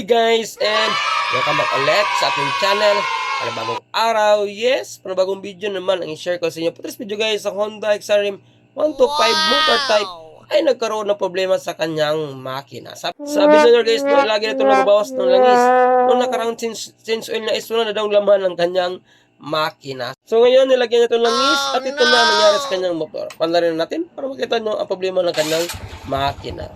guys, and welcome back ulit sa ating channel. Panibagong araw, yes, panibagong video naman ang i-share ko sa inyo. For this video guys, ang Honda XRM 125 motor type ay nagkaroon ng problema sa kanyang makina. Sabi nyo guys, no, lagi na ito nababawas ng langis. Noong nakarang change oil na is wala na daw laman ng kanyang makina. So ngayon, nilagyan niya itong langis at ito na nangyari sa kanyang motor. Panlarin natin para makita nyo ang problema ng kanyang makina.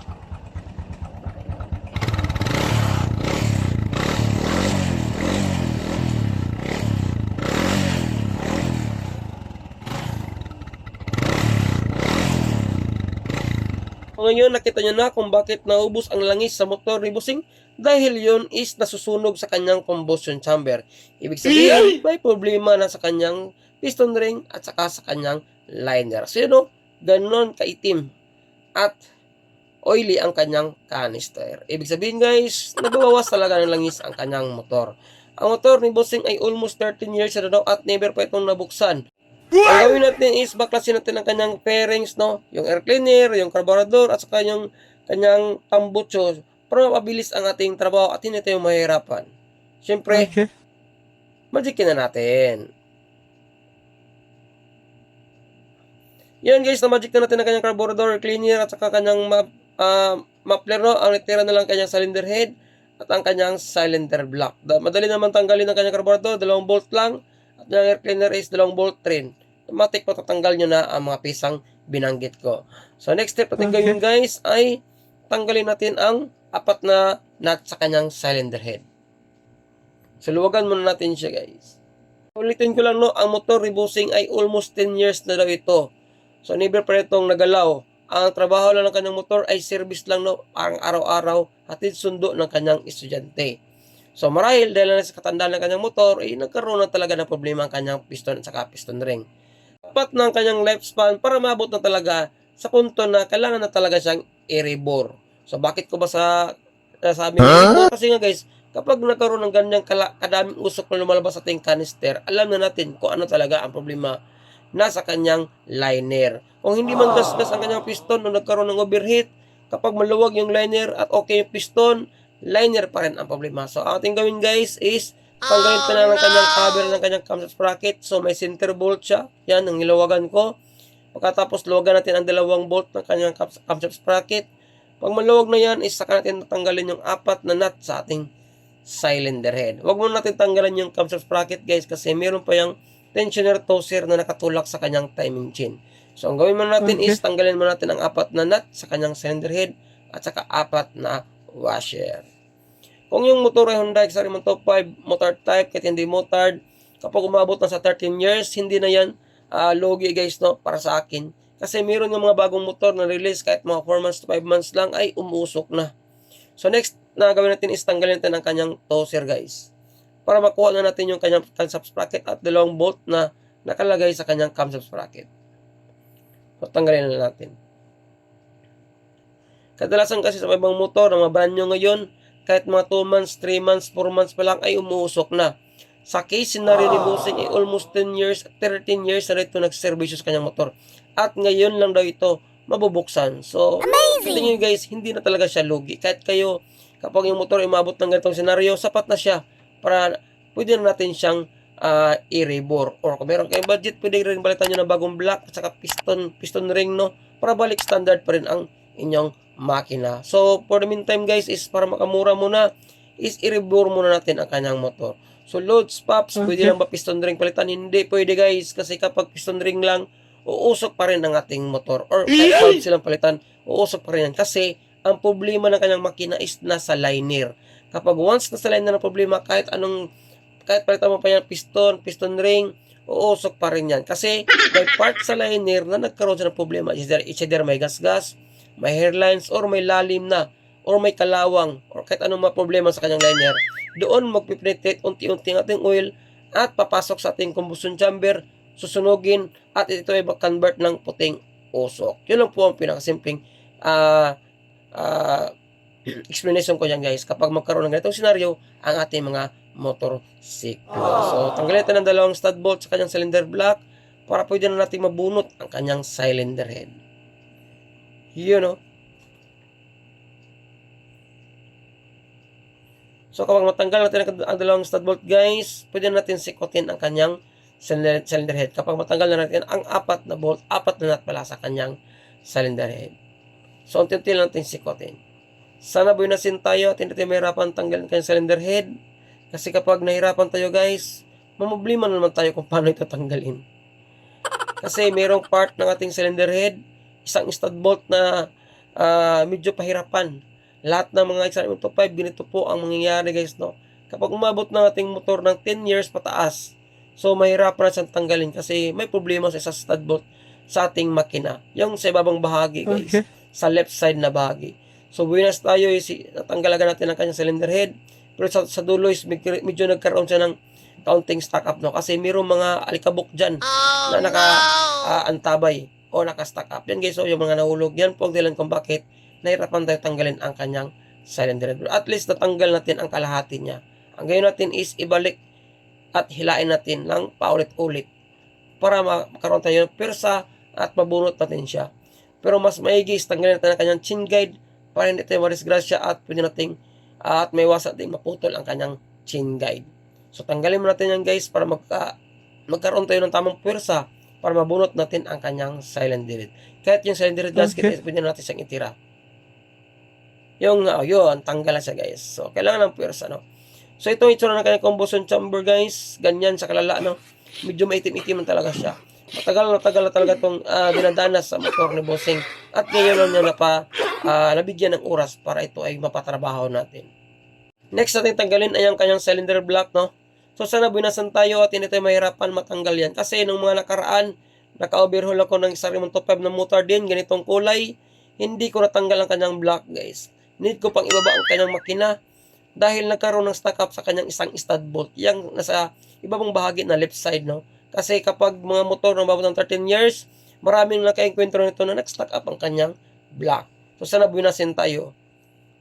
Ngayon, nakita nyo na kung bakit naubos ang langis sa motor ni Bossing dahil yun is nasusunog sa kanyang combustion chamber. Ibig sabihin, may problema na sa kanyang piston ring at saka sa kanyang liner. So yun o, ganon kaitim at oily ang kanyang canister. Ibig sabihin guys, nagbabawas talaga ng langis ang kanyang motor. Ang motor ni Bossing ay almost 13 years na daw at never pa itong nabuksan. Ang gawin natin is baklasin natin ang kanyang fairings, no? Yung air cleaner, yung carburetor, at saka yung kanyang tambucho para mapabilis ang ating trabaho at hindi tayo mahirapan. Siyempre, magikin na natin. Yan guys, na-magic na natin ang kanyang carburetor, cleaner, at saka kanyang muffler, no? Ang natira na lang kanyang cylinder head at ang kanyang cylinder block. Madali naman tanggalin ang kanyang carburetor, 2 bolt lang. At yung air cleaner is 2 bolt rin. Automatic patatanggal nyo na ang mga pisang binanggit ko. So next step natin gawin guys ay tanggalin natin ang 4 na nut sa kanyang cylinder head. So luwagan muna natin siya guys. Ulitin ko lang no, ang motor ni Bossing ay almost 10 years na daw ito. So never pa itong nagalaw. Ang trabaho lang ng kanyang motor ay service lang no, ang araw-araw hatid sundo ng kanyang estudyante. So marahil dahil na sa katandaan ng kanyang motor ay nagkaroon na talaga ng problema ang kanyang piston at saka piston ring. Dapat ng kanyang lifespan para maabot na talaga sa punto na kailangan na talaga siyang i-rebore. So bakit ko ba sabi i-rebore? Kasi nga guys, kapag nagkaroon ng ganyang kadaming usok na lumalabas sa ating canister, alam na natin kung ano talaga ang problema nasa kanyang liner. Kung hindi man gasgas ang kanyang piston nung nagkaroon ng overheat, kapag maluwag yung liner at okay yung piston, liner pa rin ang problema. So ating gawin guys is tanggalin pa na ng kanyang cover ng kanyang camshaft sprocket. So may center bolt siya. Yan ang nilawagan ko. Pagkatapos luwagan natin ang 2 bolt ng kanyang camshaft sprocket. Pag maluwag na yan, is saka natin natanggalin yung 4 na nut sa ating cylinder head. Huwag muna natin tanggalin yung camshaft sprocket guys kasi meron pa yung tensioner toser na nakatulak sa kanyang timing chain. So ang gawin muna natin is tanggalin muna natin ang 4 na nut sa kanyang cylinder head at saka 4 na washer. Kung yung motor ay Honda XRM 125 motor type, kahit hindi motored, kapag umabot na sa 13 years, hindi na yan logi guys, no, para sa akin. Kasi meron yung mga bagong motor na release kahit mga 4 months to 5 months lang ay umusok na. So next na gawin natin is tanggalin natin ang kanyang toser guys. Para makuha na natin yung kanyang camshaft sprocket at 2 bolt na nakalagay sa kanyang camshaft sprocket. So tanggalin na natin. Kadalasan kasi sa ibang motor na mga brand new ngayon, kahit mga 2 months, 3 months, 4 months pa lang ay umuusok na. Sa case scenario ni Bossing ay almost 10 years, 13 years na ito nagservisyo sa kanyang motor. At ngayon lang daw ito mabubuksan. So, tingin nyo guys, hindi na talaga siya lugi. Kahit kayo, kapag yung motor ay umabot ng ganitong senaryo, sapat na siya para pwede na natin siyang i-rebore. Or kung meron kayong budget, pwede rin balitan nyo ng bagong block at saka piston ring, no? Para balik standard pa rin ang inyong makina. So, for the meantime guys, is para makamura muna, is i-rebore muna natin ang kanyang motor. So, loads, pops, pwede lang ba piston ring palitan? Hindi pwede guys, kasi kapag piston ring lang, uusok pa rin ang ating motor. Or kahit valve silang palitan, uusok pa rin yan. Kasi, ang problema ng kanyang makina is nasa liner. Kapag once nasa liner ng problema, kahit palitan mo pa yan, piston ring, uusok pa rin yan. Kasi, may part sa liner na nagkaroon siya ng problema. Either may gas-gas, may hairlines, or may lalim na, or may kalawang, or kahit anong mga problema sa kanyang liner, doon magpipenetrate unti-unti ang ating oil at papasok sa ating combustion chamber, susunugin, at ito ay convert ng puting usok. Yun lang po ang pinakasimpleng explanation ko yan guys, kapag magkaroon ng ganitong senaryo ang ating mga motorsiklo. So, tanggalin natin ng 2 stud bolt sa kanyang cylinder block para pwede na natin mabunot ang kanyang cylinder head. Yun, no? So kapag matanggal natin ang dalawang stud bolt guys, pwede natin sikutin ang kanyang cylinder head. Kapag matanggal na natin ang apat na bolt, apat na nut pala sa kanyang cylinder head. So unti-unti lang natin sikutin. Sana buwinasin tayo at hindi tayo mahirapan tanggalin kanyang cylinder head. Kasi kapag nahirapan tayo guys, mamumblima naman tayo kung paano ito tanggalin. Kasi mayroong part ng ating cylinder head, isang stud bolt na medyo pahirapan. Lahat ng mga XR125, ganito po ang mangyayari guys, no? Kapag umabot ng ating motor ng 10 years pataas, so mahirapan na siyang tanggalin kasi may problema sa stud bolt sa ating makina. Yung sa ibabang bahagi guys, sa left side na bahagi. So buwinas tayo, natanggal agad natin ang kanyang cylinder head. Pero sa dulo is medyo nagkaroon siya ng counting stack up, no? Kasi mayroong mga alikabok dyan na naka-antabay o naka-stack up. Yan guys, so yung mga nahulog, yan po ang dahilan kung bakit nahirapan tayo tanggalin ang kanyang cylinder head. At least natanggal natin ang kalahati niya. Ang gawin natin is ibalik at hilain natin ng paulit-ulit para makaroon tayo ng persa at mabunot natin siya. Pero mas maigi is tanggalin natin ang kanyang chin guide para hindi tayo marisgrasya at pwede natin at may iwasan natin maputol ang kanyang chin guide. So tanggalin mo natin yan guys para magkaroon tayo ng tamang persa para mabunot natin ang kanyang cylinder head. Kahit yung cylinder head gasket, pwede natin siyang itira. Yun, tanggal na siya guys. So, kailangan ng pwersa, no? So, ito itsura ng kanyang combustion chamber guys. Ganyan sa kalala, no? Medyo maitim-itim talaga siya. Matagal na talaga itong dinadanas sa motor ni Bossing. At ngayon lang niya nabigyan ng oras para ito ay mapatrabaho natin. Next natin tanggalin ay ang kanyang cylinder block, no? So, sana buwinasan tayo at hindi tayo mahirapan matanggal yan. Kasi nung mga nakaraan, naka-overhaul ako ng XR125 na motor din, ganitong kulay. Hindi ko natanggal ang kanyang block guys. Need ko pang ibaba ang kanyang makina dahil nagkaroon ng stack up sa kanyang isang stud bolt. Yang nasa ibabang bahagi na left side, no? Kasi kapag mga motor na mababot ng 13 years, maraming naka-enkwentro nito na nag-stack up ang kanyang block. So sana buwinasin tayo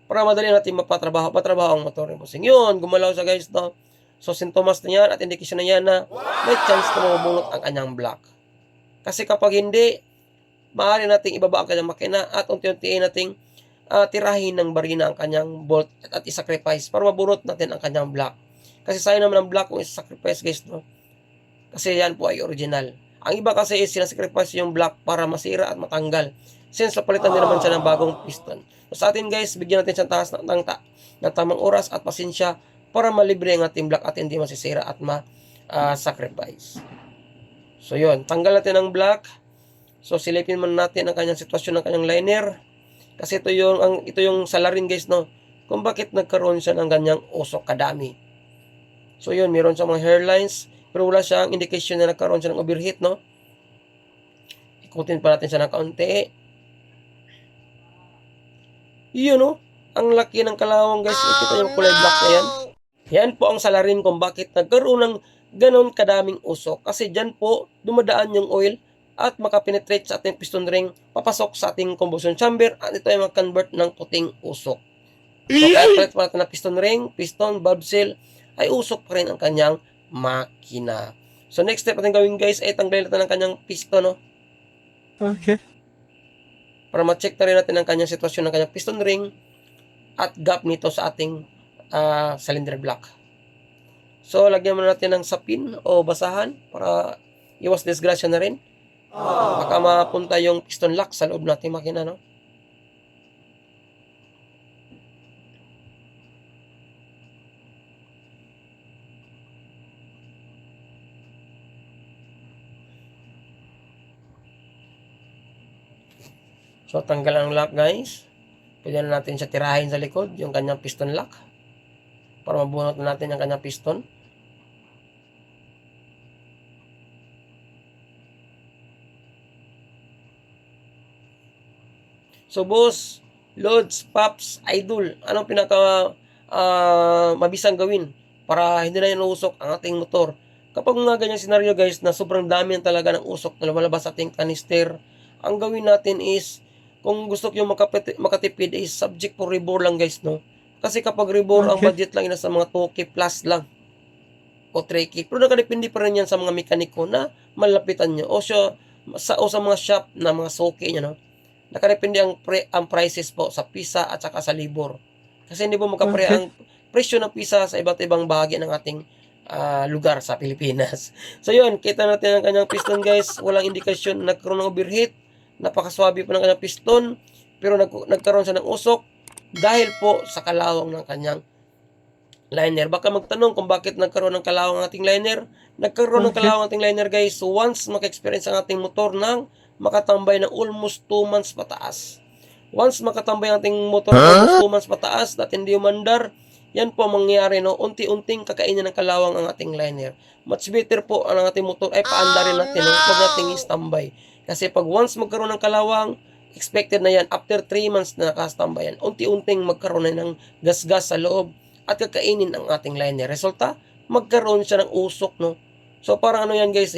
para madali natin mapatrabaho ang motor ni Bossing. Yun, gumalaw siya guys, no? So sintomas na yan at indikasyon na yan na may chance na mabunot ang kanyang block. Kasi kapag hindi, maaari nating ibaba ang kanyang makina at unti-untiin nating tirahin ng barina ang kanyang bolt at isacrifice para mabunot natin ang kanyang block. Kasi sayang naman ang block kung isacrifice guys, no? Kasi yan po ay original. Ang iba kasi is sinasacrifice yung block para masira at matanggal. Since napalitan din naman siya ng bagong piston. So sa atin guys, bigyan natin siyang taas ng tamang oras at pasensya para malibre ang ating block at hindi masisira at ma-sacrifice. So yun, tanggal natin ang block. So silipin man natin ang kanyang sitwasyon ng kanyang liner. Kasi ito yung salarin guys, no? Kung bakit nagkaroon siya ng ganyang usok kadami. So yun, meron siyang mga hairlines, pero wala siyang indication na nagkaroon siya ng overheat, no? Ikutin pa natin siya ng kaunti. Yun, no? Ang laki ng kalawang guys. Kita yung kulay black na yan. Yan po ang salarin kung bakit nagkaroon ng ganon kadaming usok. Kasi dyan po, dumadaan yung oil at makapenetrate sa ating piston ring, papasok sa ating combustion chamber at ito ay mag-convert ng puting usok. So, kahit palit pa natin na piston ring, piston, valve seal, ay usok pa rin ang kanyang makina. So, next step natin gawin guys, ay tanggalin natin ang kanyang piston, no? Okay. Para ma-check na rin natin ang kanyang sitwasyon ng kanyang piston ring at gap nito sa ating cylinder block. So, lagyan muna natin ng sapin o basahan para iwas disgrasya na rin. Baka mapunta yung piston lock sa loob natin makina, no? So, tanggal ang lock guys. Pwede na natin siya tirahin sa likod, yung kanyang piston lock. Para mabunot na natin yung kanyang piston. So, boss, loads, pops, idol, anong pinaka mabisang gawin para hindi na yan usok ang ating motor? Kapag mga ganyang senaryo guys na sobrang dami talaga ng usok na lumalabas sa ating kanister, ang gawin natin is, kung gusto nyo makatipid is subject for rebore lang guys, no? Kasi kapag rebore, ang budget lang nasa mga 2K plus lang o 3K. Pero nakadepende pa rin yan sa mga mekaniko na malapitan nyo o sa mga shop na mga suki nyo, no? Nakadepende ang prices po sa pisa at saka sa labor. Kasi hindi po magkapare ang presyo ng pisa sa iba't ibang bahagi ng ating lugar sa Pilipinas. So yun, kita natin ang kanyang piston guys, walang indikasyon na nagkaroon ng overheat, napakaswabe po ng kanyang piston, pero nagkaroon siya ng usok dahil po sa kalawang ng kanyang liner. Baka magtanong kung bakit nagkaroon ng kalawang ang ating liner. Nagkaroon ng kalawang ang ating liner guys once maka-experience ang ating motor ng makatambay ng almost 2 months pataas. Once makatambay ang ating motor ng almost 2 months pataas at hindi umandar, yan po ang mangyayari, no? Unti-unting kakainin ng kalawang ang ating liner. Much better po ang ating motor ay paandarin natin, no? Huwag nating i-standby. Kasi pag once magkaroon ng kalawang, expected na yan, after 3 months na nakastambay yan, unti-unting magkaroon na ng gas-gas sa loob at kakainin ang ating liner. Resulta, magkaroon siya ng usok, no? So, parang ano yan guys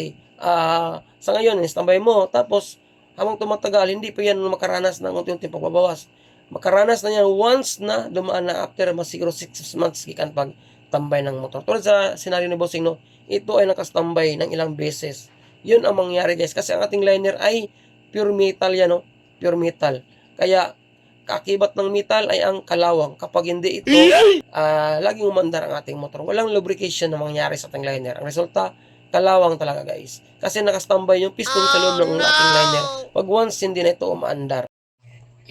sa ngayon, standby mo, tapos, habang tumatagal, hindi pa yan makaranas ng unti-unting pagbabawas. Makaranas na yan once na dumaan na after siguro 6 months gikan pag tambay ng motor. Tulad sa senaryo ni Bossing, no, ito ay nakastambay ng ilang beses. Yun ang mangyari guys, kasi ang ating liner ay pure metal yan, no? Pure metal. Kaya, kakibat ng metal ay ang kalawang. Kapag hindi ito, laging umandar ang ating motor. Walang lubrication na mangyari sa ating liner. Ang resulta, kalawang talaga guys. Kasi nakastambay yung piston sa loob ng ating liner. Pag once hindi na ito umaandar.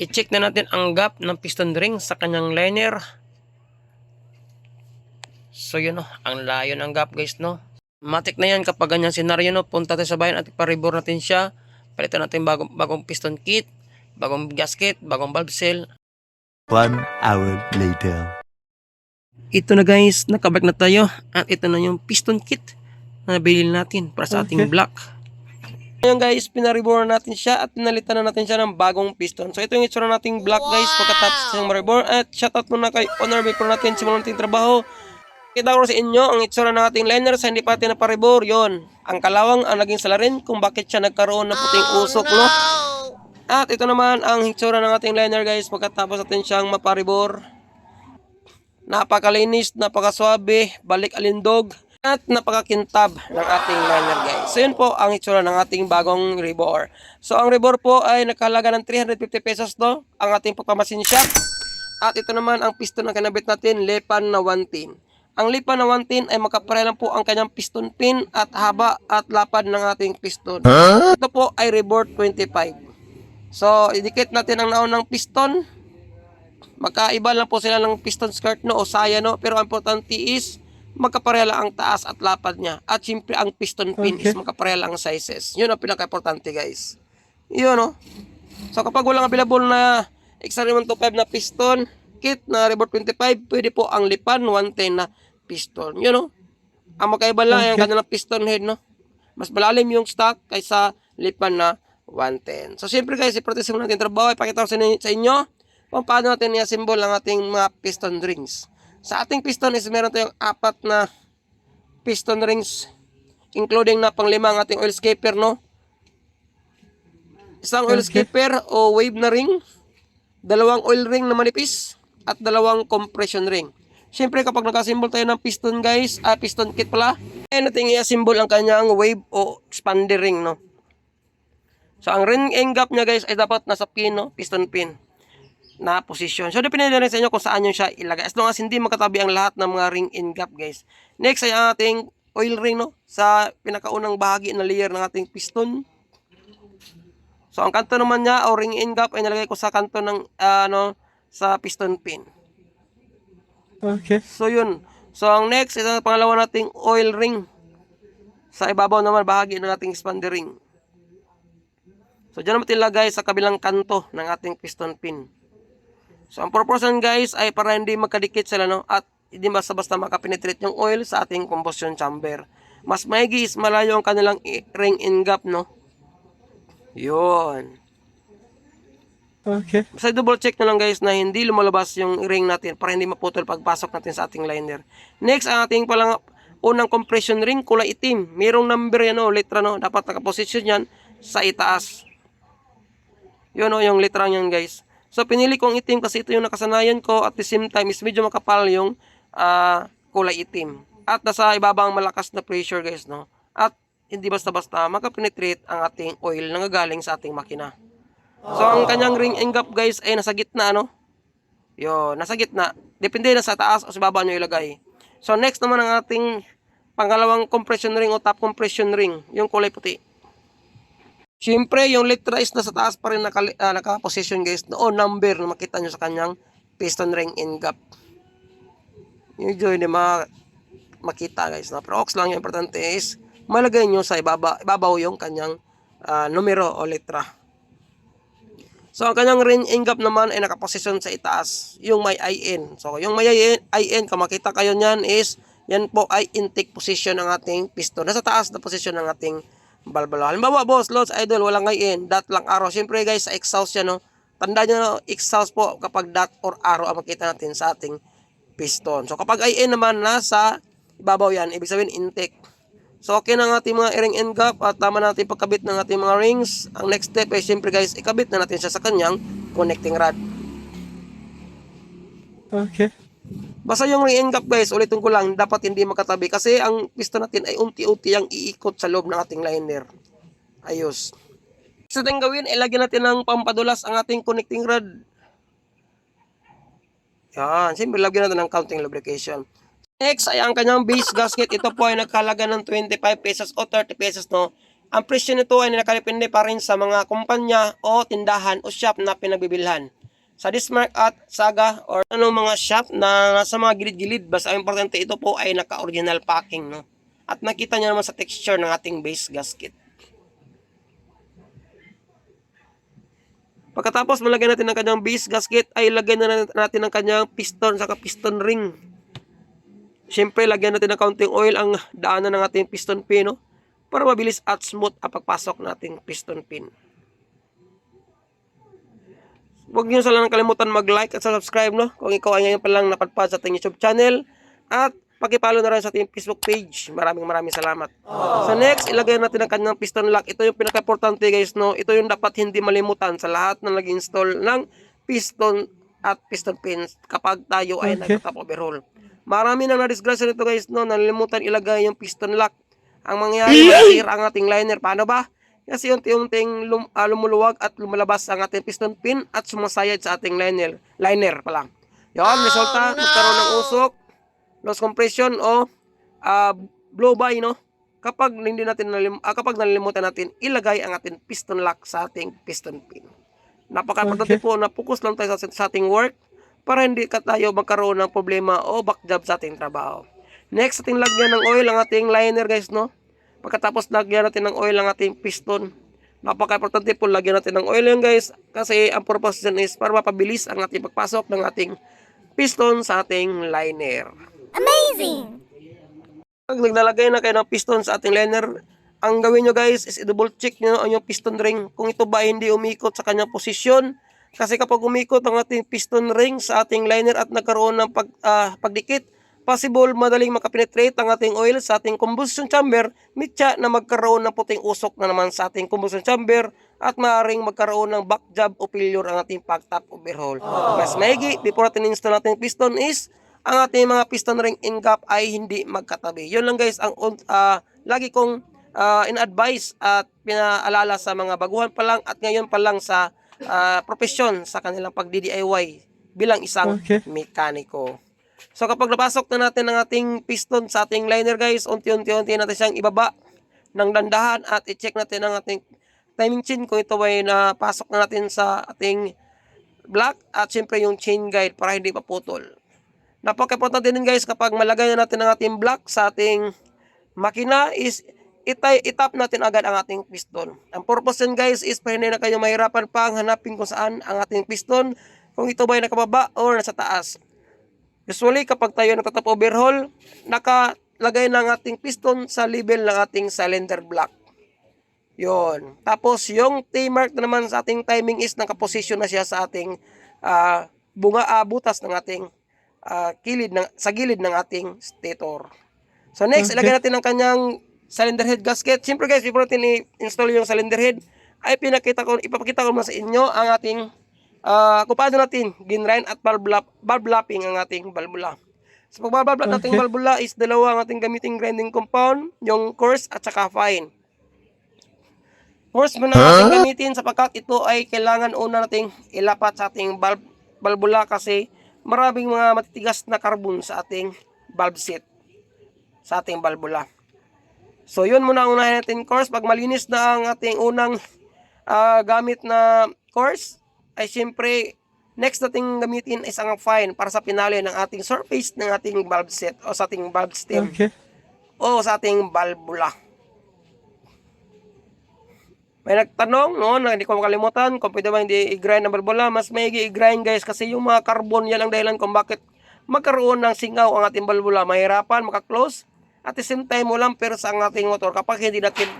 I-check na natin ang gap ng piston ring sa kanyang liner. So yun, no, ang layo ng gap guys, no. Matik na yan kapag ganyan senaryo, no. Punta tayo sa bayan at iparibor natin siya. Palitan natin bagong piston kit, bagong gasket, bagong valve seal. 1 hour later. Ito na guys, nakabalik na tayo. At ito na yung piston kit na nabili natin para sa ating block. Ngayon guys, pinaribor natin siya at pinalitan na natin siya ng bagong piston. So ito yung itsura nating block guys pagkatapos ng maribor. At shoutout muna kay owner before natin simulan nating trabaho. Kita ko sa inyo ang itsura ng ating liner sa hindi pa natin naparibor. Yon, ang kalawang ang naging salarin kung bakit siya nagkaroon ng puting usok, no? At ito naman ang itsura ng ating liner guys pagkatapos natin siyang maparibor. Napakalinis, napakaswabe, balik alindog, at napakakintab ng ating liner guys. So yun po ang itsura ng ating bagong rebor. So ang rebor po ay nakahalaga ng 350 pesos, no? Ang ating pagpamasin shop. At ito naman ang piston na kinabit natin, Lipan na 110. Ang Lipan na 110 ay makapareha lang po ang kanyang piston pin at haba at lapad ng ating piston. Ito po ay rebor 25. So idikit natin ang naunang piston. Magkaiba lang po sila ng piston skirt, no, o saya, no, pero ang importante is magkapareha lang ang taas at lapad niya. At siyempre ang piston pin is magkapareha lang ang sizes. Yun ang pinaka-importante guys. Yun, no. So kapag walang available na XR125 na piston kit na rebor 25, pwede po ang Lipan 110 na piston. Yun, no. Ang magkaiba lang ay ang kanilang piston head, no. Mas malalim yung stock kaysa Lipan na 110. So siyempre guys, iprotesin mo natin trabaho. Ipakita ko sa inyo kung paano natin i-assemble ang ating mga piston rings. Sa ating piston is meron tayong 4 na piston rings, including na pang-5 ang ating oil skipper, no? Isang oil skipper o wave na ring, 2 oil ring na manipis, at 2 compression ring. Siyempre kapag nag-assemble tayo ng piston guys, piston kit pala, ay natin i-assemble ang kanyang wave o expander ring, no? So ang ring end gap niya guys ay dapat nasa pin, no? Piston pin na posisyon. So, depende na rin sa inyo kung saan nyo siya ilagay. As long as hindi magkatabi ang lahat ng mga ring end gap, guys. Next ay ang ating oil ring, no? Sa pinakaunang bahagi na layer ng ating piston. So, ang kanto naman niya, o ring end gap, ay nalagay ko sa kanto ng, sa piston pin. Okay. So, yun. So, ang next, ito ang pangalawa nating oil ring. Sa ibabaw naman, bahagi ng ating expander ring. So, dyan naman ilagay sa kabilang kanto ng ating piston pin. So, ang purpose guys ay para hindi magkadikit sila, no? At hindi basta-basta makapenetrate yung oil sa ating combustion chamber. Mas maigi is malayo ang kanilang ring end gap, no? Yun. Okay. Basta double check na lang guys na hindi lumalabas yung ring natin para hindi maputol pagpasok natin sa ating liner. Next, ang ating palang unang compression ring, kulay itim. Mayroong number yan, no? Letra, no? Dapat nakaposition yan sa itaas. Yun, no? Yung letra yan guys. So, pinili kong itim kasi ito yung nakasanayan ko. At the same time, is medyo makapal yung kulay itim. At nasa ibabang malakas na pressure guys, no? At hindi basta-basta makapenetrate ang ating oil na gagaling sa ating makina. So, ang kanyang ring end gap guys ay nasa gitna, no? Yun, nasa gitna. Depende na sa taas o sa baba nyo ilagay. So next naman ang ating pangalawang compression ring o top compression ring, yung kulay puti. Siyempre, yung letra is nasa taas pa rin naka-position guys, o number na makita nyo sa kanyang piston ring end gap. Yung hindi makita guys. No? Pero ox lang yung importante is malagay nyo sa ibabaw yung kanyang numero o letra. So, ang kanyang ring end gap naman ay nakaposisyon sa itaas, yung may IN. So, yung may IN, kung makita kayo nyan is, yan po ay intake position ng ating piston. Nasa taas na position ng ating balbala. Halimbawa, boss, loads, idol, walang IN, dot lang arrow. Siyempre guys, sa exhaust yan, no? Tandaan nyo, exhaust po kapag dot or arrow ang makita natin sa ating piston. So, kapag IN naman, nasa ibabaw yan, ibig sabihin intake. So, okay na ang ating mga ring end gap at tama natin pagkabit ng ating mga rings. Ang next step ay siyempre guys, ikabit na natin siya sa kanyang connecting rod. Okay. Basta yung ring end gap guys, ulitin ko lang, dapat hindi makatabi kasi ang piston natin ay unti-unti ang iikot sa loob ng ating liner. Ayos. Sa ating gawin, ilagyan natin ng pampadulas ang ating connecting rod. Yan, siyempre lagyan natin ng counting lubrication. Next ay ang kanyang base gasket. Ito po ay nagkalaga ng 25 pesos o 30 pesos, no? Ang presyo nito ay nakalipindi pa rin sa mga kumpanya o tindahan o shop na pinagbibilhan. Sa Dismark at Saga or ano mga shop na nasa mga gilid-gilid, basta ang importante ito po ay naka-original packing, no? At nakita niyo naman sa texture ng ating base gasket. Pagkatapos malagyan natin ng kanyang base gasket, ay lagyan na natin ng kanyang piston saka piston ring. Siyempre, lagyan natin ng counting oil ang daanan ng ating piston pin, no? Para mabilis at smooth ang pagpasok nating piston pin. Huwag niyo sana kalimutan mag-like at subscribe, no? Kung ikaw ay ngayon pa lang napadpad sa ating YouTube channel. At pakipalo na rin sa ating Facebook page. Maraming salamat. So next, ilagay natin ang kanyang piston lock. Ito yung pinaka-importante guys, no? Ito yung dapat hindi malimutan sa lahat na nag-install ng piston at piston pins kapag tayo ay nag-top overhaul. Marami nang na-disgrasya nito guys, no? Nalimutan ilagay yung piston lock. Ang mangyayari, masira ang ating liner. Paano ba? Kasi unti-unting lumuluwag at lumalabas ang ating piston pin at sumasayad sa ating liner pa lang. Yun, resulta, magkaroon ng usok, loss compression o blow by, no? Kapag nalilimutan natin ilagay ang ating piston lock sa ating piston pin. Napaka-importante po na focus lang tayo sa ating work para hindi tayo magkaroon ng problema o backjob sa ating trabaho. Next, ating lagyan ng oil ang ating liner guys, no? Pagkatapos lagyan natin ng oil ang ating piston. Napaka-importante po lagyan natin ng oil yan guys kasi ang purpose dyan is para mapabilis ang ating pagpasok ng ating piston sa ating liner. Amazing! Pag naglalagay na kayo ng piston sa ating liner, ang gawin nyo guys is i-double check nyo ang yung piston ring kung ito ba hindi umikot sa kanyang posisyon. Kasi kapag umikot ang ating piston ring sa ating liner at nagkaroon ng pagdikit, possible madaling makapenetrate ang ating oil sa ating combustion chamber, mitya na magkaroon ng puting usok na naman sa ating combustion chamber at maaaring magkaroon ng back job o failure ang ating pag-top overhaul. Mas maigi, before natin install natin piston is, ang ating mga piston ring end gap ay hindi magkatabi. Yun lang guys, ang lagi kong in-advise at pinaalala sa mga baguhan pa lang at ngayon pa lang sa profesyon sa kanilang pag-DIY bilang isang mekaniko. So kapag napasok na natin ang ating piston sa ating liner guys, unti-unti natin siyang ibaba ng dandahan at i-check natin ang ating timing chain kung ito ay napasok na natin sa ating block at syempre yung chain guide para hindi maputol. Napaka-importante din guys kapag malagay na natin ang ating block sa ating makina is itap natin agad ang ating piston. Ang purpose din guys is para hindi na kayo mahirapan pang hanapin kung saan ang ating piston, kung ito ba ay nakababa or nasa taas. Usually kapag tayo nagtatap overhaul, nakalagay ng ating piston sa level ng ating cylinder block. Yon. Tapos yung T-mark na naman sa ating timing is nakaposisyon na siya sa ating butas ng ating sa gilid ng ating stator. So next, ilagay natin ang kanyang cylinder head gasket. Siyempre guys, before natin i-install yung cylinder head, ay ipapakita ko sa inyo ang ating kung paano natin ginrain at valve lapping ang ating valvula. So pag valve lap nating valvula is dalawa ang ating gamiting grinding compound, yung coarse at saka fine. Coarse muna natin gamitin sapagkat ito ay kailangan una nating ilapat sa ating valvula kasi maraming mga matitigas na carbon sa ating valve seat, sa ating valvula. So yun muna ang unahin natin course. Pag malinis na ang ating unang gamit na course, ay siyempre next nating gamitin is ang fine para sa pinali ng ating surface ng ating valve set o sa ating valve stem o sa ating valvula. May nagtanong, no, na hindi ko makalimutan kung pwede ba hindi i-grind ang valvula. Mas may i-grind guys kasi yung mga carbon yan ang dahilan kung bakit magkaroon ng singaw ang ating valvula. Mahirapan, maka-close. At the same time, walang persa ang ating motor kapag hindi natin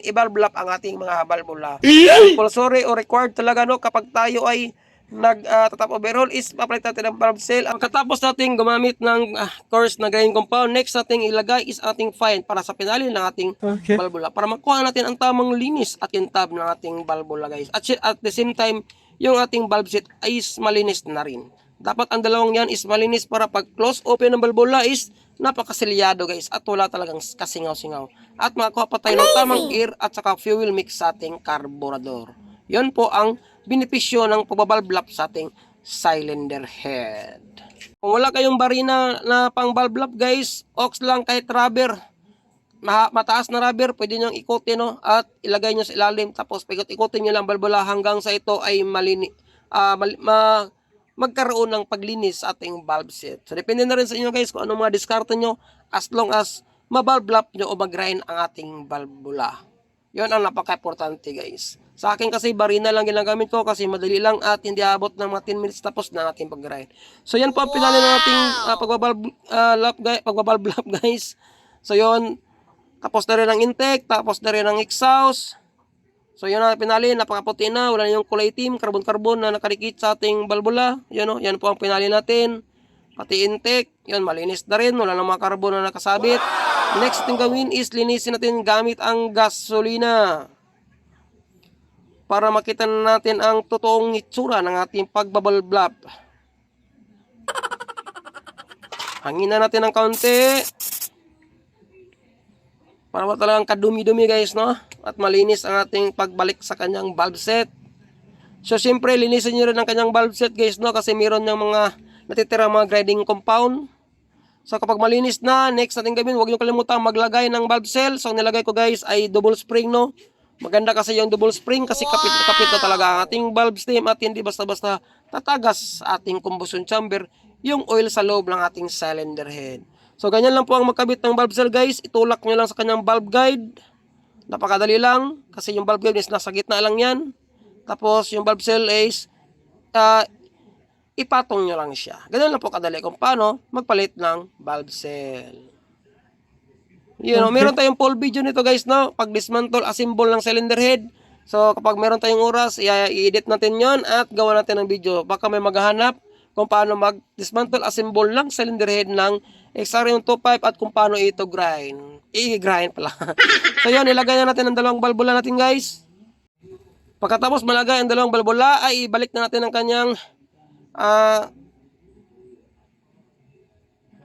i-valve lap ang ating mga valvula. Compulsory o required talaga, no, kapag tayo ay nag-top overhaul is papalitan natin ang valve seal. Pagkatapos natin gumamit ng course na grinding compound, next nating ilagay is ating fine para sa pinali ng ating valvula para makuha natin ang tamang linis at kintab ng ating valvula guys. At the same time, yung ating valve set ay malinis na rin. Dapat ang dalawang yan is malinis para pag close open ng valvula is napakasilyado guys at wala talagang kasingaw-singaw. At makakuha pa tayo ng tamang air at saka fuel mix sa ating carburetor. Yon po ang benepisyo ng pagbabalve lap sa ating cylinder head. Kung wala kayong barina na pang valve lap guys, ox lang kahit rubber. Mataas na rubber, pwede nyo ikutin, no? At ilagay nyo sa ilalim. Tapos ikutin nyo lang valvula hanggang sa ito ay magkaroon ng paglinis sa ating valve set. So depende na rin sa inyo guys kung anong mga diskarte nyo as long as ma-valve lap nyo o mag-grind ang ating valvula. Yon ang napaka-importante guys. Sa akin kasi barina lang ginagamit ko kasi madali lang at hindi abot ng mga 10 minutes tapos na natin pag-grind. So yan po ang pinali ng ating pagbabalve lap guys. So yon, tapos na rin ang intake, tapos na rin ang exhaust. So yun ang pinali, napakaputi na, wala na yung kulay itim, carbon-carbon na nakadikit sa ating valvula. Yan, yan po ang pinali natin. Pati intake, yun, malinis na rin, wala na mga carbon na nakasabit. Next thing gawin is linisin natin gamit ang gasolina. Para makita natin ang totoong itsura ng ating pagbabalve lap. Hanginan natin ng kaunti. Para talagang kadumi-dumi guys, no? At malinis ang ating pagbalik sa kanyang valve set. So siyempre linisin nyo rin ang kanyang valve set guys, no? Kasi meron ng mga natitira mga grinding compound. So kapag malinis na, next natin gawin, huwag nyo kalimutan maglagay ng valve seal. So nilagay ko guys ay double spring, no? Maganda kasi yung double spring kasi kapit na kapit na talaga ang ating valve stem at hindi basta-basta tatagas sa ating combustion chamber yung oil sa loob ng ating cylinder head. So ganyan lang po ang magkabit ng valve seal guys. Itulak nyo lang sa kanyang valve guide. Napakadali lang kasi yung valve guide is nasa gitna lang yan. Tapos yung valve seal is ipatong nyo lang siya. Ganyan lang po kadali kung paano magpalit ng valve seal. You know, meron tayong full video nito guys, no? Pag dismantle, assemble ng cylinder head. So kapag meron tayong oras, i-edit natin yon at gawa natin ng video. Baka may maghahanap kung paano mag-dismantle, assemble ng cylinder head ng XR-Yung 25 at kung paano ito grind. I-grind pala. So yun, ilagay na natin ang dalawang valvula natin guys. Pagkatapos malagay ang dalawang valvula, ay ibalik na natin ang kanyang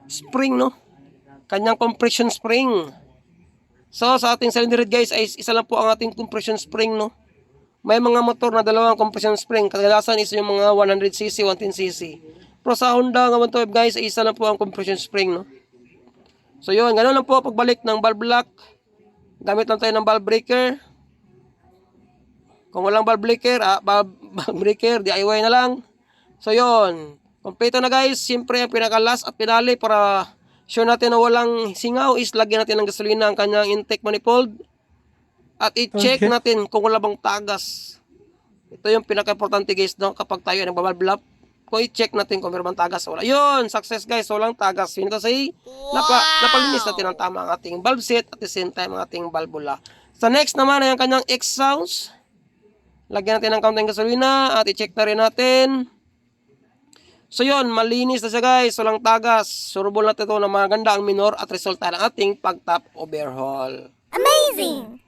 spring, no? Kanyang compression spring. So sa ating cylinder head guys, ay isa lang po ang ating compression spring, no? May mga motor na dalawang compression spring. Kadalasan is yung mga 100cc, 110cc. Pero sa Honda nga 125 guys, ay isa lang po ang compression spring, no? So yun, ganoon lang po pagbalik ng valve lock. Gamit lang tayo ng valve breaker. Kung walang valve breaker, DIY na lang. So yun, kompleto na guys. Siyempre ang pinaka-last at pinali para sure natin na walang singaw is lagyan natin ng gasolina ang kanyang intake manifold. At i-check natin kung wala bang tagas. Ito yung pinaka-importante guys, no? Kapag tayo ay nagbabalve lap, kung i-check natin kung meron bang tagas. Wala. Yun, success guys, walang tagas. Yun kasi napalinis natin ang tama ang ating valve set at the same time ang ating valvula. Sa next naman ay ang kanyang exhaust. Lagyan natin ng kaunting gasolina at i-check na rin natin. So yun, malinis na siya guys, walang tagas. Surbol natin ito na maganda ang minor at resulta ng ating pag-top overhaul. Amazing!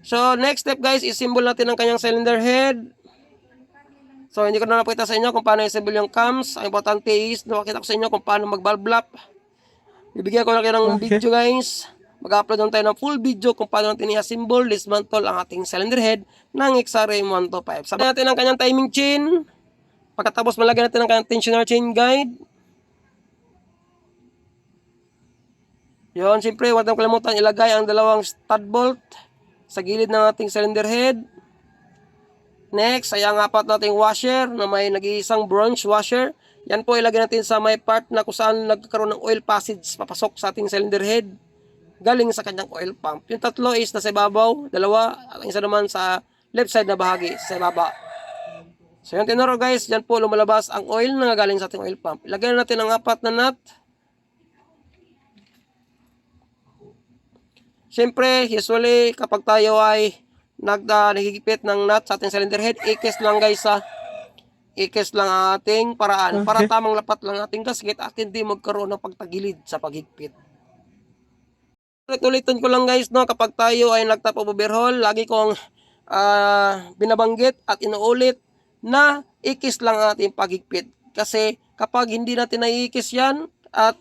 So next step guys, i-symbol natin ang kanyang cylinder head. So hindi ko na napakita sa inyo kung paano i-symbol yung cams. Ang importante is napakita ko sa inyo kung paano mag-valve lap. Bibigyan ko na kayo ng video guys. Mag-upload na tayo ng full video kung paano natin i-assemble, dismantle ang ating cylinder head ng XR-Yung 125. Sabi natin ang kanyang timing chain. Pagkatapos malagyan natin ang kanyang tensioner chain guide. Yun, siyempre, huwag natin kalimutan ilagay ang dalawang stud bolt sa gilid ng ating cylinder head. Next ay ang apat nating washer na may nag-iisang bronze washer. Yan po ilagay natin sa may part na kung saan nagkakaroon ng oil passage papasok sa ating cylinder head galing sa kanyang oil pump. Yung tatlo is nasa ibabaw, dalawa, at ang isa naman sa left side na bahagi sa ibaba. So yung tinuro guys, dyan po lumalabas ang oil na galing sa ating oil pump. Ilagay natin ang apat na nut. Siyempre, usually kapag tayo ay nagigipit ng nut sa ating cylinder head, ikis lang guys ha. Ikis lang ang ating paraan para tamang lapat lang ating gasket at hindi magkaroon ng pagtagilid sa paghigpit. Ulit-ulitin ko lang guys, no, kapag tayo ay nagtap of overhaul, lagi kong binabanggit at inuulit na ikis lang ang ating paghigpit. Kasi kapag hindi natin naiikis yan at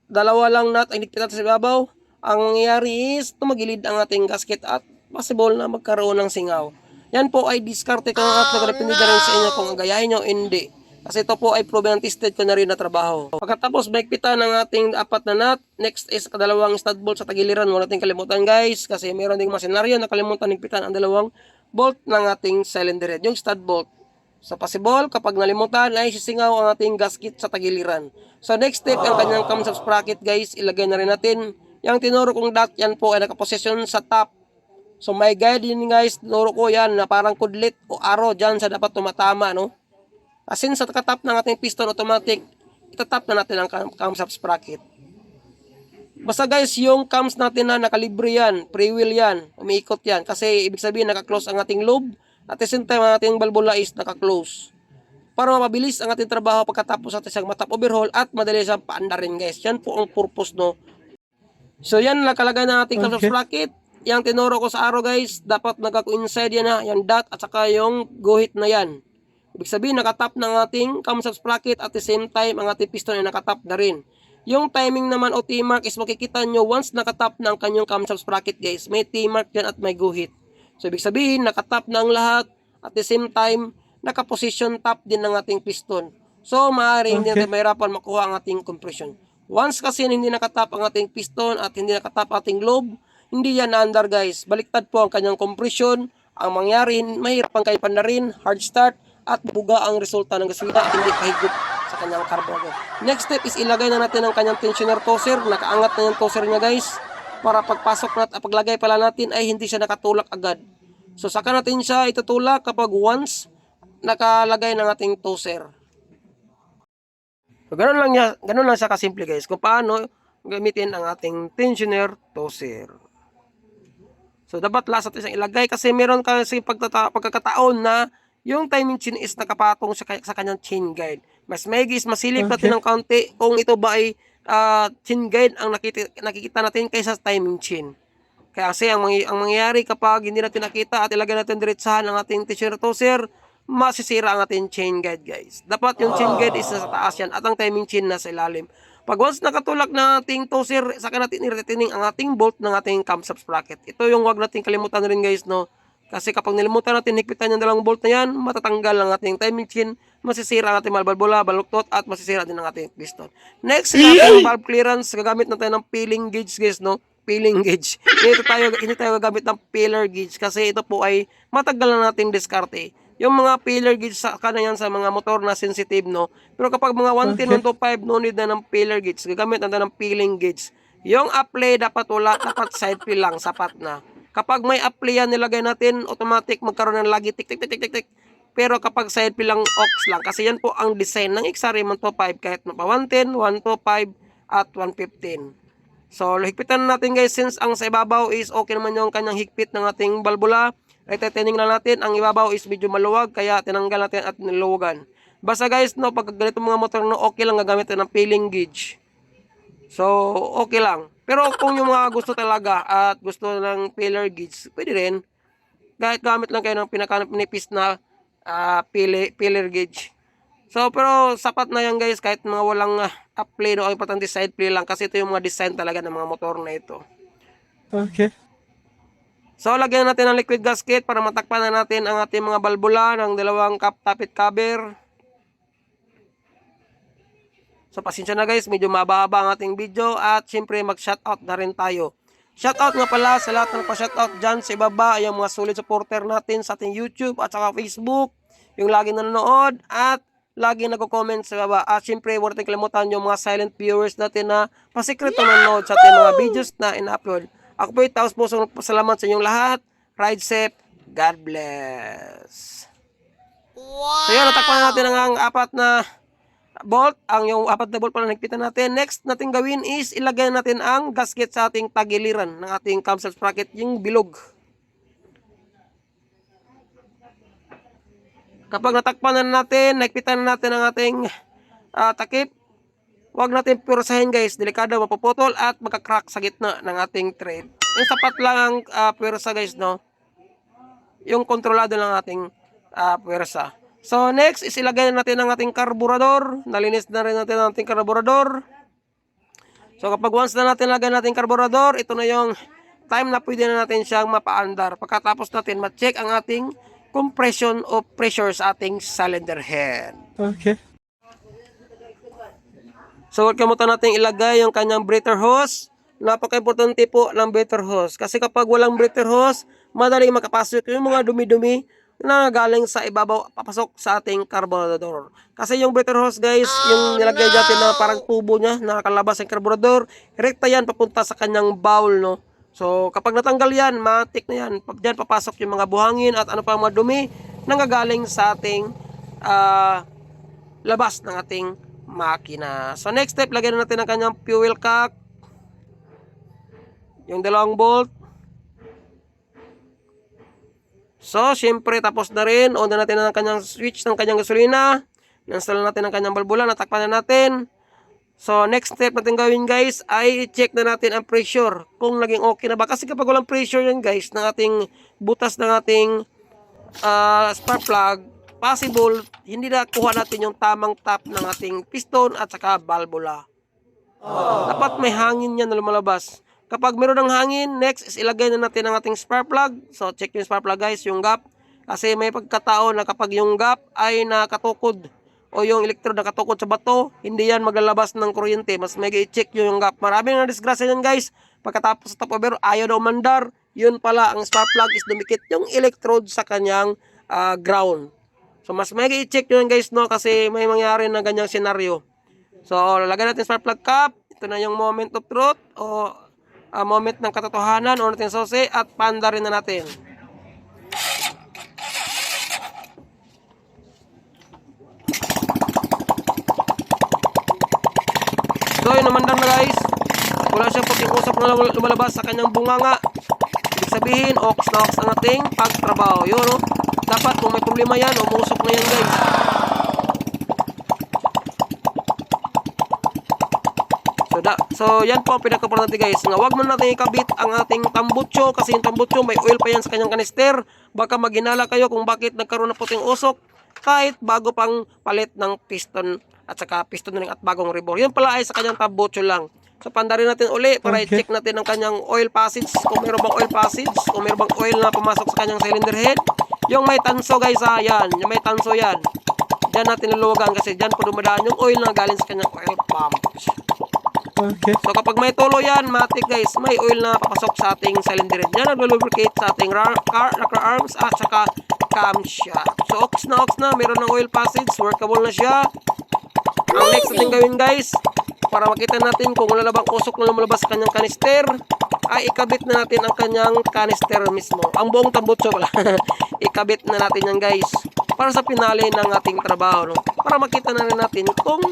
dalawa lang nut ay higpit natin sa ibabaw, ang mangyayari is tumagilid ang ating gasket at possible na magkaroon ng singaw. Yan po ay diskarte ko at nagdepende na rin sa inyo kung agayahin nyo o hindi. Kasi ito po ay proven and tested ko na rin na trabaho. Pagkatapos maigpitan ng ating apat na nut, next is kadalawang stud bolt sa tagiliran. Huwag natin kalimutan guys, kasi meron ding mga senaryo na kalimutan higpitan ang dalawang bolt ng ating cylinder head, yung stud bolt. So possible, kapag nalimutan ay sisingaw ang ating gasket sa tagiliran. So next step, ang kanyang camshaft sprocket guys, ilagay na rin natin. Yung tinuro kong dot, yan po ay nakaposisyon sa top. So may guide din guys, tinuro ko yan na parang kudlit o arrow dyan sa dapat tumatama, no? Asin sa katap ng ating piston automatic, itatap na natin ang camshaft sprocket. Basta guys, yung cams natin na nakalibre yan, pre-wheel yan, umiikot yan. Kasi ibig sabihin naka-close ang ating lobe, at the same time ang ating valvula is naka-close. Para mapabilis ang ating trabaho pagkatapos natin siyang matap overhaul at madali siyang paandarin guys. Yan po ang purpose, no? So yan nakalagay ng ating camshaft sprocket. Yang tinuro ko sa arrow guys, dapat nagka-coincide yan ha, yung dot at saka yung guhit na yan. Ibig sabihin, nakatap ng ating camshaft sprocket at the same time, ang ating piston ay nakatap na rin. Yung timing naman o T-mark is makikita nyo once nakatap na ang kanyang camshaft sprocket guys. May T-mark yan at may guhit. So, ibig sabihin, nakatap na ang lahat at the same time, nakaposition top din ng ating piston. So, maaaring hindi natin mahirapan makuha ang ating compression. Once kasi hindi nakatap ang ating piston at hindi nakatap ating lobe, hindi yan na-under guys. Baliktad po ang kanyang compression. Ang mangyari, mahirapan kayo pa na rin, hard start, at buga ang resulta ng gasolina at hindi kahigop sa kanyang carburetor. Next step is ilagay na natin ang kanyang tensioner toser. Nakaangat na yung toser niya guys. Para pagpasok natin at paglagay pala natin ay hindi siya nakatulak agad. So saka natin siya itutulak kapag once nakalagay ng ating toser. So ganun lang siya kasimple guys kung paano gamitin ang ating tensioner toser. So dapat last natin siyang ilagay kasi meron kasi pagkakataon na yung timing chain is nakapatong sa kanyang chain guide. Mas maigis, masilip natin ng kaunti kung ito ba ay chain guide ang nakikita natin kaysa timing chain. Kaya kasi ang mangyayari kapag hindi natin nakita at ilagay natin diretsahan ang ating tensioner toser, masisira ang ating chain guide guys. Dapat yung chain guide is sa taas yan at ang timing chain nasa ilalim. Pag once nakatulak na ating toser, saka natin i-retaining ang ating bolt ng ating camshaft sprocket. Ito yung wag natin kalimutan rin guys, no? Kasi kapag nilimutan natin higpitan yung dalawang bolt na yan, matatanggal ang ating timing chain, masisira ang ating valvula, baluktot, at masisira din ang ating piston. Next, sa ating valve clearance, gagamit na tayo ng peeling gauge guys, no? Peeling gauge. Hindi tayo gagamit ng peeler gauge kasi ito po ay matagal na nating diskarte. Yung mga peeler gauge sa yan sa mga motor na sensitive, no? Pero kapag mga 110, 125, no need na ng peeler gauge. Gagamit na tayo ng peeling gauge. Yung apply dapat wala, dapat side peel lang, sapat na. Kapag may apply yan nilagay natin, automatic magkaroon ng lagi tik tik tik tik tik tik. Pero kapag side peel lang, ox lang. Kasi yan po ang design ng XRE 125 kahit pa 110, 125 at 115. So higpitan natin guys since ang sa ibabaw is okay naman yung kanyang higpit ng ating valvula. Retaining lang natin, ang ibabaw is medyo maluwag kaya tinanggal natin at niluwagan. Basta guys, no, pag ganito mga motor no, okay lang gagamit ng peeling gauge. So okay lang. Pero kung yung mga gusto talaga at gusto ng peeler gauge, pwede rin. Kahit gamit lang kayo ng pinaka-pinipis na peeler gauge. So pero sapat na yan guys kahit mga walang apply no, ang importante side play lang kasi ito yung mga design talaga ng mga motor na ito. Okay. So lagyan natin ng liquid gasket para matakpan na natin ang ating mga valvula ng dalawang tapit cover. So pasensya na guys, medyo mababa ang ating video at syempre mag-shoutout na rin tayo. Shoutout nga pala sa lahat ng pa-shoutout dyan sa ibaba, yung mga solid supporter natin sa ating YouTube at saka Facebook, yung laging nanonood at laging nagko-comment sa baba. At syempre, huwag natin kalimutan yung mga silent viewers natin na pasikreto nanonood sa ating mga videos na in-upload. Ako po taos pusong pasalamat sa inyong lahat. Ride safe. God bless. Wow. So yun, natakpan natin ang apat na bolt, yung apat na bolt pala nagpitan natin. Next natin gawin is ilagay natin ang gasket sa ating tagiliran ng ating camshaft sprocket, yung bilog. Kapag natakpan na natin, nagpitan na natin ang ating takip, huwag natin purasahin guys, delikado, mapuputol at magka-crack sa gitna ng ating thread. Yung sapat lang ang pursa guys, no? Yung kontrolado lang ating pursa. So next is ilagay natin ang ating karburador. Nalinis na rin natin ang ating karburador. So kapag once na natin lagay natin karburador, ito na yung time na pwede na natin siyang mapaandar. Pagkatapos natin ma-check ang ating compression of pressure sa ating cylinder head. Okay. So huwag kamutan natin ilagay yung kanyang breather hose. Napaka-importante po ng breather hose. Kasi kapag walang breather hose, madaling makapasok yung mga dumi-dumi na galing sa ibabaw papasok sa ating carburetor. Kasi yung breather hose guys, yung nilagay natin na parang tubo niya, nakakalabas ang carburetor, rekta yan papunta sa kanyang bowl, no? So kapag natanggal yan, matik na yan. Diyan papasok yung mga buhangin at ano pa mga dumi na gagaling sa ating labas ng ating makina. So next step, lagyan natin ang kanyang fuel cock, yung dalawang bolt. So, syempre, tapos na rin. On na natin ang kanyang switch ng kanyang gasolina. Na-install natin ang kanyang balbula. Natakpan na natin. So, next step natin gawin guys ay i-check na natin ang pressure. Kung naging okay na ba. Kasi kapag walang pressure yan guys, ng ating butas ng ating spark plug, possible, hindi na kuha natin yung tamang tap ng ating piston at saka balbula. Dapat may hangin yan na lumalabas. Kapag meron ng hangin, next is ilagay na natin ang ating spark plug. So, check yung spark plug guys, yung gap. Kasi may pagkataon na kapag yung gap ay nakatukod o yung electrode nakatukod sa bato, hindi yan maglalabas ng kuryente. Mas may i-check yung gap. Maraming na disgrasya yan guys. Pagkatapos sa top over, ayaw na umandar. Yun pala, ang spark plug is dumikit yung electrode sa kanyang ground. So, mas may i-check yun guys, no? Kasi may mangyari na ganyang senaryo. So, lalagyan natin spark plug cap. Ito na yung moment of truth o moment ng katotohanan o natin susi at panda rin na natin. So yun, namandang na guys. Wala siyang puting usok na lumalabas sa kanyang bunganga. Ibig sabihin, ox na ox ang ating pagtrabaho. Yun, no? Dapat kung may problema yan, umusok na yan guys. So yan po ang pinaka-importante guys, nga wag man natin ikabit ang ating tambutso kasi yung tambutso may oil pa yan sa kanyang kanister. Baka maginala kayo kung bakit nagkaroon ng puting usok kahit bago pang palit ng piston at saka piston ring at bagong rebore. Yun pala ay sa kanyang tambutso lang. So pandarin natin uli para i-check natin ang kanyang oil passage, kung mayroon bang oil passage, kung mayroon bang oil na pumasok sa kanyang cylinder head. Yung may tanso guys, yan, yung may tanso yan. Diyan natin luluwagan kasi diyan po dumadaan yung oil na galing sa kanyang oil pump. Okay. So kapag may tulo yan, matik guys, may oil na papasok sa ating cylinder head. Yan nag-lubricate sa ating rocker arms at saka camshaft. So ox na, meron ng oil passage, workable na siya. Ang next natin gawin guys, para makita natin kung wala na bang usok na lumalabas sa kanyang kanister, ay ikabit na natin ang kanyang kanister mismo. Ang buong tambutso pala. Ikabit na natin yan guys, para sa pinali ng ating trabaho, no? Para makita na rin natin kung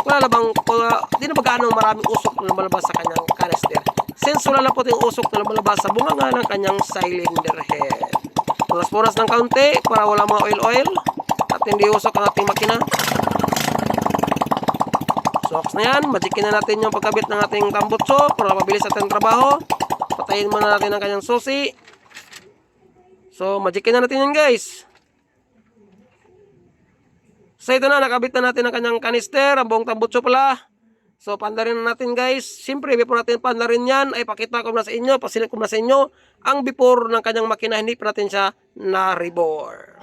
wala na bang, di na ba gaano maraming usok na lumalabas sa kanyang canister. Since wala na po yung usok na lumalabas sa bunganga ng kanyang cylinder head. Punas-punas ng kaunti para wala mga oil at hindi usok ang ating makina. So, na yan. Magikin na natin yung pagkabit ng ating tambutso para mabilis ating trabaho. Patayin muna natin ang kanyang susi. So, magikin na natin yan guys. So ito na, nakabit na natin ang kanyang kanister, ang buong tambutso pala. So pandarin na natin guys. Siyempre, before natin pandarin yan, ay pakita ko na sa inyo, pasilip ko na sa inyo, ang before ng kanyang makina, hindi pa natin siya na-rebore.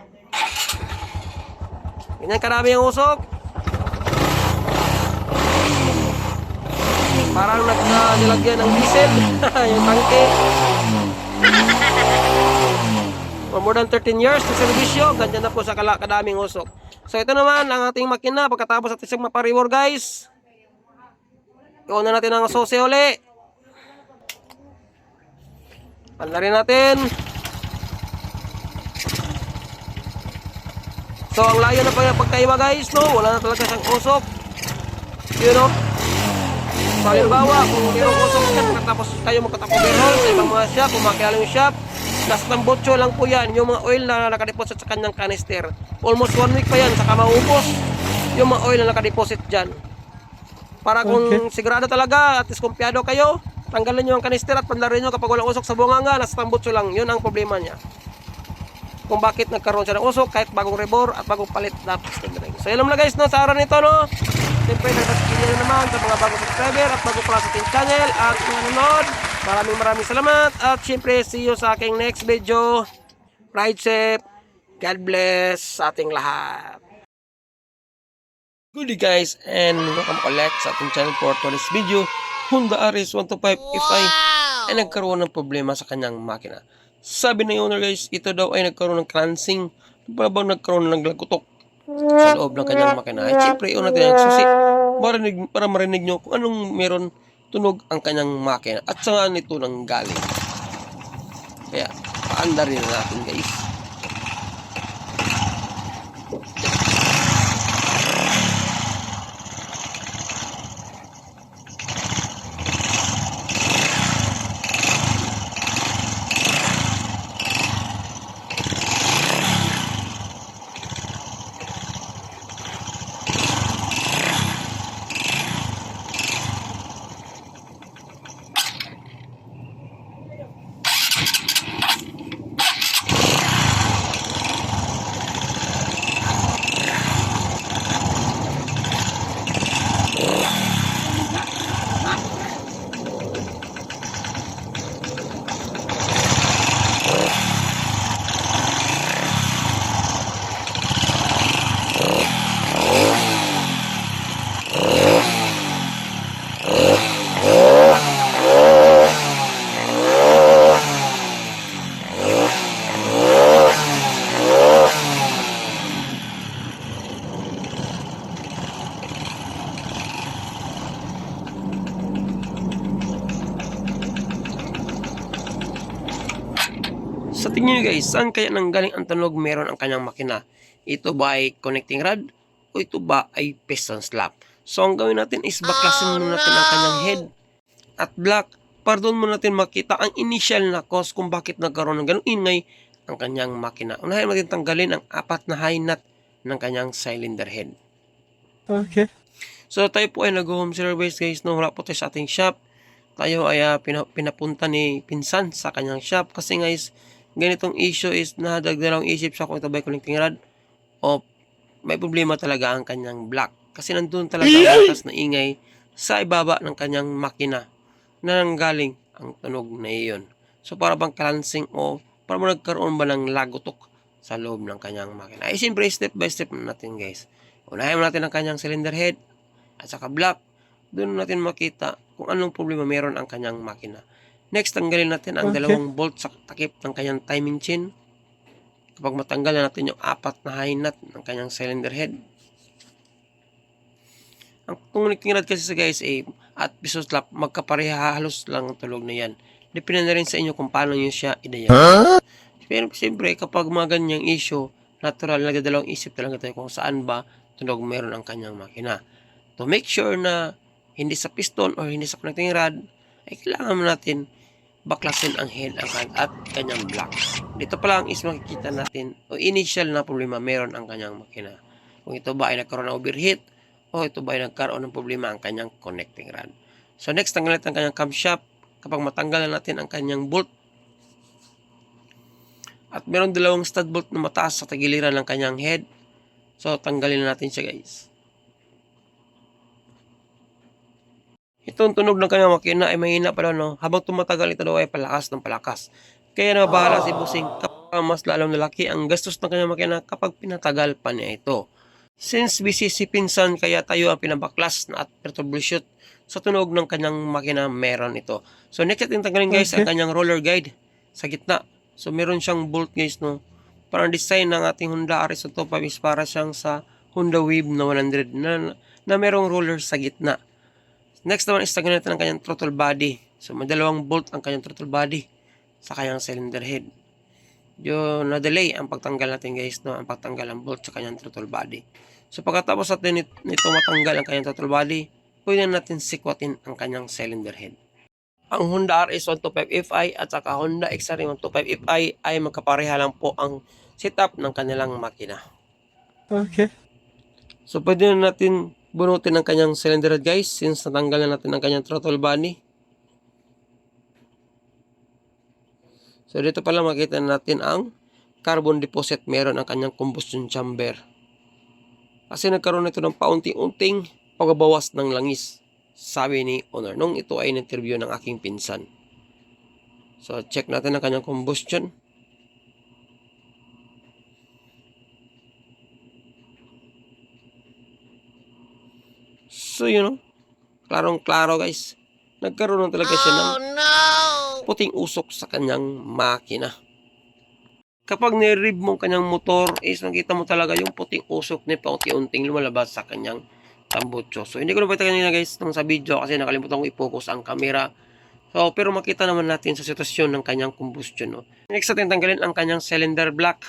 Ganyan karami ang usok. Parang nilagyan ng diesel yung tangke. For more than 13 years na servisyo, ganyan na po sa kadaming usok. So ito naman ang ating makina pagkatapos natin siyang mapariwar guys. Iuna natin ang susi uli. Panlarin natin. So ang layo na po yung pagkaiba guys, no? Wala na talaga siyang usok. Yun, no? So halimbawa, kung mayroong usok yan, pagkatapos kayo magkatakoberol sa ibang mga shop, kung makilala yung shop, last ng botso lang po yan, yung mga oil na nakadeposit sa kanyang canister. Almost 1 week pa yan, saka maubos yung mga oil na nakadeposit dyan. Para kung sigurado talaga at diskumpiyado kayo, tanggalin nyo ang canister at panlarin nyo kapag walang usok sa bunganga, last ng botso lang, yun ang problema niya. Kung bakit nagkaroon siya ng usok kahit bagong rebor at bagong palit na piston ring. So yun lang guys, no, sa araw nito, no. Siyempre, nagpapakilala naman sa mga bagong subscriber at bago pala sa ating channel at mga nanonood. Maraming salamat at siyempre, see you sa aking next video. Ride safe. God bless sa ating lahat. Good day guys, and welcome ulit sa ating channel for today's video. Honda RS125 FI ay nagkaroon ng problema sa kanyang makina. Sabi ng owner guys, ito daw ay nagkaroon ng cransing. Parang nagkaroon ng lagutok sa loob ng kanyang makina. Ay siyempre, una natin ang susi para marinig nyo kung anong meron tunog ang kanyang makina at saan ito nang galing. Kaya, paanda rin natin guys. Sa tingin nyo guys, saan kaya nanggaling ang tunog meron ang kanyang makina? Ito ba ay connecting rod? O ito ba ay piston slap? So ang gawin natin is baklasin muna natin ang kanyang head at block para doon muna natin makita ang initial na cause kung bakit nagkaroon ng ganung ingay ang kanyang makina. Unahin natin tanggalin ang 4 na high nut ng kanyang cylinder head. Okay. So tayo po ay nag-home service guys, no? Wala po tayo sa ating shop. Tayo ay pinapunta ni pinsan sa kanyang shop kasi guys, ganitong issue is nadagdalawang isip sa kung ito ba connecting rod o may problema talaga ang kanyang block. Kasi nandun talaga ang lakas na ingay sa ibaba ng kanyang makina na nanggaling ang tunog na iyon. So para bang cleansing o para mo nagkaroon ba ng lagutok sa loob ng kanyang makina. Ay siyempre step by step natin guys. Unahin natin ang kanyang cylinder head at saka block. Doon natin makita kung anong problema meron ang kanyang makina. Next, tanggalin natin ang dalawang bolt sa takip ng kanyang timing chain. Kapag matanggal na natin yung 4 na high nut ng kanyang cylinder head. Ang connecting rod kasi sa guys at piston slap, magkapareha halos lang ang tulog na yan. Depende na rin sa inyo kung paano nyo siya i-diagnose. Pero siyempre, kapag mga ganyang issue, natural, nagdadalawang isip talaga tayo kung saan ba tunog meron ang kanyang makina. To make sure na hindi sa piston or hindi sa connecting rod, ay kailangan natin baklasin ang head at kanyang block. Dito pa lang is makikita natin o initial na problema meron ang kanyang makina. Kung ito ba ay nagkaroon ng overheat o ito ba ay nagkaroon ng problema ang kanyang connecting rod. So next, tanggalin natin ang kanyang camshaft. Kapag matanggal na natin ang kanyang bolt at meron dalawang stud bolt na mataas sa tagiliran ng kanyang head. So tanggalin na natin siya guys. Itong tunog ng kanyang makina ay mahina pala, no? Habang tumatagal ito daw ay palakas ng palakas. Kaya nabahala si Busing kapag mas lalong lalaki ang gastos ng kanyang makina kapag pinatagal pa niya ito. Since busy si pinsan, kaya tayo ang pinabaklas na at troubleshoot sa tunog ng kanyang makina meron ito. So next natin tanggalin guys ang kanyang roller guide sa gitna. So meron siyang bolt guys, no. Parang design ng ating Honda RS125 is para siyang sa Honda Wave na 100 na merong roller sa gitna. Next naman is tanggalin natin ang kanyang throttle body. So may dalawang bolt ang kanyang throttle body sa kanyang cylinder head. Yung na-delay ang pagtanggal natin guys, no, ang pagtanggal ng bolt sa kanyang throttle body. So pagkatapos natin nito matanggal ang kanyang throttle body, pwede natin sikwatin ang kanyang cylinder head. Ang Honda RS125Fi at saka Honda XR125Fi ay magkapareha lang po ang setup ng kanilang makina. Okay. So pwede na natin bunutin ang kanyang cylinder head guys, since natanggal na natin ang kanyang throttle body. So dito pala makita natin ang carbon deposit meron ang kanyang combustion chamber. Kasi nagkaroon nito ng paunting-unting pagbabawas ng langis, sabi ni owner nung ito ay in-interview ng aking pinsan. So check natin ang kanyang combustion. So yun, know, klarong-klaro guys. Nagkaroon na talaga siya ng puting usok sa kanyang makina. Kapag nirib mo ang kanyang motor, is nakita mo talaga yung puting usok na paunti-unting lumalabas sa kanyang tambutso. So hindi ko napita kanina guys nung sa video kasi nakalimutan ko i-focus ang camera. So pero makita naman natin sa sitwasyon ng kanyang combustion. No? Next natin tanggalin ang kanyang cylinder block.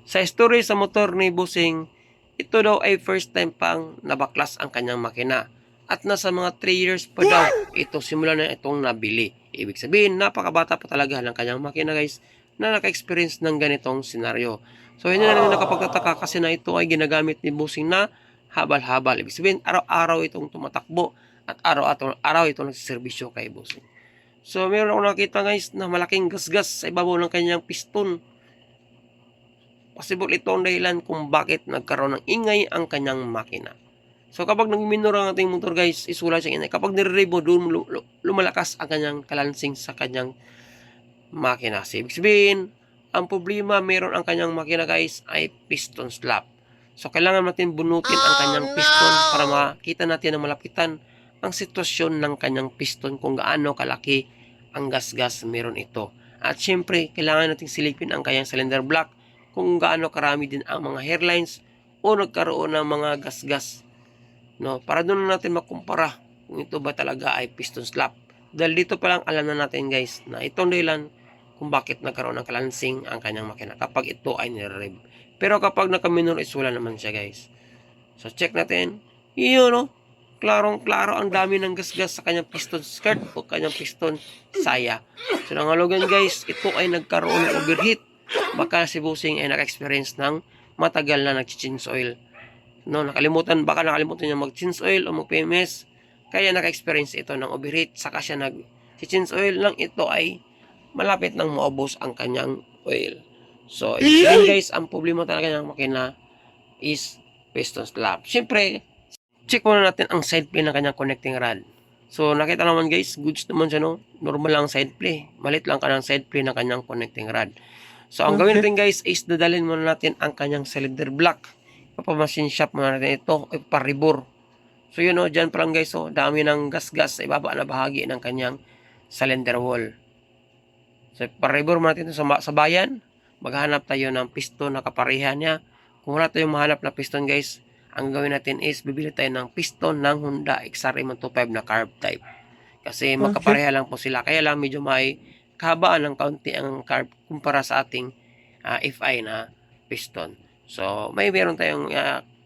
Sa story sa motor ni Busing, ito daw ay first time pang nabaklas ang kanyang makina. At nasa mga 3 years pa daw ito simula na itong nabili. Ibig sabihin, napakabata pa talaga ng kanyang makina guys na naka-experience ng ganitong senaryo. So hindi na rin nakapagtataka kasi na ito ay ginagamit ni Busing na habal-habal. Ibig sabihin, araw-araw itong tumatakbo at araw-araw itong nagsiservisyo kay Busing. So meron ako nakita guys na malaking gasgas sa ibabaw ng kanyang piston. Possible ito ang dahilan kung bakit nagkaroon ng ingay ang kanyang makina. So kapag nag-minor ang ating motor guys, isula siyang ingay. Kapag nire-revo, doon lumalakas ang kanyang kalansing sa kanyang makina. So, ibig sabihin, ang problema meron ang kanyang makina guys ay piston slap. So kailangan natin bunutin ang kanyang piston para makita natin na malapitan ang sitwasyon ng kanyang piston kung gaano kalaki ang gasgas meron ito. At syempre, kailangan natin silipin ang kanyang cylinder block kung gaano karami din ang mga hairlines o nagkaroon ng mga gasgas. No, para doon natin makumpara kung ito ba talaga ay piston slap. Dahil dito pa lang alam na natin guys na itong dahilan kung bakit nagkaroon ng kalansing ang kanyang makina kapag ito ay nire-rev. Pero kapag naka-minor is wala naman siya guys. So check natin. Yun no. Klarong-klaro ang dami ng gasgas sa kanyang piston skirt o kanyang piston saya. So nangalugan guys, ito ay nagkaroon ng overheat. Baka si Busing ay naka-experience ng matagal na nag-change oil. No, baka nakalimutan niya mag-change oil o mag-PMS. Kaya naka-experience ito ng overheat. Saka siya nag-change oil lang ito ay malapit nang maubos ang kanyang oil. So, yun guys, ang problema talaga ng makina is piston slap. Siyempre, check muna natin ang side play ng kanyang connecting rod. So, nakita naman guys, goods naman siya, no? Normal lang side play. Malit lang ka ng side play ng kanyang connecting rod. So, ang gawin natin guys is dadalhin muna natin ang kanyang cylinder block. Papamachine shop muna natin ito, iparibor. So, yun o, dyan pa lang guys, oh, dami ng gas-gas sa ibaba na bahagi ng kanyang cylinder wall. So, iparibor muna natin ito sa bayan. Maghanap tayo ng piston na kaparehan niya. Kung wala tayong mahanap na piston guys, ang gawin natin is bibili tayo ng piston ng Honda XR125 na carb type. Kasi magkapareha lang po sila. Kaya lang medyo may kahabaan ng kaunti ang carb kumpara sa ating FI na piston. So, meron tayong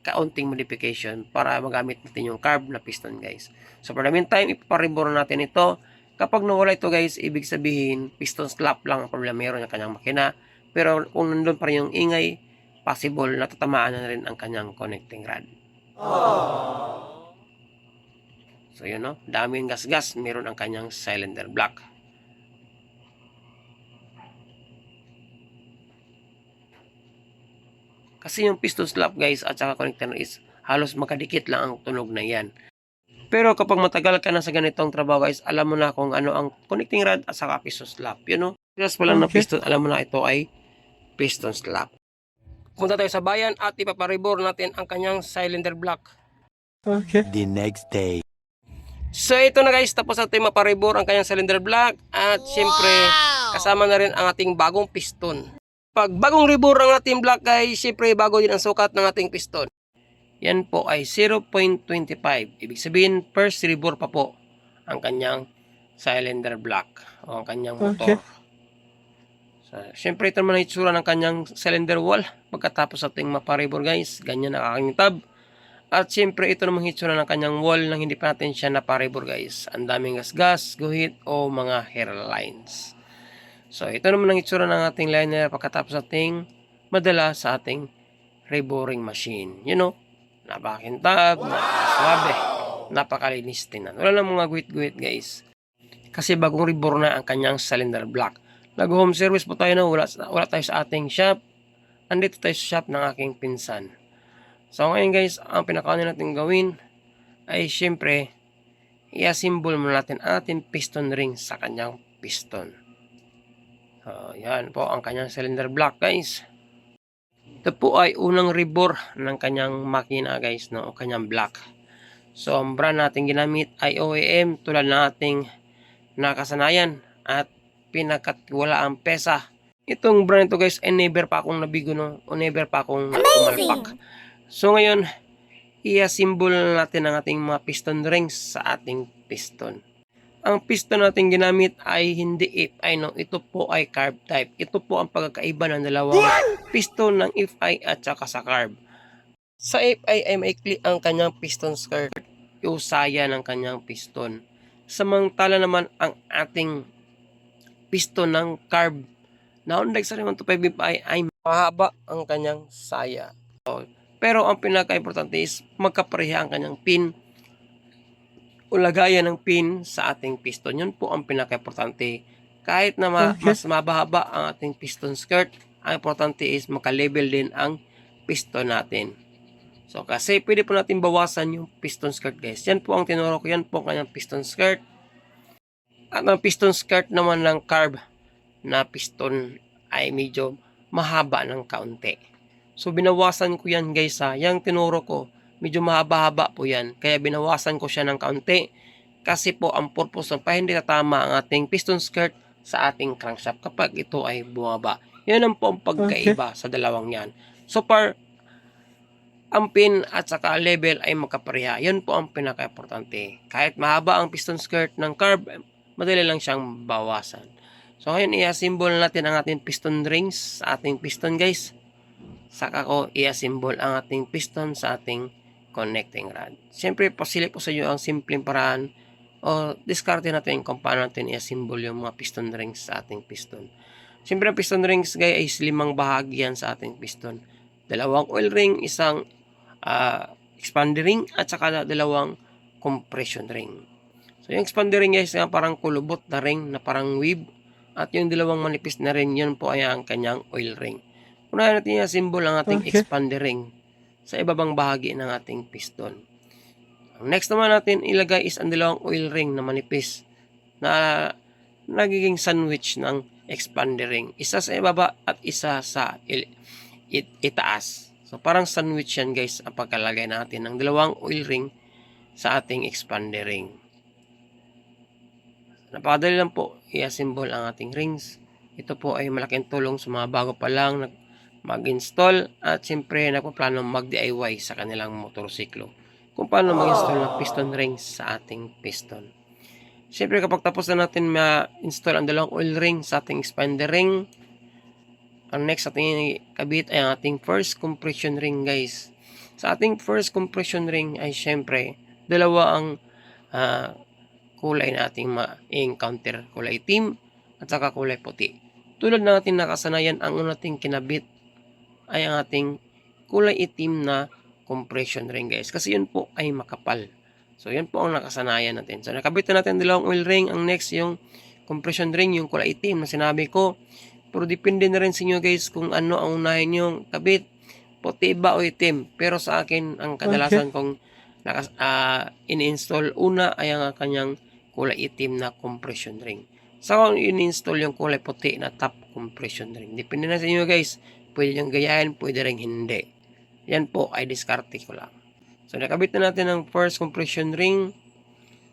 kaunting modification para magamit natin yung carb na piston guys. So, for the meantime, ipaparibor natin ito. Kapag nawala ito guys, ibig sabihin, piston slap lang ang problema meron yung kanyang makina. Pero kung nandun pa rin yung ingay, possible na tatamaan na rin ang kanyang connecting rod. So yun no, daming gas-gas meron ang kanyang cylinder block. Kasi yung piston slap guys at saka connector is halos makadikit lang ang tunog na yan. Pero kapag matagal ka na sa ganitong trabaho guys, alam mo na kung ano ang connecting rod at saka piston slap. You know, just pa lang na piston, alam mo na ito ay piston slap. Punta tayo sa bayan at ipaparibor natin ang kanyang cylinder block. Okay. The next day. So ito na guys, tapos natin maparibor ang kanyang cylinder block at syempre kasama na rin ang ating bagong piston. Pag bagong ribor ang ating block guys, syempre bago din ang sukat ng ating piston. Yan po ay 0.25. Ibig sabihin first ribor pa po ang kanyang cylinder block o ang kanyang motor. Okay. So, syempre ito naman ang itsura ng kanyang cylinder wall pagkatapos ating maparibor guys. Ganyan ang aking tab. At syempre ito namang hitsura ng kanyang wall nang hindi pa natin siya naparibor guys. Ang daming gasgas, guhit o mga hairlines. So ito naman ang hitsura ng ating liner pagkatapos ating madala sa ating reboring machine. You know, napakakintab, napakaswabe, napakalinis tingnan. Wala lang mga guhit-guhit guys. Kasi bagong rebore na ang kanyang cylinder block. Nag-home service po tayo na wala tayo sa ating shop. Andito tayo sa shop ng aking pinsan. So ngayon guys, ang pinakaano natin gawin ay syempre i-assemble muna natin ang ating piston ring sa kanyang piston. So yan po ang kanyang cylinder block guys. Ito po ay unang rebore ng kanyang makina guys, no, o kanyang block. So ang brand natin ginamit ay OEM tulad ng ating nakasanayan at pinakatiwalaang pesa. Itong brand ito guys ay never pa akong nabigo, no, o never pa akong pumalpak. So ngayon, i-assemble natin ang ating mga piston rings sa ating piston. Ang piston natin ginamit ay hindi FI, no? Ito po ay carb type. Ito po ang pagkakaiba ng dalawang piston ng FI at saka sa carb. Sa FI ay maikli ang kanyang piston skirt, usaya ng kanyang piston. Samantala naman ang ating piston ng carb na Honda XR125 FI ay mahaba ang kanyang saya. Pero ang pinaka-importante is magkapareha ang kanyang pin o lagayan ng pin sa ating piston. Yun po ang pinaka-importante. Kahit na mas mababa ang ating piston skirt, ang importante is maka-level din ang piston natin. So kasi pwede po natin bawasan yung piston skirt guys. Yan po ang tinuro ko. Yan po ang kanyang piston skirt. At ang piston skirt naman ng carb na piston ay medyo mahaba ng kaunti. So binawasan ko yan guys ha. Yang tinuro ko, medyo mahaba-haba po yan. Kaya binawasan ko siya ng kaunti. Kasi po ang purpose pa hindi tatama ang ating piston skirt sa ating crankshaft kapag ito ay bumaba. Yan ang po ang pagkaiba sa dalawang yan. So par ang pin at saka level ay magkapareha. Yan po ang pinaka-importante. Kahit mahaba ang piston skirt ng carb, madali lang siyang bawasan. So ngayon i-assemble natin ang ating piston rings sa ating piston guys. Saka ko i-assemble ang ating piston sa ating connecting rod. Siyempre, pasilip po sa iyo ang simpleng paraan o diskarte natin kung paano natin i-assemble yung mga piston rings sa ating piston. Siyempre, ang piston rings guys ay 5 bahagi yan sa ating piston. 2 oil ring, isang expander ring, at saka 2 compression ring. So, yung expander ring guys ay parang kulubot na ring na parang weave. At yung 2 manipis na ring, yun po ay ang kanyang oil ring. Unahin natin yung symbol ang ating expander ring sa ibabang bahagi ng ating piston. Ang next naman natin ilagay is ang 2 oil ring na manipis na nagiging sandwich ng expander ring. Isa sa ibaba at isa sa itaas. So parang sandwich yan guys ang pagkalagay natin ng 2 oil ring sa ating expander ring. Napakadali lang po i-assemble ang ating rings. Ito po ay malaking tulong sa mga bago pa lang mag-install at siyempre nagpaplano mag-DIY sa kanilang motorsiklo kung paano mag-install ng piston rings sa ating piston. Siyempre kapag tapos na natin ma-install ang 2 oil ring sa ating expander ring, ang next ating kabit ay ang ating first compression ring guys. Sa ating first compression ring ay siyempre 2 ang kulay na ating ma-encounter, kulay itim at saka kulay puti. Tulad ng ating nakasanayan, ang nating kinabit ay ang ating kulay itim na compression ring guys. Kasi yun po ay makapal. So yun po ang nakasanayan natin. So nakabit na natin 2 oil ring. Ang next yung compression ring, yung kulay itim na sinabi ko. Pero depende na rin sa inyo guys kung ano ang unahin yung kabit. Puti ba o itim. Pero sa akin, ang kadalasan kong in-install una ay ang kanyang kulay itim na compression ring. So kung in-install yung kulay puti na top compression ring. Depende na sa inyo guys. Pwede niyong gayahin, pwede rin hindi. Yan po ay diskarte ko lang. So nakabit na natin ang first compression ring.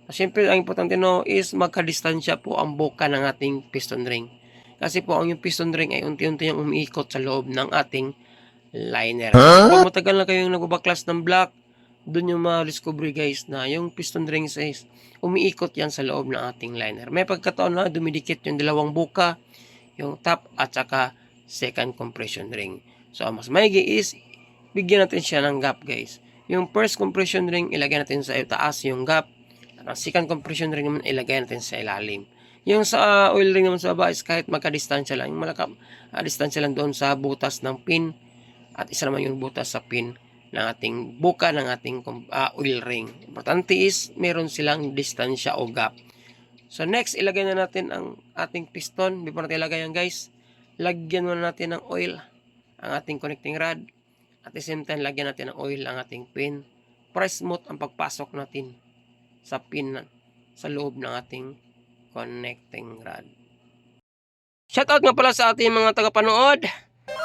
Siyempre, ang importante no is magkadistansya po ang buka ng ating piston ring. Kasi po, ang yung piston ring ay unti-unti yung umiikot sa loob ng ating liner. Pag matagal na kayong nagbabaklas ng block, dun yung ma-discover guys na yung piston ring is umiikot yan sa loob ng ating liner. May pagkataon na dumidikit yung dalawang buka, yung top at saka second compression ring. So, mas maigi is bigyan natin siya ng gap guys. Yung first compression ring, ilagay natin sa taas yung gap. At ang second compression ring naman, ilagay natin sa ilalim. Yung sa oil ring naman sa baba is kahit magka-distansya lang. Yung distansya lang doon sa butas ng pin. At isa naman yung butas sa pin ng ating buka ng ating oil ring. Importante is meron silang distansya o gap. So next, ilagay na natin ang ating piston. Before natin ilagay yan guys, lagyan muna natin ng oil ang ating connecting rod. At the same time, lagyan natin ng oil ang ating pin para smooth ang pagpasok natin sa pin sa loob ng ating connecting rod. Shoutout nga pala sa ating mga tagapanood,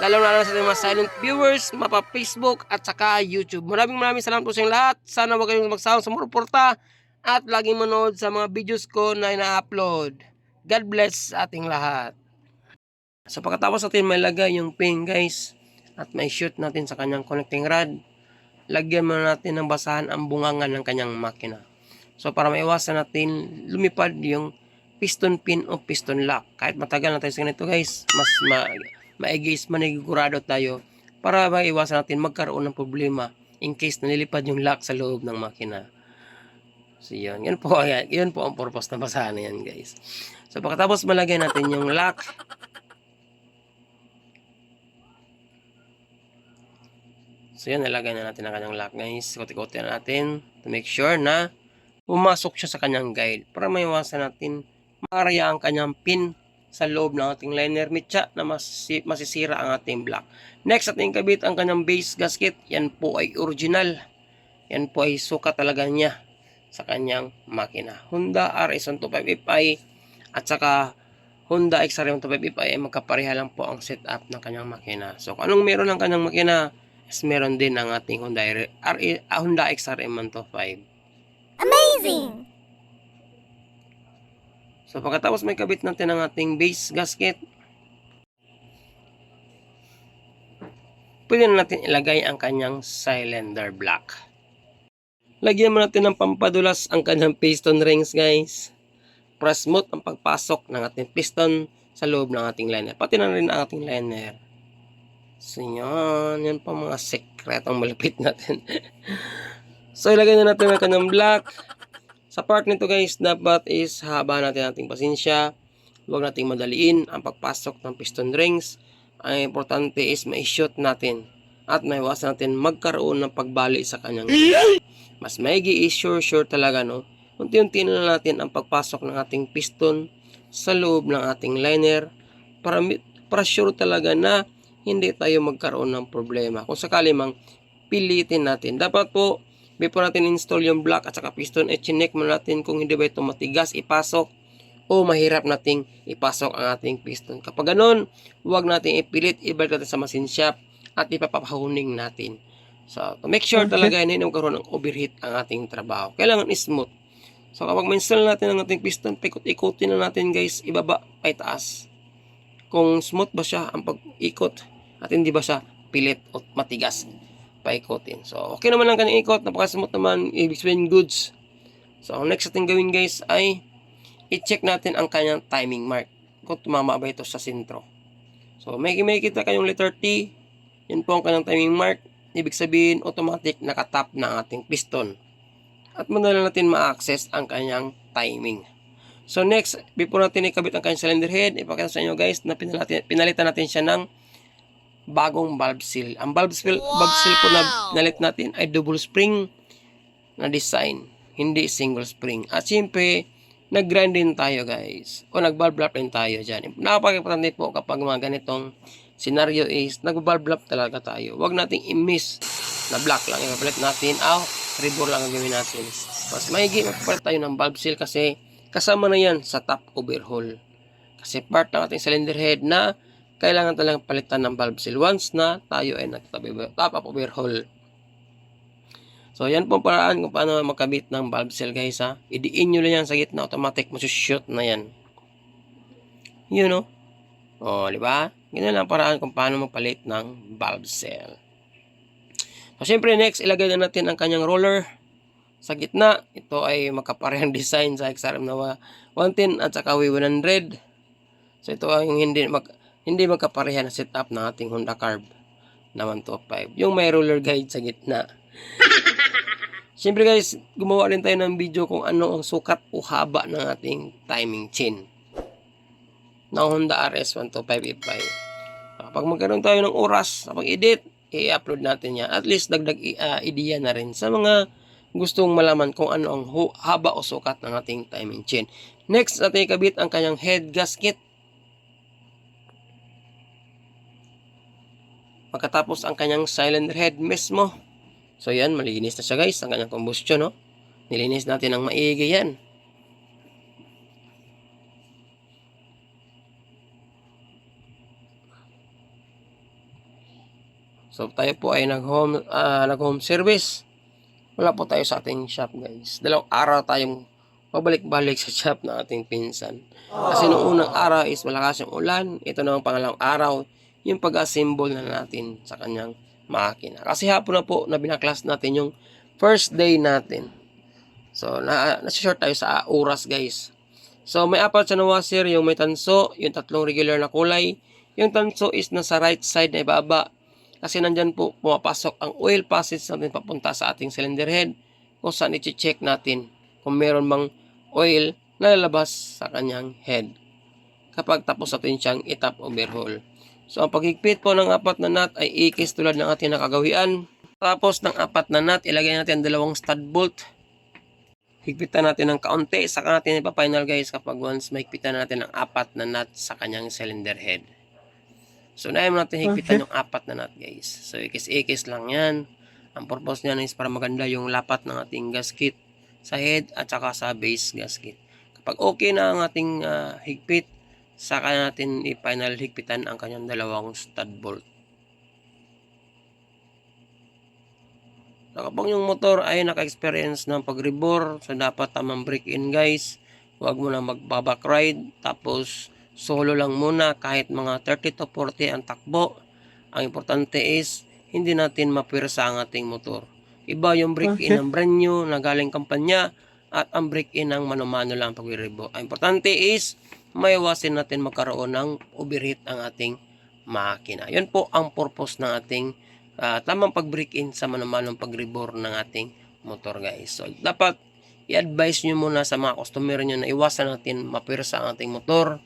lalo na sa ating mga silent viewers, mapa Facebook at saka YouTube. Maraming salamat po sa inyong lahat. Sana huwag kayong magsawang sumuporta at laging manood sa mga videos ko na ina-upload. God bless sa ating lahat. So pagkatapos natin may lagay yung pin guys at may shoot natin sa kanyang connecting rod, lagyan muna natin ng basahan ang bungangan ng kanyang makina. So para maiwasan natin lumipad yung piston pin o piston lock. Kahit matagal na tayo sa ganito guys, mas maigis manigurado tayo para maiwasan natin magkaroon ng problema in case nalilipad yung lock sa loob ng makina. So yun po ang purpose ng basahan na yan guys. So pagkatapos malagay natin yung lock, so yan, nalagay na natin ang kanyang lock guys. Kuti-kuti na natin to make sure na pumasok siya sa kanyang guide para maiwasan natin makaraya ang kanyang pin sa loob ng ating liner mitya na masisira ang ating block. Next, ating kabit ang kanyang base gasket. Yan po ay original. Yan po ay sukat talaga niya sa kanyang makina. Honda RS125FI at saka Honda XR125FI ay magkapareha lang po ang setup ng kanyang makina. So, kung anong meron ng kanyang makina, is meron din ang ating Honda XR125. Amazing! So pagkatapos may kabit natin ang ating base gasket, pwede na natin ilagay ang kanyang cylinder block. Lagyan mo natin ng pampadulas ang kanyang piston rings guys, para smooth ang pagpasok ng ating piston sa loob ng ating liner, pati na rin ang ating liner. So yan pa mga sekretong malapit natin. So ilagay na natin ang kanyang block. Sa part nito guys, dapat is haba natin ating pasensya. Huwag nating madaliin ang pagpasok ng piston rings. Ang importante is ma-shoot natin at maiwasan natin magkaroon ng pagbali sa kanyang. Mas maigi is sure talaga no. Unti-unti na natin ang pagpasok ng ating piston sa loob ng ating liner para sure talaga na hindi tayo magkaroon ng problema. Kung sakali mang pilitin natin, dapat po before natin install yung block at saka piston, i-check muna natin kung hindi ba ito matigas ipasok o mahirap nating ipasok ang ating piston. Kapag ganun, huwag natin ipilit, ibalik natin sa machine shop at ipapahuning natin. So, to make sure talaga hindi magkaroon ng overheat ang ating trabaho. Kailangan smooth. So, kapag ma-install natin ang ating piston, paikot-ikutin na natin guys, ibaba ay taas. Kung smooth ba siya ang pag-ikot at hindi ba siya pilit o matigas paikotin. So, okay naman ang kanyang ikot. Napaka-smooth naman. Ibig sabihin goods. So, ang next natin gawin guys ay i-check natin ang kanyang timing mark. Kung tumama ba ito sa sentro. So, may kita kayong letter T. Yan po ang kanyang timing mark. Ibig sabihin, automatic nakatap na ating piston. At madali natin ma-access ang kanyang timing. So, next, before natin ikabit ang kanyang cylinder head, ipakita sa inyo guys na pinalitan natin siya ng bagong valve seal. Ang valve seal po na nalit natin ay double spring na design, hindi single spring. At siyempre, nag-grind din tayo guys. O nag-valve wrap din tayo dyan. Napaka-importante po kapag mga ganitong scenario is nag-valve wrap talaga tayo. Huwag nating i-miss na black lang. Ipapalit natin, rebore lang ang gawin natin. Mas maigi magpapalit tayo ng valve seal kasi kasama na yan sa top overhaul. Kasi part ng ating cylinder head na kailangan talagang palitan ng valve seal once na tayo ay nag-top overhaul. So, yan po ang paraan kung paano makabit ng valve seal guys ha. Idiin nyo lang yan sa gitna, automatic masushoot na yan. Yun no? O, di ba? Ganyan lang ang paraan kung paano magpalit ng valve seal. So, syempre next, ilagay na natin ang kanyang roller sa gitna. Ito ay makaparehang design sa XRM na 110 at saka W100. So, ito ay yung hindi magkapareha na setup ng ating Honda Carb na 125. Yung may roller guide sa gitna. Siyempre guys, gumawa rin tayo ng video kung ano ang sukat o haba ng ating timing chain ng Honda RS 125 E5. Kapag magkaroon tayo ng oras sa pag-edit, i-upload natin yan. At least dagdag idea na rin sa mga gustong malaman kung ano ang haba o sukat ng ating timing chain. Next, natin ikabit ang kanyang head gasket. Pagkatapos ang kanyang cylinder head mismo. So yan, malinis na siya guys, ang kanyang combustion, no? Nilinis natin ng maigi yan. So tayo po ay nag-home service. Wala po tayo sa ating shop guys. 2 araw tayong pabalik-balik sa shop ng ating pinsan. Kasi noong unang araw is malakas yung ulan. Ito na ang pangalawang araw, yung pag-assemble na natin sa kanyang makina. Kasi hapon na po na binaklas natin yung first day natin. So, nasi-short tayo sa oras guys. So, may 4 siya na washer, yung may tanso, yung 3 regular na kulay. Yung tanso is nasa right side na ibaba. Kasi nandyan po pumapasok ang oil passage natin papunta sa ating cylinder head. Kung saan i-check natin kung meron bang oil na lalabas sa kanyang head. Kapag tapos natin siyang i-top overhaul. So, ang paghigpit po ng 4 na nut ay ikis tulad ng ating nakagawian. Tapos ng 4 na nut, ilagay natin ang 2 stud bolt. Higpitan natin ng kaunti. Saka natin ipa-final guys kapag once mahigpitan natin ang 4 na nut sa kanyang cylinder head. So, nahin natin higpitan yung 4 na nut guys. So, ikis-ikis lang yan. Ang purpose niyan is para maganda yung lapat ng ating gasket sa head at saka sa base gasket. Kapag okay na ang ating higpit, saka natin i-final higpitan ang kanyang 2 stud bolt. So, kapag yung motor ay naka-experience ng pag-rebore, so dapat tamang break-in guys. Huwag mo na mag-back ride. Tapos, solo lang muna kahit mga 30 to 40 ang takbo. Ang importante is, hindi natin mapirsa ang ating motor. Iba yung break-in ng brand new na galing kampanya at ang break-in ng mano-mano lang pag-rebore. Ang importante is, maiwasin natin magkaroon ng overheat ang ating makina. Yun po ang purpose ng ating tamang pag-break-in sa mano-manong pag-rebore ng ating motor guys. So, dapat i-advise nyo muna sa mga customer nyo na iwasan natin mapirsa ang ating motor.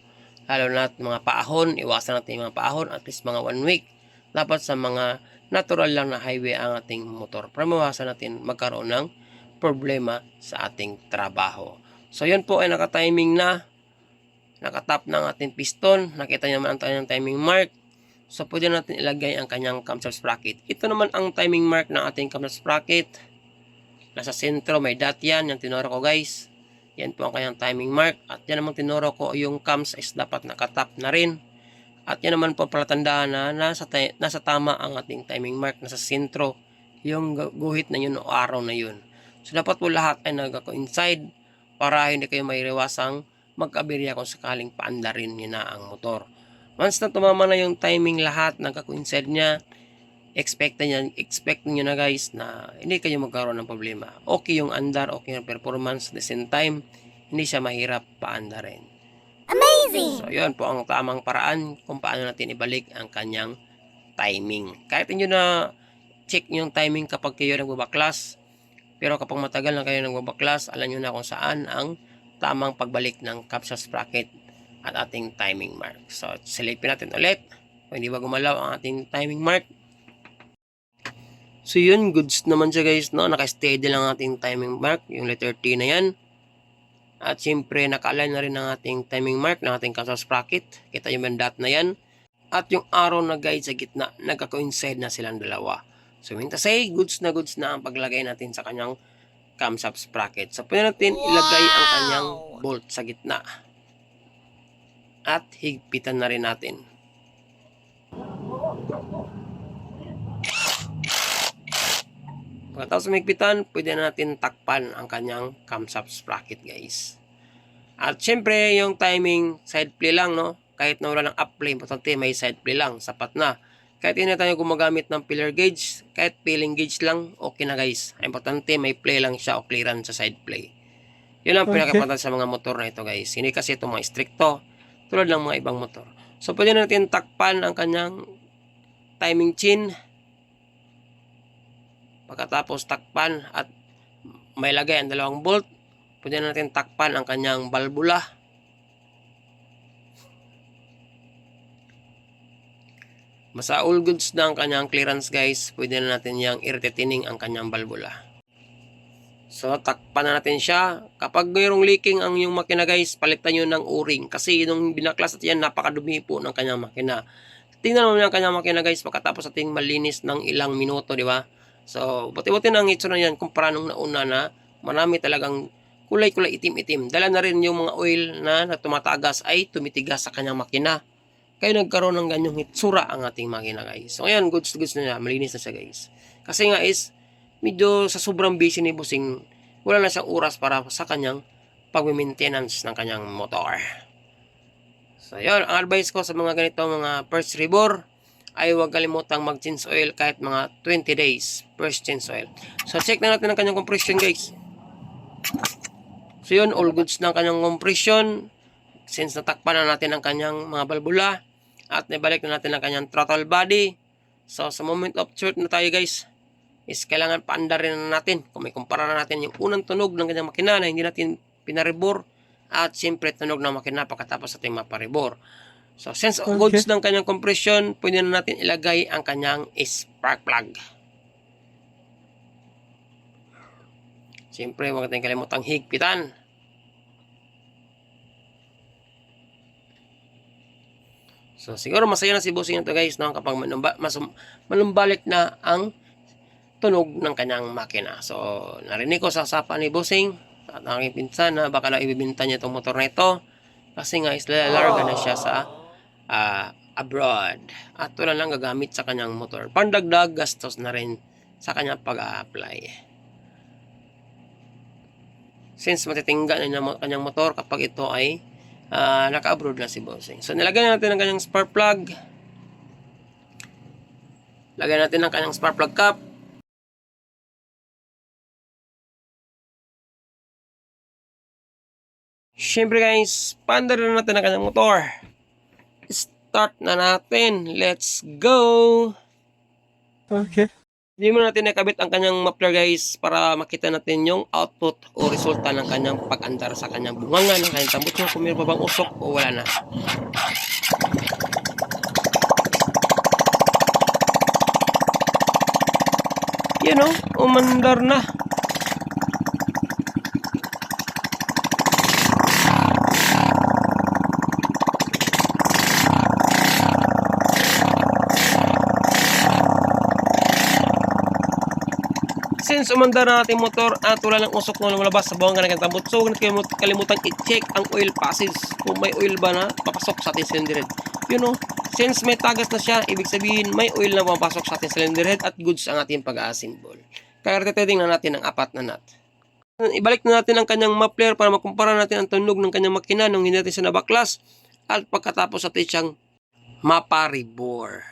Lalo na mga paahon, iwasan natin mga paahon at least mga 1 week. Dapat sa mga natural lang na highway ang ating motor para mawasan natin magkaroon ng problema sa ating trabaho. So, yun po ay naka-timing na. Nakatap ng ating piston. Nakita nyo naman ang kanyang timing mark. So, pwede natin ilagay ang kanyang camshaft sprocket. Ito naman ang timing mark ng ating camshaft sprocket. Nasa sentro, may dot yan. Yung tinuro ko guys. Yan po ang kanyang timing mark. At yan naman tinuro ko yung cams is dapat nakatap na rin. At yan naman po palatandaan na nasa tama ang ating timing mark. Nasa sentro yung guhit na yun o araw na yun. So, dapat po lahat ay nagko-coincide para hindi kayo mairiwasang magkabirya kung sakaling paandarin nyo na ang motor. Once na tumama na yung timing lahat, nagka-coincide niya, expect nyo na guys na hindi kayo magkaroon ng problema. Okay yung andar, okay yung performance, at the same time, hindi siya mahirap paandarin. Amazing! So, yun po ang tamang paraan kung paano natin ibalik ang kanyang timing. Kahit nyo na check yung timing kapag kayo nagbabaklas, pero kapag matagal na kayo nagbabaklas, alam nyo na kung saan ang tamang pagbalik ng camshaft sprocket at ating timing mark. So, silipin natin ulit. Kung hindi ba gumalaw ang ating timing mark. So, yun. Goods naman siya guys, no? Naka-steady lang ang ating timing mark. Yung letter T na yan. At siyempre, naka-align na rin ang ating timing mark ng ating camshaft sprocket. Kita yung dot na yan. At yung arrow na guide sa gitna, nagka-coincide na silang dalawa. So, mean to say, goods na ang paglagay natin sa kanyang camshaft sprocket. So, pwede natin ilagay ang kanyang bolt sa gitna. At higpitan na rin natin. Pagkatapos mahigpitan, pwede na natin takpan ang kanyang camshaft sprocket guys. At syempre, yung timing, side play lang, no? Kahit na wala ng up play, importante may side play lang, sapat na. Kahit hindi na tayo gumagamit ng pillar gauge, kahit peeling gauge lang, okay na guys. Importante may play lang siya o clearance sa side play. Yun ang Okay. pinaka-importante sa mga motor na ito guys. Hindi kasi ito mga stricto, tulad ng mga ibang motor. So, pwede natin takpan ang kanyang timing chain. Pagkatapos takpan at may lagay ang dalawang bolt, pwede natin takpan ang kanyang balbula. Basta all goods na ang kanyang clearance guys, pwede na natin yung i-retaining ang kanyang balbula. So, takpan na natin siya. Kapag mayroong leaking ang yung makina guys, palitan nyo ng o-ring. Kasi nung binaklas natin yan, napakadumi po ng kanyang makina. Tingnan mo yung kanyang makina guys, pagkatapos natin malinis ng ilang minuto, di ba? So, buti-buti na ang itsura yan kumpara nung nauna na marami talagang kulay-kulay itim-itim. Dala na rin yung mga oil na tumatagas ay tumitigas sa kanyang makina. Kaya nagkaroon ng ganyong hitsura ang ating makina guys. So, ayan, goods na niya. Malinis na siya guys. Kasi nga is, medyo sa sobrang busy ni Bossing, wala na siyang oras para sa kanyang pag-maintenance ng kanyang motor. So, yun, ang advice ko sa mga ganito, mga first rebore, ay huwag kalimutang mag-change oil kahit mga 20 days, first change oil. So, check na natin ang kanyang compression, guys. So, yun, all goods ng kanyang compression. Since natakpan na natin ang kanyang mga balbula, at nabalik na natin ang kanyang throttle body. So, sa moment of truth na tayo, guys, is kailangan paandarin na natin. Kung may kumpara na natin yung unang tunog ng kanyang makina na hindi natin pinaribor, at siyempre tunog ng makina pagkatapos natin maparibor. So, since goods ng kanyang compression, pwede na natin ilagay ang kanyang spark plug. Siyempre, huwag natin kalimutang higpitan. So, siguro masaya na si Bossing ito guys, no? Kapag manumbalik na ang tunog ng kanyang makina. So, narinig ko sa sapa ni Bossing at ang aking pinsan na baka na ibibinta niya itong motor na ito. Kasi nga, lalarga na siya sa abroad. At wala lang gagamit sa kanyang motor. Pandagdag gastos na rin sa kanyang pag-a-apply. Since matitingga na yung kanyang motor kapag ito ay naka-abroad na si Bossing. So, nilagay natin ang kanyang spark plug. Lagay natin ang kanyang spark plug cap. Siyempre guys, paandar na natin ang kanyang motor. Start na natin. Let's go! Okay. Hindi mo natin nakabit ang kanyang muffler guys para makita natin yung output o resulta ng kanyang pag-andar sa kanyang bunganga ng kanyang tambot kung mayroon pa bang usok o wala na. Yan o, umandar na. Since umandar na ating motor at wala ng usok na lumalabas sa buwang ng tambot, so huwag natin kalimutan i-check ang oil passage kung may oil ba na papasok sa ating cylinder head. You know, since may tagas na siya, ibig sabihin may oil na papasok sa ating cylinder head at goods ang ating pag-assemble. Kaya retesting na natin ang 4 na nut. Ibalik na natin ang kanyang muffler para makumpara natin ang tunog ng kanyang makina nung hindi natin siya nabaklas at pagkatapos natin siyang maparibor.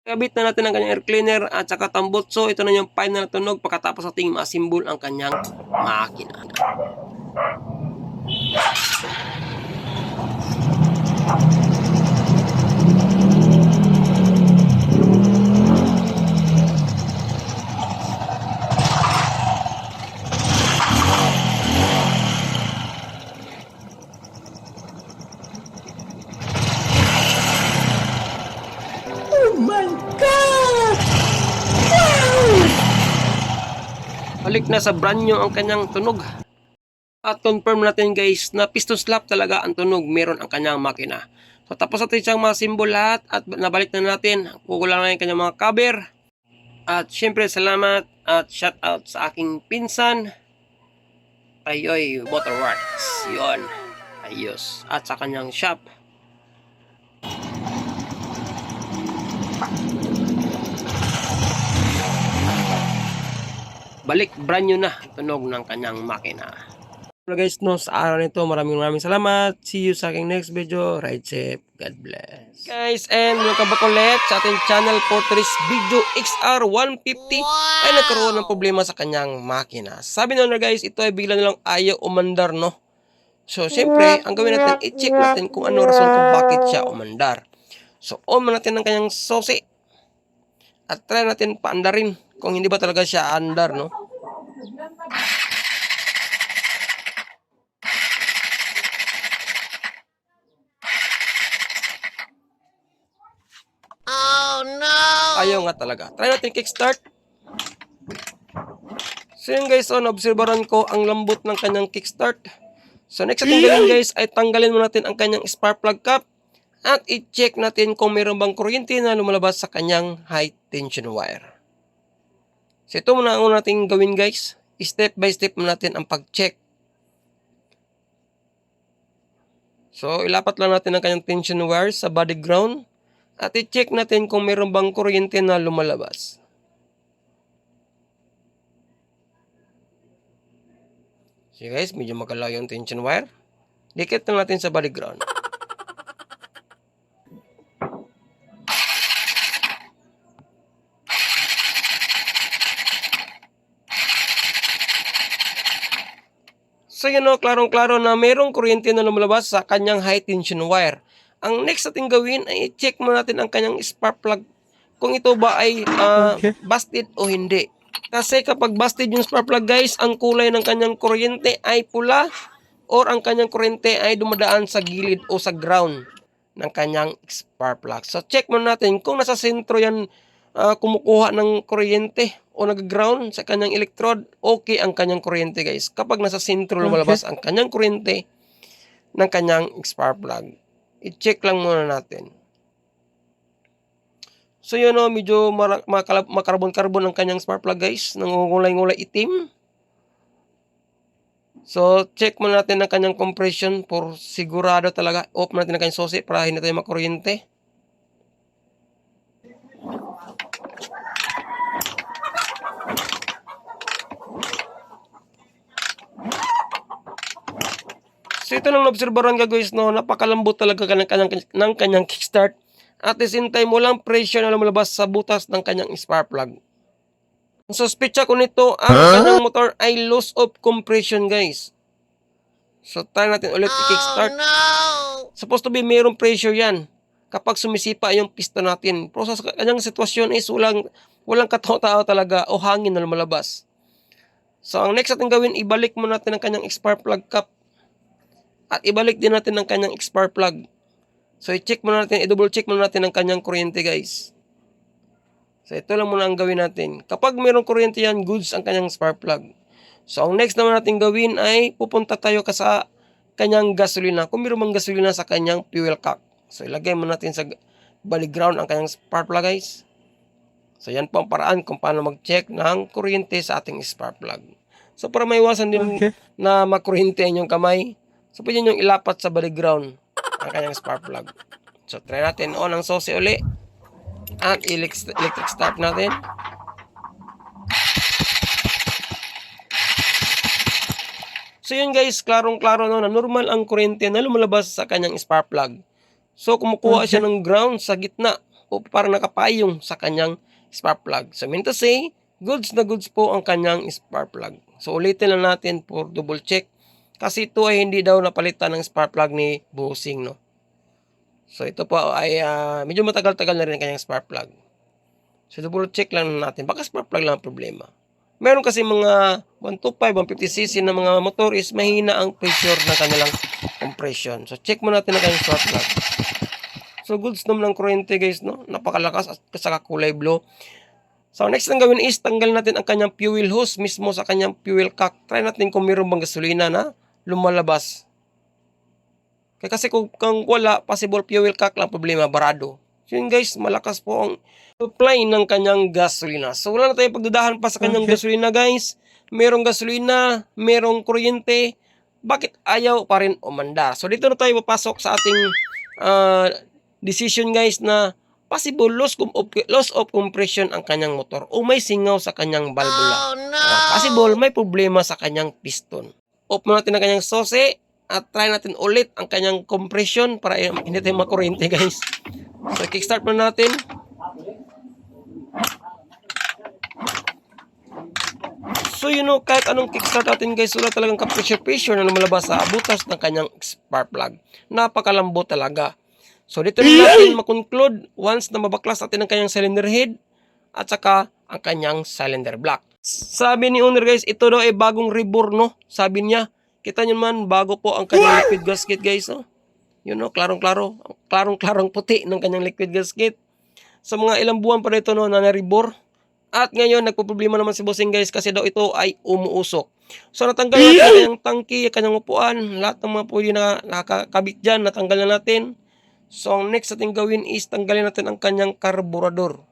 Kabit na natin ang kanyang air cleaner at saka tambutso. Ito na yung final na tunog pagkatapos nating ma-assemble ang kanyang makina. Oh my God! Wow! balik na sa brand new ang kanyang tunog. At confirm natin guys na piston slap talaga ang tunog meron ang kanyang makina. So tapos natin siyang mga symbol lahat at nabalik na natin. Kukulang na yung kanyang mga cover. At syempre salamat at shout out sa aking pinsan Ayoy Motorworks. Yun. Ayos. At sa kanyang shop. Balik brand new na tunog ng kanyang makina. So guys, no, sa araw nito, maraming salamat. See you sa aking next video. Ride safe. God bless. Guys, and welcome back ulit sa ating channel for today's video. XR150 ay nagkaroon ng problema sa kanyang makina. Sabi na guys, ito ay bigla nilang ayaw umandar, no? So, syempre, ang gawin natin, i-check natin kung ano rason kung bakit siya umandar. So, on mo natin ang kanyang susi. At try natin paandarin kung hindi ba talaga siya andar, no? Oh no! Ayaw nga talaga. Try natin kickstart. So yun guys, naobserbaran ko ang lambot ng kanyang kickstart. So next natin gawin guys, ay tanggalin mo natin ang kanyang spark plug cap. At i-check natin kung mayroon bang kuryente na lumalabas sa kanyang high tension wire. So ito muna ang una natin gawin guys. Step by step mo natin ang pag-check. So ilapat lang natin ang kanyang tension wire sa body ground. At i-check natin kung mayroon bang kuryente na lumalabas. So guys, medyo magalaw yung tension wire. Dikit lang natin sa body ground. So yun o, klarong-klaro na mayroong kuryente na lumalabas sa kanyang high tension wire. Ang next natin gawin ay i-check mo natin ang kanyang spark plug kung ito ba ay busted o hindi. Kasi kapag busted yung spark plug guys, ang kulay ng kanyang kuryente ay pula or ang kanyang kuryente ay dumadaan sa gilid o sa ground ng kanyang spark plug. So check mo natin kung nasa sentro yan kumukuha ng kuryente o nag-ground sa kanyang electrode, okay ang kanyang kuryente guys. Kapag nasa sentro lumalabas ang kanyang kuryente ng kanyang spark plug. I-check lang muna natin. So yun o, medyo makarbon-karbon ang kanyang spark plug guys. Nangungulay-ngulay itim. So check muna natin ang kanyang compression for sigurado talaga. Off natin ang kanyang susi para hindi tayo makuryente. So ito lang naobserbaran ka guys, no, napakalambot talaga ng kanyang kickstart. At the same time, walang pressure na lumalabas sa butas ng kanyang spark plug. Ang suspetsa ko nito, ang kanyang motor ay loss of compression guys. So try natin ulit i-kickstart. Oh no! Supposed to be mayroong pressure yan kapag sumisipa yung piston natin. Pero sa kanyang sitwasyon is walang katao-tao talaga o hangin na lumalabas. So ang next natin gawin, ibalik mo natin ang kanyang spark plug cap. At ibalik din natin ang kanyang spark plug. So i-check muna natin, i-double check muna natin ang kanyang kuryente guys. So ito lang muna ang gawin natin. Kapag mayroong kuryente yan, goods ang kanyang spark plug. So ang next naman natin gawin ay pupunta tayo sa kanyang gasolina. Kung mayroong gasolina sa kanyang fuel cock. So ilagay muna natin sa body ground ang kanyang spark plug guys. So yan po ang paraan kung paano mag-check ng kuryente sa ating spark plug. So para maiwasan din na makuryente ang inyong kamay, so pwede nyo ilapat sa body ground ang kanyang spark plug. So try natin on ang susi uli. At electric start natin. So yun guys, klarong-klaro no, na normal ang kuryente na lumalabas sa kanyang spark plug. So kumukuha siya ng ground sa gitna o parang nakapayong sa kanyang spark plug. So mean to say, goods na goods po ang kanyang spark plug. So ulitin lang natin for double check. Kasi ito ay hindi daw napalitan ng spark plug ni Bossing, no. So ito po ay medyo matagal-tagal na rin ang kanyang spark plug. So double check lang natin. Baka spark plug lang ang problema. Meron kasi mga 125, 150cc na mga motor is mahina ang pressure ng kanilang compression. So check mo natin ang kanyang spark plug. So goods naman ang kuryente guys, no. Napakalakas at saka kulay blue. So next na gawin is tanggalin natin ang kanyang fuel hose mismo sa kanyang fuel cock. Try natin kung mayroon bang gasolina na lumalabas. Kasi kung wala, possible fuel cock lang problema, barado. So yun guys, malakas po ang supply ng kanyang gasolina. So wala na tayong pagdudahan pa sa kanyang gasolina guys. Merong gasolina, merong kuryente. Bakit ayaw pa rin umandar? So dito na tayo papasok sa ating decision guys na possible loss of compression ang kanyang motor o may singaw sa kanyang valvula. Oh no! Possible may problema sa kanyang piston. Off mo natin ang kanyang sose at try natin ulit ang kanyang compression para hindi tayo makuryente guys. So kickstart mo natin. So kahit anong kickstart natin guys, wala talagang pressure na lumalabas sa butas ng kanyang spark plug. Napakalambot talaga. So dito rin natin makonclude once na mabaklas natin ang kanyang cylinder head at saka ang kanyang cylinder block. Sabi ni owner guys, ito daw ay bagong rebore no. Sabi niya, kita nyo man bago po ang kanyang liquid gasket guys. Oh. Klarong-klaro. Klarong-klarong puti ng kanyang liquid gasket. Sa mga ilang buwan pa dito no, na na-rebore. At ngayon, nagpo-problema naman si bossing guys kasi daw ito ay umuusok. So natanggal natin ang kanyang tangki, kanyang upuan, lahat ng mga pwede na nakakabit dyan, natanggal na natin. So ang next natin gawin is tanggalin natin ang kanyang karburador.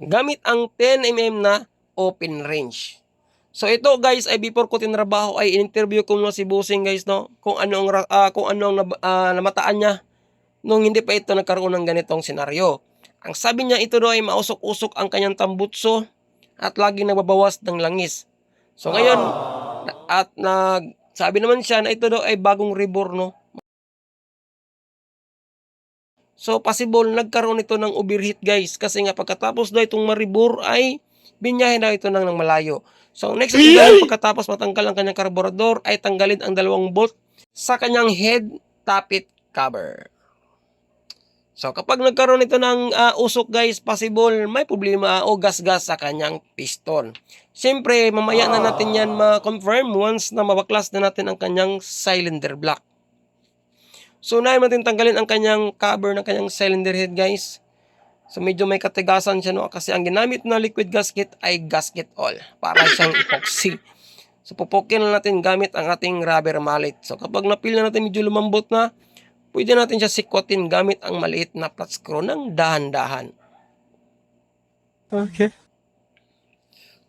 Gamit ang 10mm na open range. So ito guys ay before ko tinrabaho ay in-interview ko na si bossing guys no, kung ano ang namataan niya nung hindi pa ito nagkaroon ng ganitong senaryo. Ang sabi niya ito daw ay mausok-usok ang kanyang tambutso at laging nagbabawas ng langis. So ngayon, at sabi naman siya na ito daw ay bagong rebore no. So possible nagkaroon ito ng overheat guys kasi nga pagkatapos daw itong ma-rebore ay binyahin daw ito ng malayo. So next pagkatapos matanggal ang kanyang karburador ay tanggalin ang 2 bolt sa kanyang head tappet cover. So kapag nagkaroon ito ng usok guys, possible may problema o gas-gas sa kanyang piston. Siyempre, mamaya na natin yan ma-confirm once na mabaklas na natin ang kanyang cylinder block. So unahin natin tanggalin ang kanyang cover ng kanyang cylinder head guys. So medyo may katigasan siya no kasi ang ginamit na liquid gasket ay gasket oil para siyang epoxy. So pupukin na natin gamit ang ating rubber mallet. So kapag napil na natin medyo lumambot na, pwede natin siya sikwatin gamit ang maliit na flat screw ng dahan-dahan. Okay.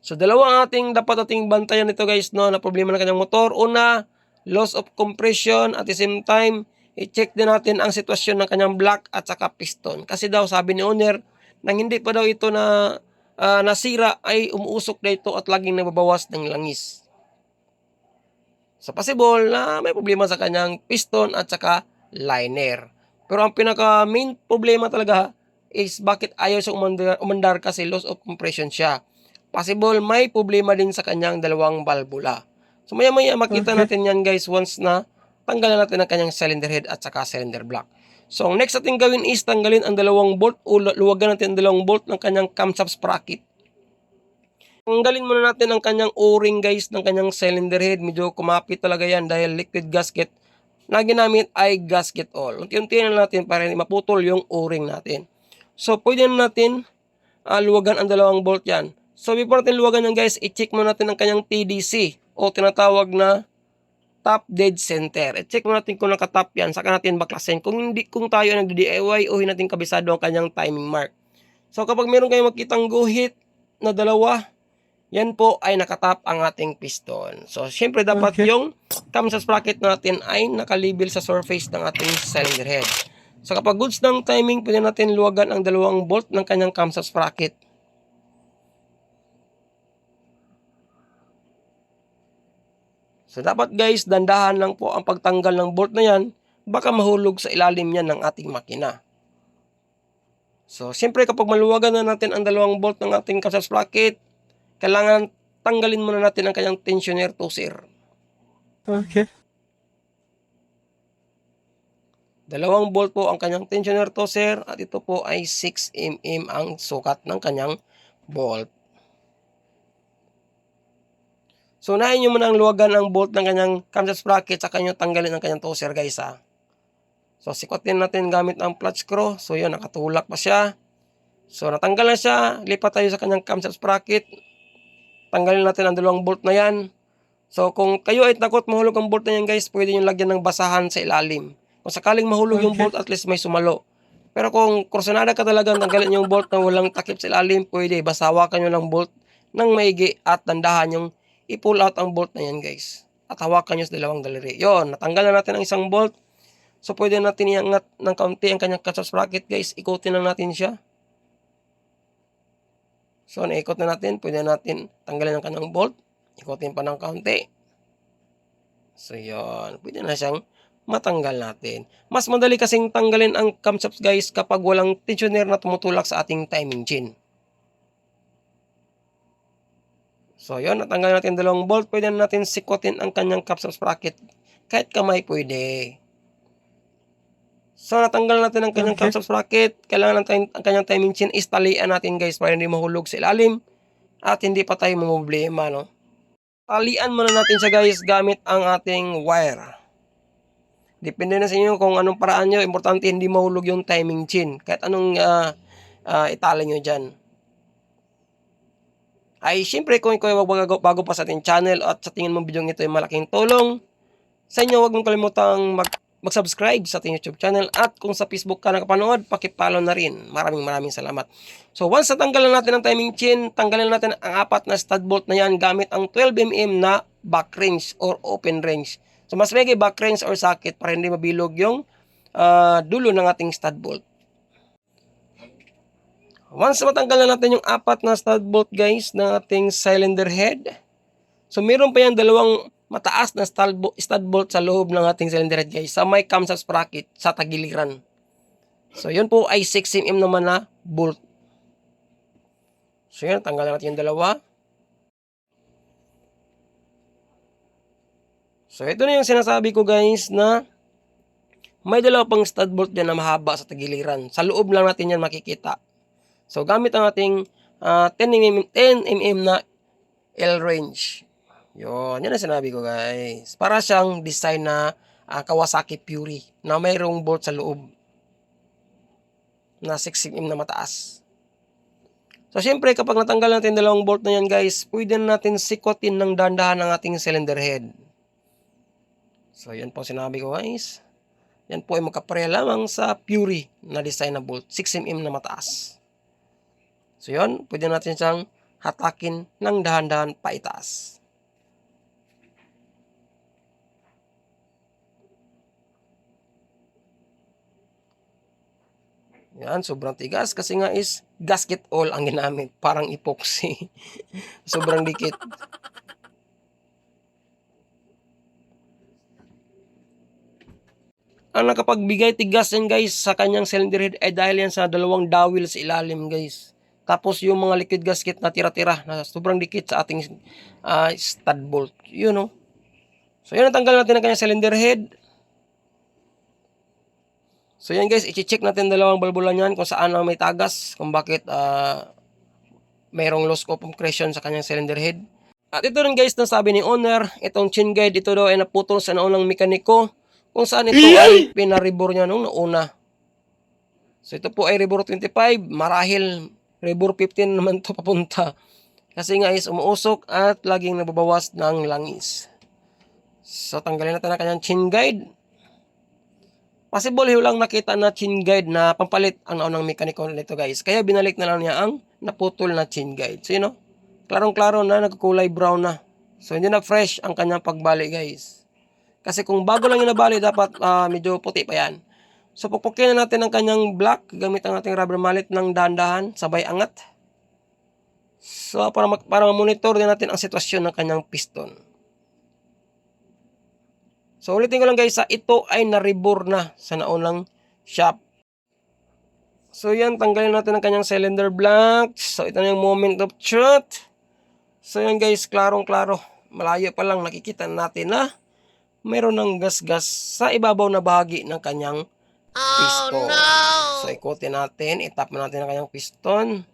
So dalawa ang dapat bantayan nito guys no na problema ng kanyang motor. Una, loss of compression at the same time i-check din natin ang sitwasyon ng kanyang block at saka piston. Kasi daw sabi ni owner nang hindi pa daw ito na nasira ay umuusok na ito at laging nababawas ng langis. So possible na may problema sa kanyang piston at saka liner. Pero ang pinaka main problema talaga is bakit ayaw siya umandar kasi loss of compression siya. Possible may problema din sa kanyang 2 valvula. So maya-maya makita natin yan guys once na tanggalan natin ang kanyang cylinder head at saka cylinder block. So ang next natin gawin is tanggalin ang 2 bolt o luwagan natin ang 2 bolt ng kanyang camshaft sprocket. Tanggalin muna natin ang kanyang o-ring guys ng kanyang cylinder head. Medyo kumapit talaga yan dahil liquid gasket na ginamit ay gasket oil. Unti-unti na natin para hindi maputol yung o-ring natin. So pwede na natin luwagan ang 2 bolt yan. So before natin luwagan yan guys, i-check muna natin ang kanyang TDC o tinatawag na top dead center. I-check mo natin kung nakatap yan, saka natin baklasin. Kung tayo ay nagdi-DIY o natin kabisado ang kanyang timing mark. So kapag meron kayong makitang guhit na 2, yan po ay nakatap ang ating piston. So syempre dapat yung camshaft sprocket natin ay nakalibel sa surface ng ating cylinder head. So kapag goods ng timing, pwede natin luwagan ang 2 bolt ng kanyang camshaft sprocket. So dapat guys, dandahan lang po ang pagtanggal ng bolt na yan, baka mahulog sa ilalim yan ng ating makina. So siyempre kapag maluwagan na natin ang 2 bolt ng ating camshaft sprocket, kailangan tanggalin muna natin ang kanyang tensioner tosser. Okay. 2 bolt po ang kanyang tensioner tosser at ito po ay 6mm ang sukat ng kanyang bolt. So, unahin nyo muna ang luwagan ng bolt ng kanyang camshaft sprocket sa kanyang tanggalin ang kanyang tosser guys ha. So, sikotin natin gamit ang flat screw. So, yun, nakatulak pa siya. So natanggal na siya, lipat tayo sa kanyang camshaft sprocket. Tanggalin natin ang dalawang bolt na yan. So kung kayo ay takot mahulog ang bolt na yan guys, pwede nyo lagyan ng basahan sa ilalim. Kung sakaling mahulog yung bolt, at least may sumalo. Pero kung kursunada ka talaga, tanggalin yung bolt na walang takip sa ilalim, pwede basawakan nyo lang bolt ng maigi at dandahan yung i-pull out ang bolt na yan guys. At hawakan nyo sa dalawang daliri. Yon, natanggal na natin ang isang bolt. So pwede natin iangat ng kaunti ang kanyang camshaft sprocket guys. Ikutin lang natin siya. So naikot na natin, pwede natin tanggalin ang kanyang bolt. Ikutin pa ng kaunti. So yon, pwede na siyang matanggal natin. Mas madali kasing tanggalin ang camshaft guys kapag walang tensioner na tumutulak sa ating timing chain. So yon, natanggal natin dalawang bolt. Pwede na natin sikotin ang kanyang camshaft sprocket. Kahit kamay pwede. So natanggal natin ang kanyang camshaft sprocket. Kailangan natin ang kanyang timing chain is talian natin guys para hindi mahulog sa ilalim at hindi pa tayo mamblema, no? Talian muna natin siya guys gamit ang ating wire. Depende na sa inyo kung anong paraan nyo. Importante hindi mahulog yung timing chain. Kahit anong itali nyo dyan. Ay syempre kung ikaw bago pa sa ating channel at sa tingin mong video ito ay malaking tulong sa inyo, huwag mong kalimutang mag-subscribe sa ating YouTube channel. At kung sa Facebook ka nakapanood, pakipollow na rin. Maraming salamat. So once natanggalan natin ang timing chain, tanggalin natin ang 4 na stud bolt na yan gamit ang 12mm na back range or open range. So mas may back range or socket para hindi mabilog yung dulo ng ating stud bolt. Once matanggal na natin yung 4 na stud bolt guys ng ating cylinder head. So meron pa yan dalawang mataas na stud bolt sa loob ng ating cylinder head guys sa may camshaft sprocket sa tagiliran. So yun po ay 6mm naman na bolt. So yun, tanggalan natin yung dalawa. So ito na yung sinasabi ko guys na may dalawa pang stud bolt dyan na mahaba sa tagiliran. Sa loob lang natin yan makikita. So gamit ang ating 10mm na L-range. Yun ang sinabi ko guys. Para siyang design na Kawasaki Fury na mayroong bolt sa loob na 6mm na mataas. So syempre kapag natanggal natin dalawang bolt na yan guys, pwede natin sikotin ng dandahan ng ating cylinder head. So yan po sinabi ko guys. Yan po ay magkapareha lamang sa Fury na design na bolt, 6mm na mataas. So yun, pwede natin siyang hatakin ng dahan-dahan paitaas. Yan, sobrang tigas kasi nga is gasket all ang ginamit, parang epoxy. Sobrang dikit. Ang nakapagbigay tigas yan guys sa kanyang cylinder head ay dahil yan sa dalawang dowel sa ilalim guys. Tapos yung mga liquid gasket na tira-tira na sobrang dikit sa ating stud bolt. Yun o. So yun, natanggal natin ang kanyang cylinder head. So yan guys, i-check natin dalawang balbula niyan kung saan may tagas. Kung bakit mayroong loss of compression sa kanyang cylinder head. At ito rin guys, nasabi ni owner, itong chin guide ito daw ay naputol sa naunang mekaniko. Kung saan ito ay pinaribor niya nung nauna. So ito po ay rebore 25. Marahil rebore 15 naman to papunta. Kasi nga is umuusok at laging nababawas ng langis. So tanggalin natin ang kanyang chin guide. Possible lang nakita na chin guide na pampalit ang naunang mekaniko nito guys. Kaya binalik na lang niya ang naputol na chin guide. So yun o. Klarong-klaro na nagkulay brown na. So hindi na fresh ang kanyang pagbali guys. Kasi kung bago lang yung nabali, dapat medyo puti pa yan. So, pupukyan na natin ang kanyang block gamit ang ating rubber mallet ng dahan-dahan, sabay angat. So, para ma-monitor din natin ang sitwasyon ng kanyang piston. So, ulitin ko lang guys, ito ay na-rebore na sa naunang shop. So, yan, tanggalin natin ang kanyang cylinder block. So, ito na yung moment of truth. So, yan guys, klarong-klaro. Malayo pa lang nakikita natin na mayroon ng gas-gas sa ibabaw na bahagi ng kanyang piston. So, ikutin natin. Itap natin ang kanyang piston.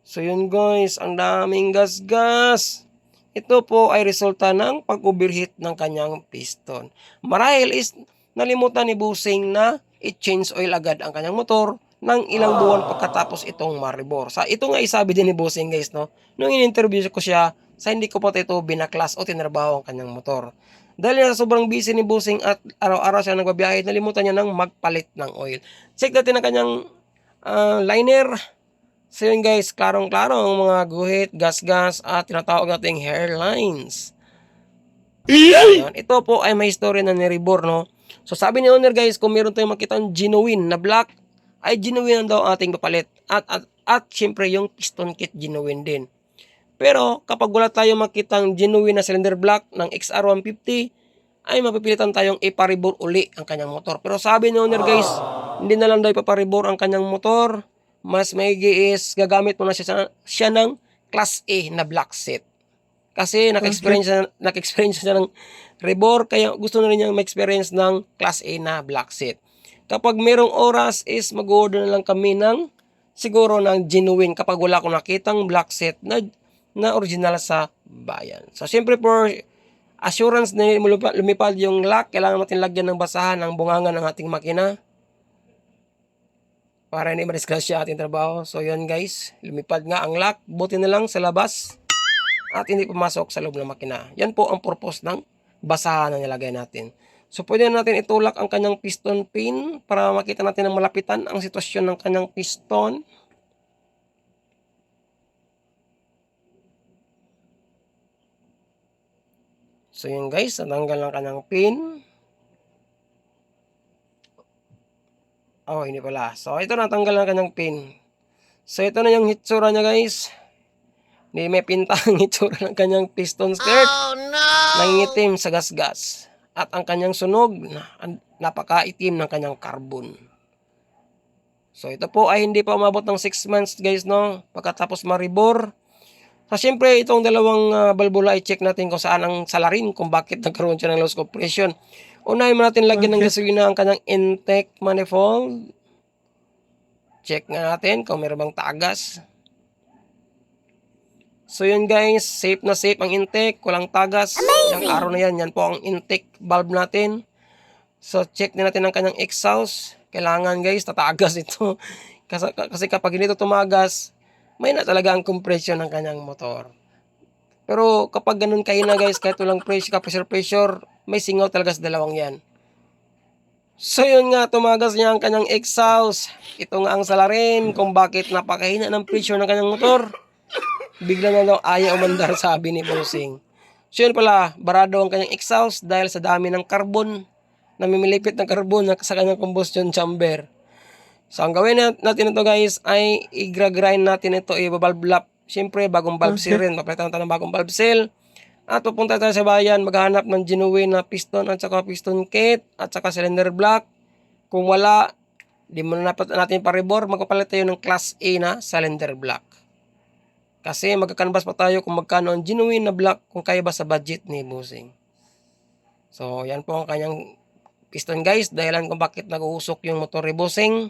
So, yun guys. Ang daming gas-gas. Ito po ay resulta ng pag-overheat ng kanyang piston. Marahil is nalimutan ni Busing na i-change oil agad ang kanyang motor. ng ilang buwan pagkatapos itong maribor. Sa ito nga isabi din ni Bossing guys, no? Nung in-interview ko siya, sa hindi ko pa ito binaklas o tinrabaho ang kanyang motor. Dahil sa sobrang busy ni Bossing at araw-araw siya nagbabiyahe, nalimutan niya ng magpalit ng oil. Check natin ang kanyang liner. So yun guys, klarong-klaro ang mga guhit, gas-gas at tinatawag nating hairlines. Ayan. Ito po ay may story na niribor, no? So sabi ni owner guys, kung meron tayong makita ang genuine na black, ay genuine daw ating papalit. At syempre yung piston kit genuine din. Pero kapag wala tayong makitang genuine na cylinder block ng XR150, ay mapipilitan tayong iparibor uli ang kanyang motor. Pero sabi ni owner guys, hindi na lang daw ipaparibor ang kanyang motor. Mas maigi is gagamit mo na siya ng Class A na black set. Kasi naka-experience siya ng rebor, kaya gusto na rin niya ma-experience ng Class A na black set. Kapag merong oras is mag-order na lang kami ng siguro ng genuine kapag wala akong nakitang black set na original sa bayan. So siyempre for assurance na lumipad yung lock, kailangan natin lagyan ng basahan ang bunganga ng ating makina para hindi madisgrasya ating trabaho. So yun guys, lumipad nga ang lock, buti na lang sa labas at hindi pumasok sa loob ng makina. Yan po ang purpose ng basahan na nilagay natin. So pwede natin itulak ang kanyang piston pin para makita natin ng malapitan ang sitwasyon ng kanyang piston. So yun guys, natanggal ang kanyang pin. Oh, hindi pala. So ito natanggal ang kanyang pin. So ito na yung hitsura niya guys. Hindi may pinta ang hitsura ng kanyang piston skirt. Oh no! Nangingitim sa gas-gas. At ang kanyang sunog, napakaitim ng kanyang carbon. So ito po ay hindi pa umabot ng 6 months guys, no? Pagkatapos maribor. So syempre itong dalawang balbula i-check natin kung saan ang salarin, kung bakit nagkaroon siya ng loss compression. Unahin mo natin lagyan ng gasolina ang kanyang intake manifold. Check nga natin kung meron bang tagas. So yun guys, safe na safe ang intake, walang tagas. Yung araw na yan, yan po ang intake valve natin. So check din natin ang kanyang exhaust. Kailangan guys, tatagas ito. Kasi kapag hindi ito tumagas, may na talaga ang compression ng kanyang motor. Pero kapag ganun kahina guys, kahit walang pressure, may singaw talaga sa dalawang yan. So yun nga, tumagas niya ang kanyang exhaust. Ito nga ang salarin kung bakit napakahina ng pressure ng kanyang motor. Bigla na daw ayaw umandar, sabi ni Bossing. So yun pala, barado ang kanyang exhaust dahil sa dami ng carbon, namimilipit ng carbon sa kanyang combustion chamber. So ang gawin natin ito guys ay i-grind natin ito, i-valve lap. Siyempre bagong valve seal rin, mapalitan tayo ng bagong valve seal. At pupunta tayo sa bayan, maghanap ng genuine na piston at saka piston kit at saka cylinder block. Kung wala, di mo na natin paribor, magpapalit tayo ng Class A na cylinder block. Kasi magkakanvas pa tayo kung magkano ang genuine na block, kung kaya ba sa budget ni Bossing. So yan po ang kanyang piston guys, dahilan kung bakit nag-uusok yung motor ni Bossing.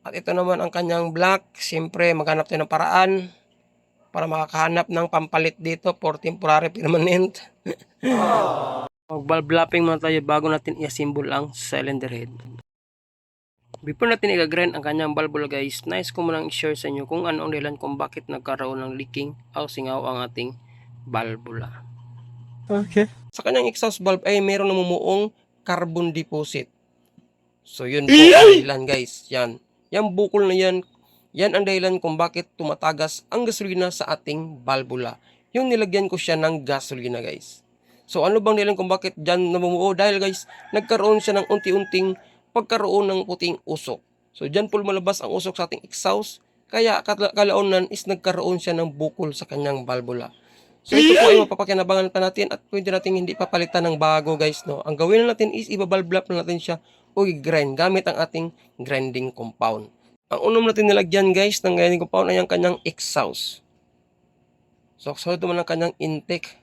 At ito naman ang kanyang block. Siyempre maghanap tayo ng paraan para makakahanap ng pampalit dito for temporary permanent. Mag-valve lapping muna tayo bago natin i-assemble ang cylinder head. Before natin i-grind ang kanyang valve guys, nice ko munang i-share sa inyo kung ano ang dahilan kung bakit nagkaroon ng leaking o singaw ang ating valvula. Okay. Sa kanyang exhaust valve ay mayroong namumuong carbon deposit. So yun po ang dahilan guys. Yan. Yung bukol na yan, yan ang dahilan kung bakit tumatagas ang gasolina sa ating valvula. Yung nilagyan ko siya ng gasolina guys. So ano bang dahilan kung bakit dyan namumuo? Dahil guys, nagkaroon siya ng unti-unting pagkaroon ng puting usok. So dyan po lumalabas ang usok sa ating exhaust. Kaya kalaunan is nagkaroon siya ng bukol sa kanyang valvula. So ito po ay mapapakinabangan pa natin at pwede natin hindi papalitan ng bago guys. No? Ang gawin natin is ibabalve lap na natin siya o i-grind gamit ang ating grinding compound. Ang unang natin nilagyan guys ng grinding compound ay ang kanyang exhaust. So ito man ang kanyang intake.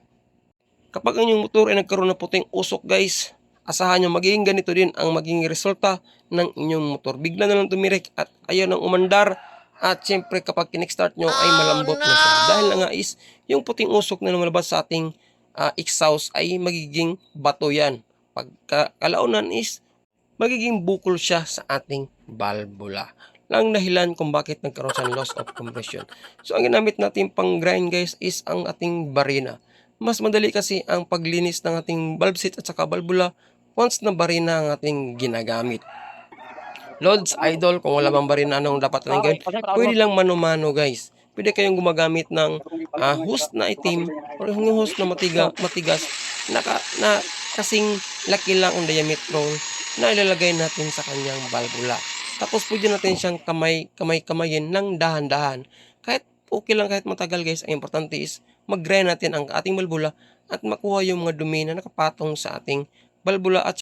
Kapag ang inyong motor ay nagkaroon ng puting usok guys, asahan nyo magiging ganito din ang magiging resulta ng inyong motor. Bigla na lang tumirik at ayaw nang umandar. At syempre kapag kinikstart nyo ay malambot na siya. Dahil na nga is yung puting usok na lumalabas sa ating exhaust ay magiging bato yan. Pagkalaunan is magiging bukol siya sa ating valvula. Lang dahilan kung bakit nagkaroon sa loss of compression. So ang ginamit natin pang grind guys is ang ating barina. Mas madali kasi ang paglinis ng ating valve seat at saka valvula once na barina ang ating ginagamit. Lods, idol, kung wala bang barina, anong dapat natin gawin? Pwede lang mano-mano guys. Pwede kayong gumagamit ng hose na itim or yung hose na matigas na kasing laki lang ang diametro na ilalagay natin sa kanyang valvula. Tapos pwede natin siyang kamayin ng dahan-dahan. Kahit okay lang kahit matagal guys, ang importante is mag-grind natin ang ating valvula at makuha yung mga dumi na nakapatong sa ating valvula at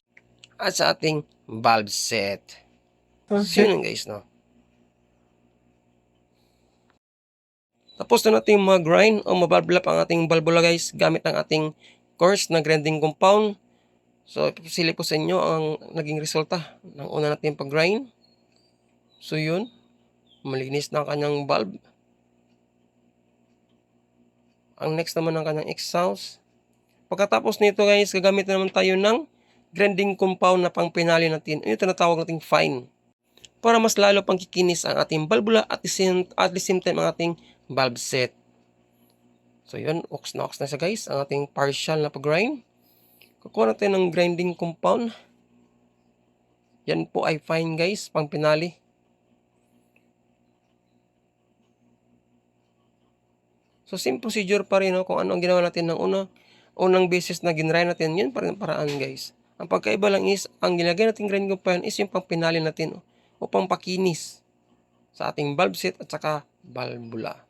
sa ating valve set. So Okay. yun guys, no? Tapos na natin mag-grind o mabalblap ang ating valvula guys gamit ang ating coarse na grinding compound. So ipipili ko sa inyo ang naging resulta ng una natin pag-grind. So yun, malinis na ang kanyang valve. Ang next naman ang kanyang exhaust. Pagkatapos nito guys, gagamit na naman tayo ng grinding compound na pang pinali natin. Ito tinatawag nating fine. Para mas lalo pang kikinis ang ating valvula at the same time ang ating valve set. So yun, ox na siya guys, ang ating partial na pag-grind. Kukuha natin ng grinding compound. Yan po ay fine guys, pang pinali. So same procedure pa rin, no? Kung ano ang ginawa natin ng unang beses na ginrind natin, yun pa rin paraan guys. Ang pagkaiba lang is, ang ginagay natin grinding compound is yung pang pinali natin, o pang pakinis sa ating valve set at saka valvula.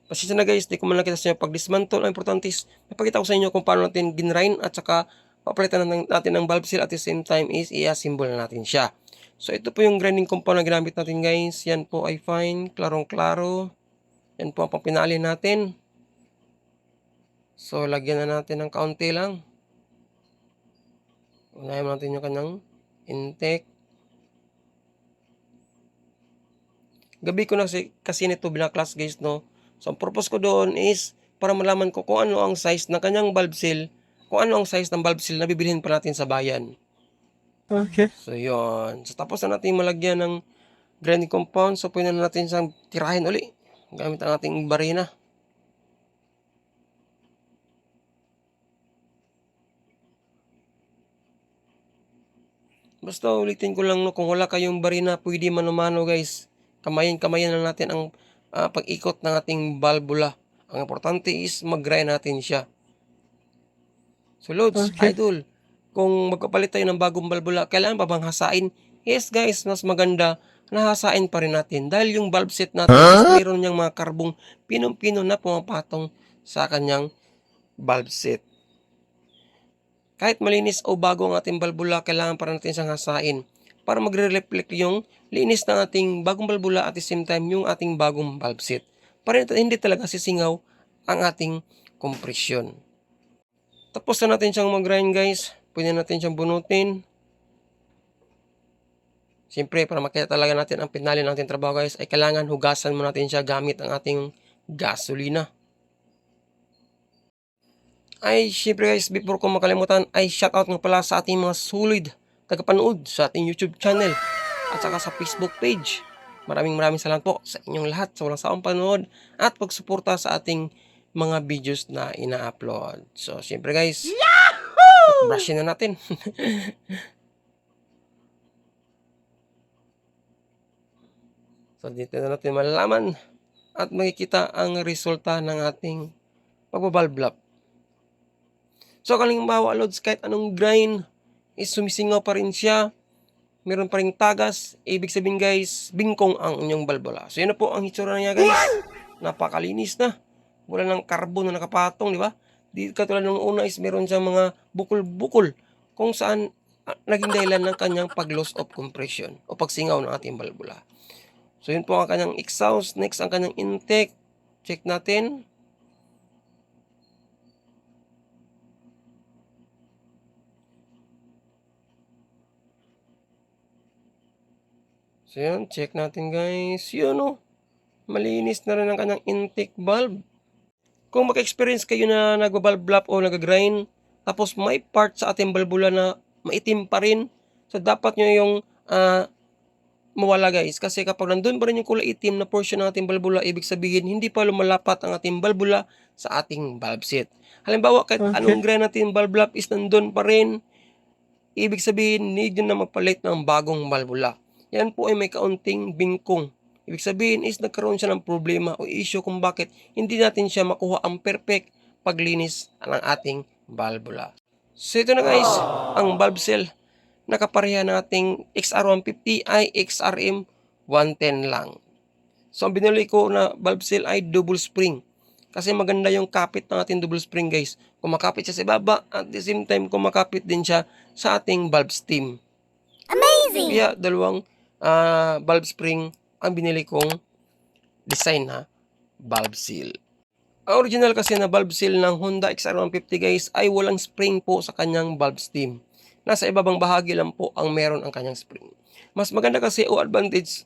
Pasensya na guys, di ko man nakita sa inyo pag-dismantle. Ang importante is, napakita ko sa inyo kung paano natin ginrind at saka papalitan natin ng valve seal at the same time is i-assemble na natin siya. So ito po yung grinding compound na ginamit natin guys. Yan po ay fine, klarong-klaro. Yan po ang pampinali natin. So lagyan na natin ng kaunti lang. Unahin natin yung kanyang intake. Gabi ko na kasi nito binaklas guys, no. So ang purpose ko doon is para malaman ko kung ano ang size ng kanyang valve seal, kung ano ang size ng valve seal na bibilhin pa natin sa bayan. Okay. So yun. So tapos na natin malagyan ng grinding compound, so pwede na natin siyang tirahin uli gamit ang ating barina. Basta ulitin ko lang, no, kung wala kayong barina, pwede mano-mano guys. Kamayin na natin ang pag-ikot ng ating valvula. Ang importante is mag-grind natin siya. So Lods, Okay. idol, kung magpapalit tayo ng bagong valvula, kailangan pa bang hasain? Yes guys, mas maganda na hasain pa rin natin. Dahil yung valve set natin is mayroon niyang mga karbong pinong-pino na pumapatong sa kanyang valve set. Kahit malinis o bago ang ating valvula, kailangan pa rin natin siyang hasain para magre-reflect yung linis ng ating bagong valvula at the same time yung ating bagong valve set. Para hindi talaga sisingaw ang ating kompresyon. Tapos na natin siyang mag-grind guys. Pwede natin siyang bunutin. Siyempre, para makita talaga natin ang pinali ng ating trabaho guys, ay kailangan hugasan mo natin siya gamit ang ating gasolina. Ay, syempre guys, before ko makalimutan, ay shoutout nga pala sa ating mga solid tagapanood sa ating YouTube channel at saka sa Facebook page. Maraming salamat po sa inyong lahat sa walang sawang panood at pagsuporta sa ating mga videos na ina-upload. So, syempre guys, brushin na natin. So, dito na natin malalaman at makikita ang resulta ng ating pagbabalblap. So, kalimbawa, Lods, kahit anong grind, is sumisingaw pa rin siya. Meron pa rin tagas. Ibig sabihin, guys, bingkong ang inyong valvula. So, yun na po ang hitsura niya, guys. Napakalinis na. Wala ng carbon na nakapatong, di ba? Di katulad ng una is meron siyang mga bukol-bukol kung saan naging dahilan ng kanyang pag-loss of compression o pagsingaw ng ating valvula. So, yun po ang kanyang exhaust. Next, ang kanyang intake. Check natin. So yun, check natin guys. Yun o, malinis na rin ang kanyang intake valve. Kung maka-experience kayo na nag-valve blap o nag-grind, tapos may part sa ating valvula na maitim pa rin, So, dapat nyo yung mawala guys. Kasi kapag nandun pa rin yung kulay itim na portion ng ating valvula, ibig sabihin, hindi pa lumalapat ang ating valvula sa ating valve seat. Halimbawa, kahit anong grind natin valve lock is nandun pa rin, ibig sabihin, need nyo na magpalit ng bagong valvula. Yan po ay may kaunting bingkong. Ibig sabihin is nagkaroon siya ng problema o issue kung bakit hindi natin siya makuha ang perfect paglinis ng ating valvula. So ito na guys, ang valve seal na kapareha nating XR150 ay XRM 110 lang. So ang binili ko na valve seal ay double spring. Kasi maganda yung kapit ng ating double spring guys. Kumakapit siya sa ibaba at the same time kumakapit din siya sa ating valve stem. Amazing! Kaya dalawang valve spring ang binili kong design na valve seal. Ang original kasi na valve seal ng Honda XR150 guys ay walang spring po sa kanyang valve stem. Nasa ibabang bahagi lang po ang meron ang kanyang spring. Mas maganda kasi o advantage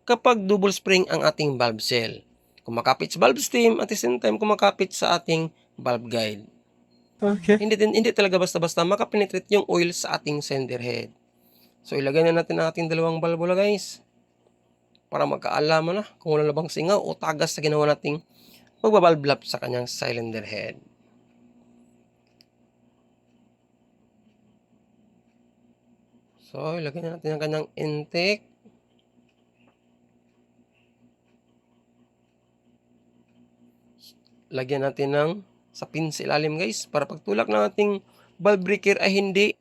kapag double spring ang ating valve seal. Kumakapit sa valve stem at the same time kumakapit sa ating valve guide. Okay. Hindi talaga basta-basta makapenetrate yung oil sa ating cylinder head. So ilagay na natin ang ating dalawang valvula guys. Para magkaalaman na kung wala na bang singaw o tagas sa ginawa nating pagbabalve lap sa kanyang cylinder head. So, ilagay na natin ang kanyang intake. Lagyan natin ng sapin sa ilalim guys para pagtulak ng ating valve breaker ay hindi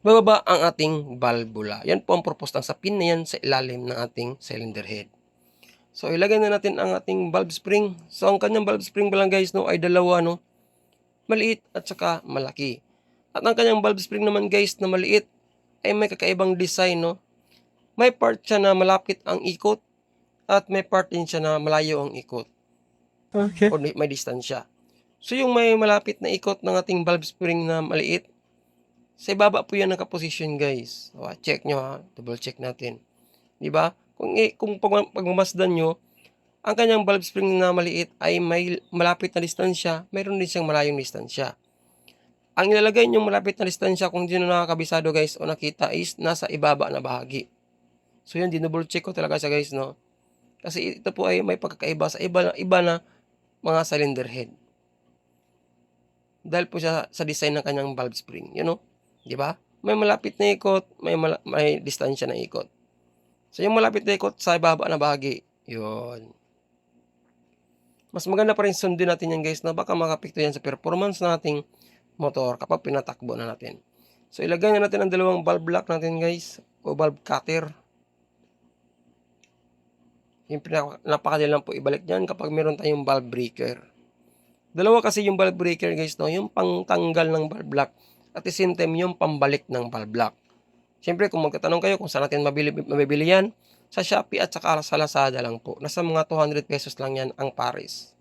bababa ang ating valvula. Yan po ang purpose ng sapin na yan sa ilalim ng ating cylinder head. So, ilagay na natin ang ating valve spring. So, ang kanyang valve spring pa lang guys no, ay dalawa no, maliit at saka malaki. At ang kanyang valve spring naman guys na maliit ay may kakaibang design no. May part siya na malapit ang ikot at may part din siya na malayo ang ikot. Okay. O may distansya. So, yung may malapit na ikot ng ating valve spring na maliit, sa ibaba po yan nakaposisyon guys. So, check nyo ha. Double check natin. Diba? Kung pagmamasdan nyo, ang kanyang valve spring na maliit ay may malapit na distansya, mayroon din siyang malayong distansya. Ang ilalagay nyo malapit na distansya kung di na nakakabisado guys o nakita is nasa ibaba na bahagi. So, yun, dinouble check ko talaga siya guys, no? Kasi ito po ay may pagkakaiba sa iba na mga cylinder head. Dahil po siya sa design ng kanyang valve spring, you know? 'Di ba? May malapit na ikot, may distansya na ikot. So yung malapit na ikot sa ibaba na bahagi, 'yun. Mas maganda pa rin sundin natin yan guys na baka makapekto yan sa performance ng ating motor kapag pinatakbo na natin. So ilagay na natin ang dalawang valve lock natin guys o valve cutter. Yung napakadali lang po ibalik dyan kapag meron tayong valve breaker. Dalawa kasi yung valve breaker guys, no? Yung pangtanggal ng valve lock at the same time yung pambalik ng valve lock. Siyempre kung magtatanong kayo kung saan natin mabibili yan, sa Shopee at saka sa Lazada lang po. Nasa mga 200 pesos lang yan ang pares.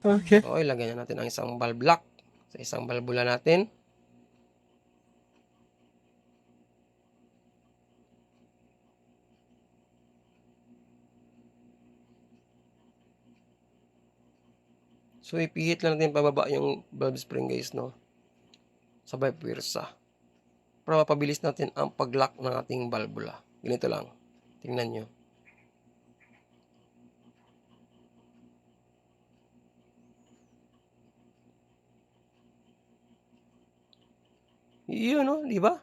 Okay. So ilagay na natin ang isang valve lock sa isang valvula natin. So, ipihit lang natin pababa yung valve spring guys, no? Sabay puwersa. Para mapabilis natin ang pag-lock ng ating valvula. Ganito lang. Tingnan nyo. Yun, no? Di ba?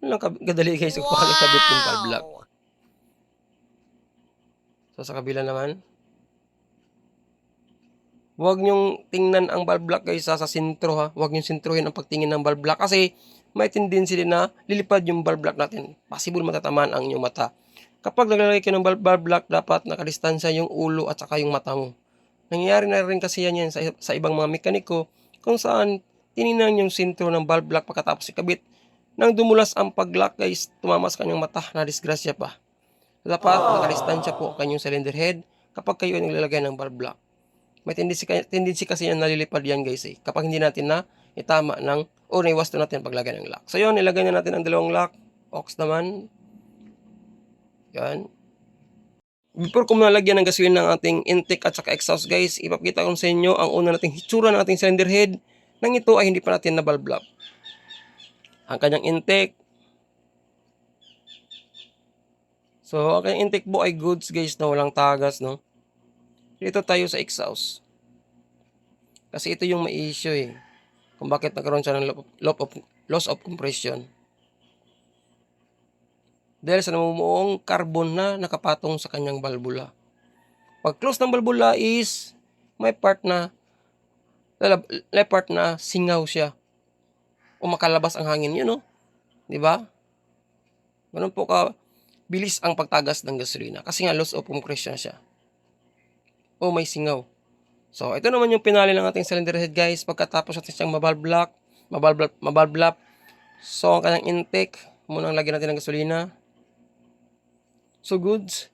Yun lang kadali guys kung paano kabit yung valve lock. So, sa kabila naman. Huwag nyong tingnan ang valve lock guys sa sentro ha. Huwag nyong sentrohin ang pagtingin ng valve lock kasi may tendency din na lilipad yung valve lock natin. Possible matatamaan ang inyong mata. Kapag naglalagay kayo ng valve lock, dapat nakadistansya yung ulo at saka yung mata mo. Nangyayari na rin kasi yan sa ibang mga mekaniko kung saan tinignan yung sentro ng valve lock pagkatapos ikabit. Nang dumulas ang pag-lock guys, tumamas kanyang mata na disgrasya pa. Dapat nakadistansya po kanyang cylinder head kapag kayo ay naglalagay ng valve lock. May tendency kasi yan nalilipad yan guys eh. Kapag hindi natin na itama ng o naiwasto natin paglagay ng lock. So yun, nilagay na natin ang dalawang lock. Ox naman. Yan. Before ko nalagyan ng gasolina ng ating intake at saka exhaust guys, ipapakita ko sa inyo ang una nating hitsura ng ating cylinder head nang ito ay hindi pa natin na-valve lock. Ang kanyang intake. So, ang kanyang intake po ay goods guys na walang tagas, no? Dito tayo sa exhaust. Kasi ito yung may issue eh. Kung bakit nagkaroon siya ng loss of compression. Dahil sa namumuong carbon na nakapatong sa kanyang valvula. Pag close ng valvula is may part na singaw siya. O makalabas ang hangin yun, no? Di ba? Ganun po ka bilis ang pagtagas ng gasolina. Kasi nga loss of compression siya. O may singaw. So, ito naman yung pinali ng ating cylinder head guys. Pagkatapos natin siyang mavalve lock. So, ang kanyang intake, munang lagyan natin ng gasolina. So, goods.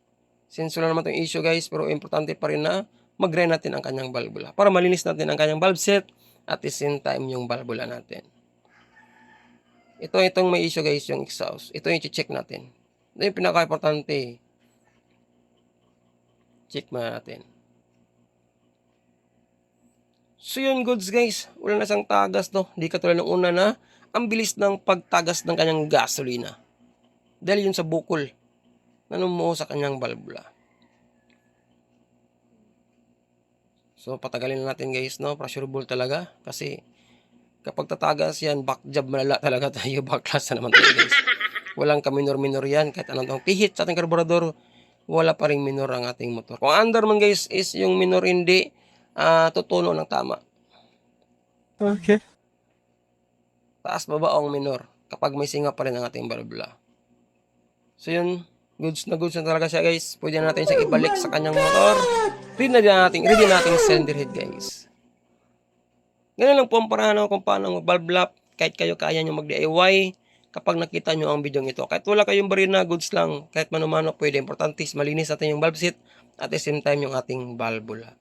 Since wala naman itong issue guys, pero importante pa rin na mag-drain natin ang kanyang valvula. Para malinis natin ang kanyang valve set at the same time yung valvula natin. Itong may issue guys, yung exhaust. Ito yung check natin. Ito yung pinaka-importante. Check muna natin. So yun goods guys, wala na siyang tagas no. Hindi katulad ng una na ang bilis ng pagtagas ng kanyang gasolina. Dahil yun sa bukol na numuo sa kanyang valvula. So patagalin na natin guys no, pressurable talaga. Kasi kapag tatagas yan, back job malala talaga tayo. Backlash na naman tayo guys. Walang ka-minor-minor yan. Kahit anong tong pihit sa ating karburador, wala pa ring minor ang ating motor. Kung under man guys is yung minor hindi, tutuno ng tama. Okay. Taas baba ang minor kapag may singa pa rin ang ating valvula. So yun, goods na talaga siya guys. Pwede na natin siya ibalik sa kanyang motor. Ready natin cylinder head guys. Ganun lang po ang paraan kung paano mag-valve lock. Kahit kayo kaya nyo mag-DIY kapag nakita nyo ang video ito. Kahit wala kayong barina, goods lang. Kahit mano-mano pwede. Importante is malinis natin yung valve set at the same time yung ating valvula.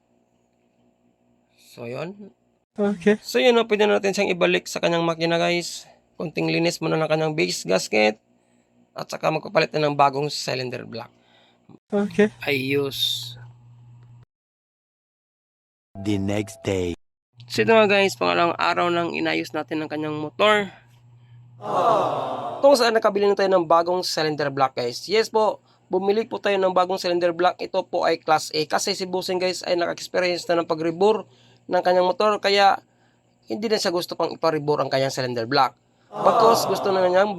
So yun. Okay. So yun, pwede natin siyang ibalik sa kanyang makina guys. Kunting linis muna ng kanyang base gasket. At saka magpapalit na ng bagong cylinder block. Okay. Ayos. The next day. So ito nga guys, pangalawang araw nang inayos natin ng kanyang motor. Kung saan nakabili na tayo ng bagong cylinder block guys. Yes po, bumili po tayo ng bagong cylinder block. Ito po ay Class A. Kasi si Bossing guys ay naka-experience na ng pag-rebore ng kanyang motor. Kaya hindi na siya gusto pang ipa-rebore ang kanyang cylinder block. Bagkus gusto na niyang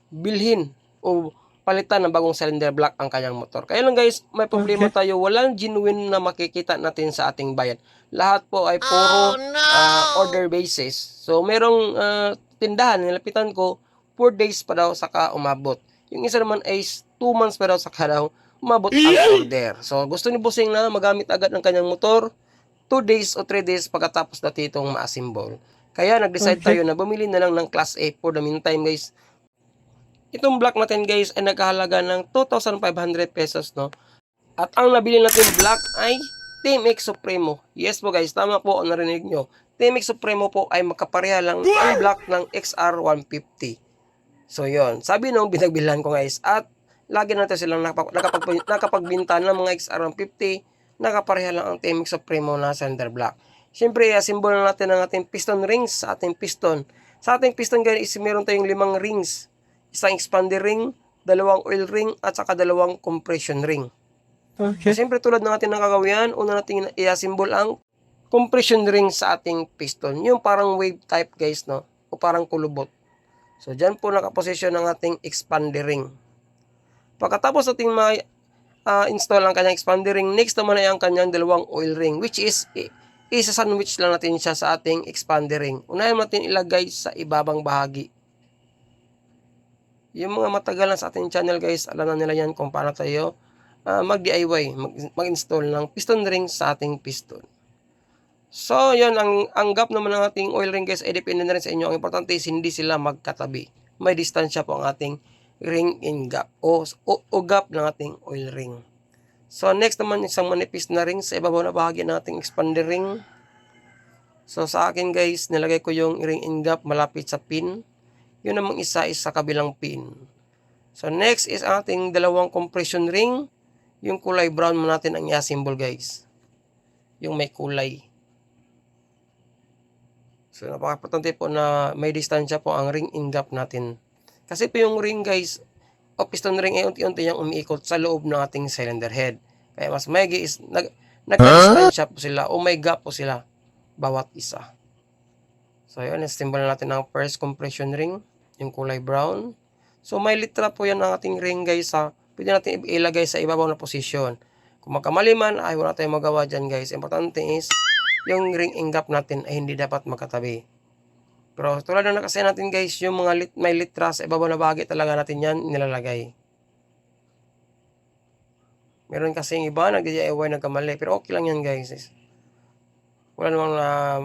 bilhin o palitan ng bagong cylinder block ang kanyang motor. Kaya lang guys, may problema tayo. Walang genuine na makikita natin sa ating bayan. Lahat po ay puro order basis. So, merong tindahan, nilapitan ko, 4 days pa daw saka umabot. Yung isa naman ay 2 months pa daw saka daw umabot ang order. So, gusto ni Bossing na magamit agad ng kanyang motor 2 days o 3 days pagkatapos natin itong ma-assemble. Kaya nag-decide tayo na bumili na lang ng Class A for the meantime guys. Itong block natin guys ay nagkahalaga ng 2,500 pesos no. At ang nabili natin block ay TMX Supremo. Yes po guys, tama po ang narinig nyo. TMX Supremo po ay magkapareha lang ang block ng XR150. So yon, sabi nung binagbilhan ko guys. At lagi natin silang nakapagbinta ng mga XR150. Nakapareha lang ang TMX Supremo na cylinder block. Siyempre, assemble na natin ang ating piston rings sa ating piston. Sa ating piston guys, meron tayong 5 rings. Isang expander ring, 2 oil ring, at saka 2 compression ring. Okay. So, siyempre tulad ng ating nakagawian, una natin i-assemble ang compression ring sa ating piston. Yung parang wave type guys, no? O parang kulubot. So, dyan po nakaposisyon ng ating expander ring. Pagkatapos natin install ang kanyang expander ring, next naman ay ang kanyang 2 oil ring, which is isa-sandwich lang natin siya sa ating expander ring. Unahin natin ilagay sa ibabang bahagi. Yung mga matagal na sa ating channel guys, alam na nila yan kung paano tayo mag-DIY, mag-install ng piston ring sa ating piston. So, yan, ang gap naman ng ating oil ring guys ay depende na rin sa inyo. Ang importante is hindi sila magkatabi. May distansya po ang ating ring in gap o gap ng ating oil ring. So, next naman isang manipis na ring sa ibabaw na bahagi ng ating expander ring. So, sa akin guys, nilagay ko yung ring in gap malapit sa pin. Yun namang isa is sa kabilang pin. So, next is ating 2 compression ring. Yung kulay brown mo natin ang i-assemble guys. Yung may kulay. So, napaka-importante po na may distansya po ang ring in gap natin. Kasi po yung ring guys, o piston ring ay unti-unti yung umiikot sa loob ng ating cylinder head. Kaya mas maigi is nagka-distansya po sila o may gap po sila bawat isa. So, yun, symbol na natin ang first compression ring, yung kulay brown. So, may litra po yan ang ating ring guys ha. Pwede natin ilagay sa ibabaw na posisyon. Kung magkamali man, ay wala tayong magawa dyan guys. Importante is, yung ring in gap natin ay hindi dapat magkatabi. Pero tulad na kasi natin guys, yung mga may litra sa ibabaw na bahagi talaga natin yan nilalagay. Meron kasing iba, nag-DIY, nagkamali. Pero okay lang yan guys. Wala namang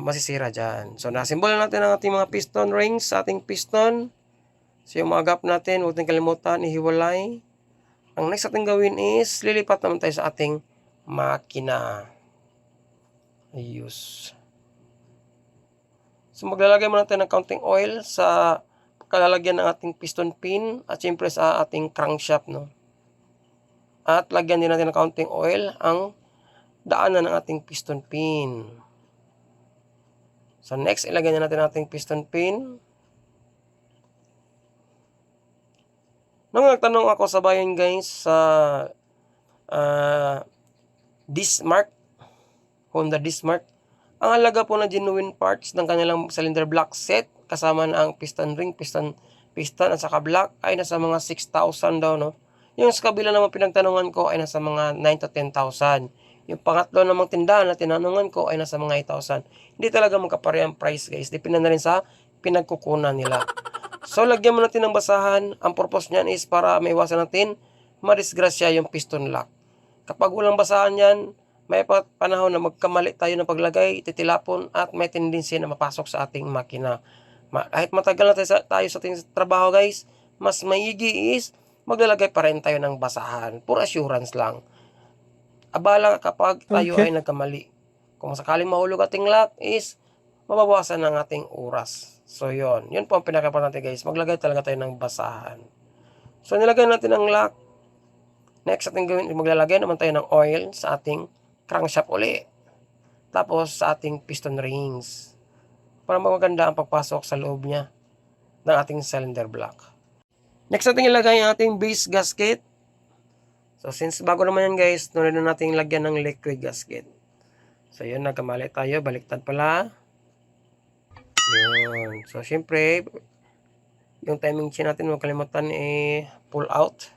masisira dyan. So, nasimbolan natin ang ating mga piston rings sa ating piston. So, yung mga gap natin, huwag natin kalimutan, ihiwalay. Ang next natin gawin is, lilipat naman tayo sa ating makina. Ayos. So, maglalagay muna tayo ng counting oil sa kalalagyan ng ating piston pin at siyempre sa ating crankshaft, no? At lagyan din natin ng counting oil ang daanan ng ating piston pin. So, next, ilagay na natin ang ating piston pin. Nung nagtanong ako sa bayan guys sa Dismark, Honda Dismark, ang halaga po na genuine parts ng kanilang cylinder block set kasama na ang piston ring, piston at saka block ay nasa mga 6,000 daw, no? Yung sa kabila naman pinagtanungan ko ay nasa mga 9 to 10,000. Yung pangatlo namang tindahan na tinanungan ko ay nasa mga 8,000. Hindi talaga magkapare ang price guys. Depende na rin sa pinagkukunan nila. So, lagyan mo natin ng basahan. Ang purpose niyan is para maiwasan natin madisgrasya yung piston lock. Kapag walang basahan yan, may panahon na magkamali tayo ng paglagay, titilapon at may tendency na mapasok sa ating makina. Kahit matagal na tayo sa ating trabaho guys, mas maigi is maglalagay pa rin tayo ng basahan. For assurance lang. Abala kapag tayo ay nagkamali. Kung sakaling mahulog ating lock is mababawasan ng ating oras. So, yun. Yun po ang pinaka-importante guys. Maglagay talaga tayo ng basahan. So, nilagay natin ang lock. Next ating gawin, maglalagay naman tayo ng oil sa ating crankshaft uli. Tapos, sa ating piston rings. Para maganda ang pagpasok sa loob niya ng ating cylinder block. Next ating ilagay ang ating base gasket. So, since bago naman yan guys, nulit na natin lagyan ng liquid gasket. So, yun. Nagkamali tayo. Baliktad pala. Yun. So, syempre, yung timing chain natin, huwag kalimutan pull out.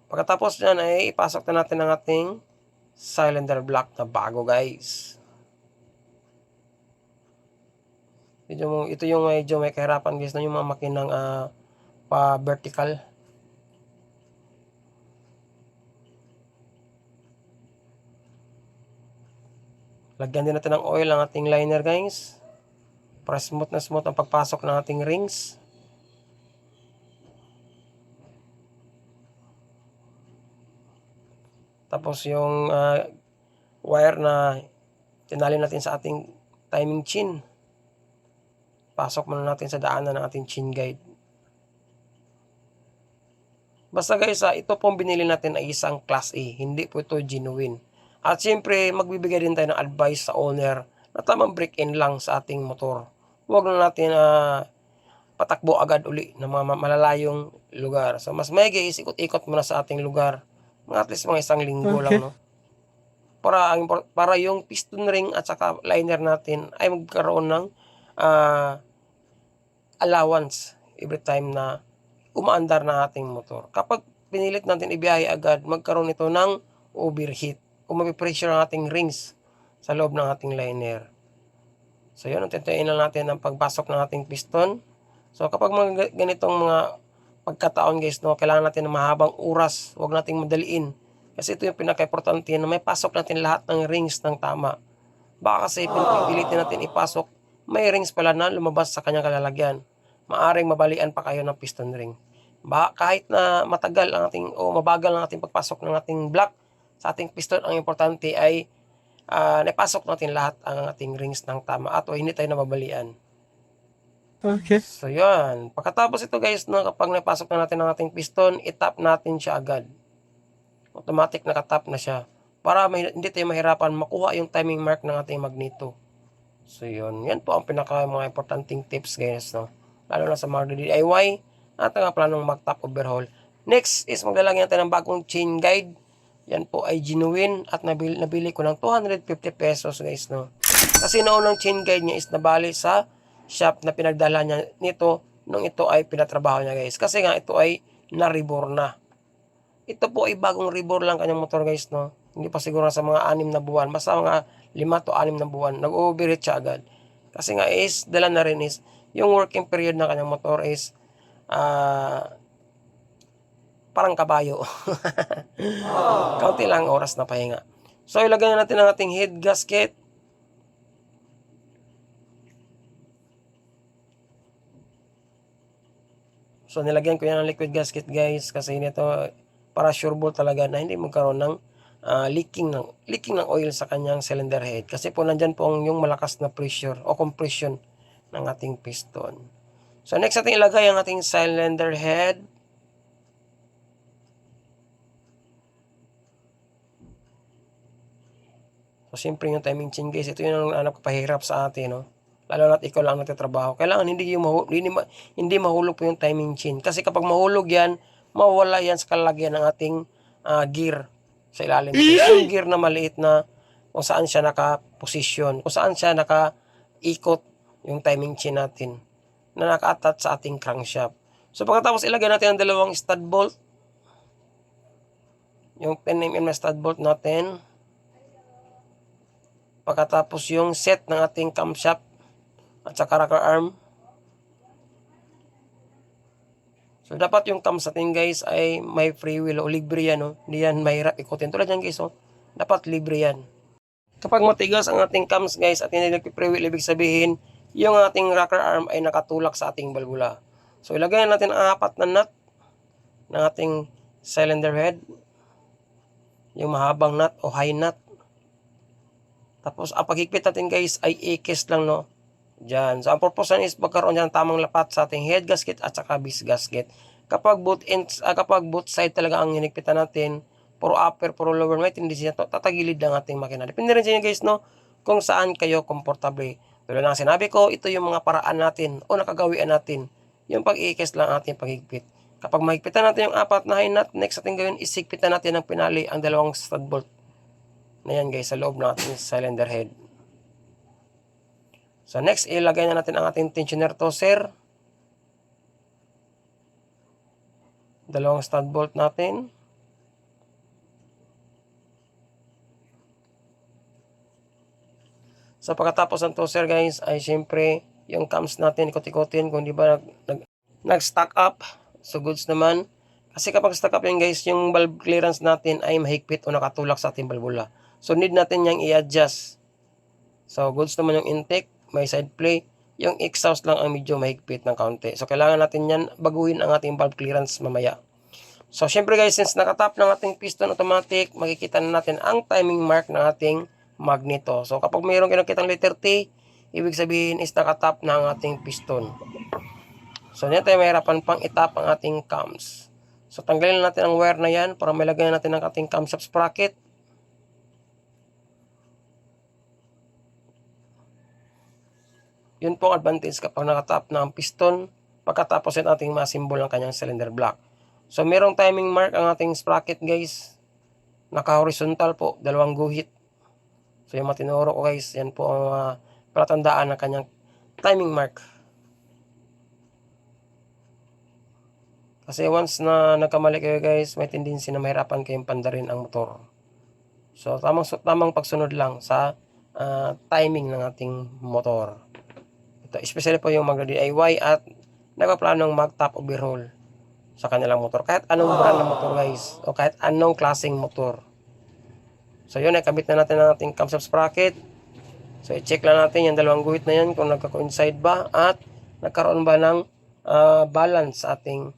Pagkatapos nyan ay ipasok na natin ang ating cylinder block na bago guys. Ito yung medyo may kahirapan guys na yung mga makinang pa-vertical. Lagyan din natin ng oil ang ating liner guys. Para smooth na smooth ang pagpasok ng ating rings. Tapos yung wire na tinali natin sa ating timing chain. Pasok muna natin sa daanan ng ating chain guide. Basta guys, ito pong binili natin ay isang class A. Hindi po ito genuine. At siyempre, magbibigay din tayo ng advice sa owner na tamang break-in lang sa ating motor. Huwag na natin patakbo agad uli ng mga malalayong lugar. So, mas maigi is ikot-ikot muna sa ating lugar. At least mga isang linggo lang, no? Para yung piston ring at saka liner natin ay magkaroon ng allowance every time na umaandar na ating motor. Kapag pinilit natin ibiyahe agad, magkaroon ito ng overheat o mapipressure ang ating rings sa loob ng ating liner. So yun, tintuin lang natin ang pagpasok ng ating piston. So kapag mga ganitong mga pagkataon guys, no, kailangan natin ng mahabang oras. Huwag nating madaliin. Kasi ito yung pinaka-importante na may pasok natin lahat ng rings ng tama. Baka kasi pilitin natin ipasok, may rings pala na lumabas sa kanyang kalalagyan. Maaring mabalian pa kayo ng piston ring. Kahit na matagal ang ating o mabagal ang ating pagpasok ng ating block sa ating piston, ang importante ay napasok natin lahat ang ating rings ng tama at hindi tayo nababalian. Okay. So yan, pagkatapos ito guys, no, kapag napasok na natin ang ating piston, itap natin siya agad. Automatic nakatap na siya para hindi tayo mahirapan makuha yung timing mark ng ating magneto. So yun, yan po ang pinaka mga importanteng tips guys, no? Lalo na sa mga DIY at ang planong mag-top overhaul. Next is maglalagyan natin ng bagong chain guide. Yan po ay genuine at nabili ko ng 250 pesos guys, no? Kasi noong chain guide niya is nabali sa shop na pinagdala niya nito nung ito ay pinatrabaho niya guys. Kasi nga ito ay na-rebore na. Ito po ay bagong rebore lang kanyang motor guys, no? Hindi pa siguro sa mga 6 na buwan. Basta mga 5 to 6 na buwan. Nag-overheat siya agad. Kasi nga is, dala na rin is, yung working period ng kanyang motor is, parang kabayo. Kaunti lang oras na pahinga. So, ilagay na natin ang ating head gasket. So, nilagyan ko yan ng liquid gasket guys. Kasi nito, para sureball talaga na hindi magkaroon ng leaking ng oil sa kanyang cylinder head. Kasi po nandyan po yung malakas na pressure o compression ng ating piston. So, next natin ilagay ang ating cylinder head. So, siyempre yung timing chain guys, ito yung napapahirap sa atin, no? Lalo na't ikaw lang nagtatrabaho. Kailangan hindi mahulog po yung timing chain. Kasi kapag mahulog yan, mawala yan sa kalagyan ng ating gear sa ilalim. Yung gear na maliit na kung saan siya naka-position, kung saan siya naka-ikot yung timing chain natin na naka-attach sa ating crankshaft. So pagkatapos ilagay natin ang dalawang stud bolt, yung 10mm na stud bolt natin. Pagkatapos yung set ng ating camshaft at saka rocker arm. So, dapat yung cams natin guys ay may free wheel o libre yan, no? Hindi yan mahirap ikutin. Tulad yan guys, oh. Dapat libre yan. Kapag matigas ang ating cams guys at hindi nagpi-free wheel, ibig sabihin, yung ating rocker arm ay nakatulak sa ating balbula. So, ilagay natin ang 4 na nut ng ating cylinder head. Yung mahabang nut o high nut. Tapos, ang paghigpit natin guys ay ikis lang, no? Diyan. So, ang purpose is magkaroon dyan tamang lapat sa ating head gasket at saka base gasket. Kapag both side talaga ang hinigpitan natin, puro upper, puro lower, may tendency na tatagilid lang ating makina. Depende rin sa inyo guys, no? Kung saan kayo komportable. Tulad ng sinabi ko, ito yung mga paraan natin o nakagawian natin. Yung pag-iikis lang ating paghigpit. Kapag mahigpitan natin yung 4 na high nut, next ating gawin is higpitan natin ng pinali ang dalawang stud bolt. Na yan guys, sa loob ng ating cylinder head. So next, ilagay na natin ang ating tensioner tosser. Dalawang stud bolt natin. So pagkatapos ng tosser guys, ay syempre yung cams natin ikot-ikotin kung di ba nag-stack up. So goods naman. Kasi kapag stack up yan guys, yung valve clearance natin ay mahigpit o nakatulak sa ating balbula. So need natin yang i-adjust. So goods naman yung intake. May side play, yung exhaust lang ang medyo mahigpit ng kaunti. So, kailangan natin yan baguhin ang ating valve clearance mamaya. So, syempre guys, since nakatap ng ating piston automatic, makikita na natin ang timing mark ng ating magneto. So, kapag mayroong kinakitang letter T, ibig sabihin is nakatap na ang ating piston. So, hindi tayo mahirapan pang itap ang ating cams. So, tanggalin natin ang wire na yan para malagyan natin ang ating camshaft sprocket. Yun po ang advantage kapag nakatap na ang piston pagkatapos yung ating masimbol ng kanyang cylinder block. So, merong timing mark ang ating sprocket guys. Naka-horizontal po, 2 guhit. So, yung matinuro ko guys, yan po ang palatandaan ng kanyang timing mark. Kasi once na nagkamali kayo guys, may tendency na mahirapan kayong pandarin ang motor. So, tamang pagsunod lang sa timing ng ating motor. Ito, especially po yung mag-DIY at nagpaplanong mag-top overhaul sa kanilang motor. Kahit anong brand ng motor guys, o kahit anong klaseng motor. So yun, nakabit na natin ang ating camshaft sprocket. So i-check lang natin yung 2 guhit na yan kung nagka-coincide ba at nagkaroon ba ng balance sa ating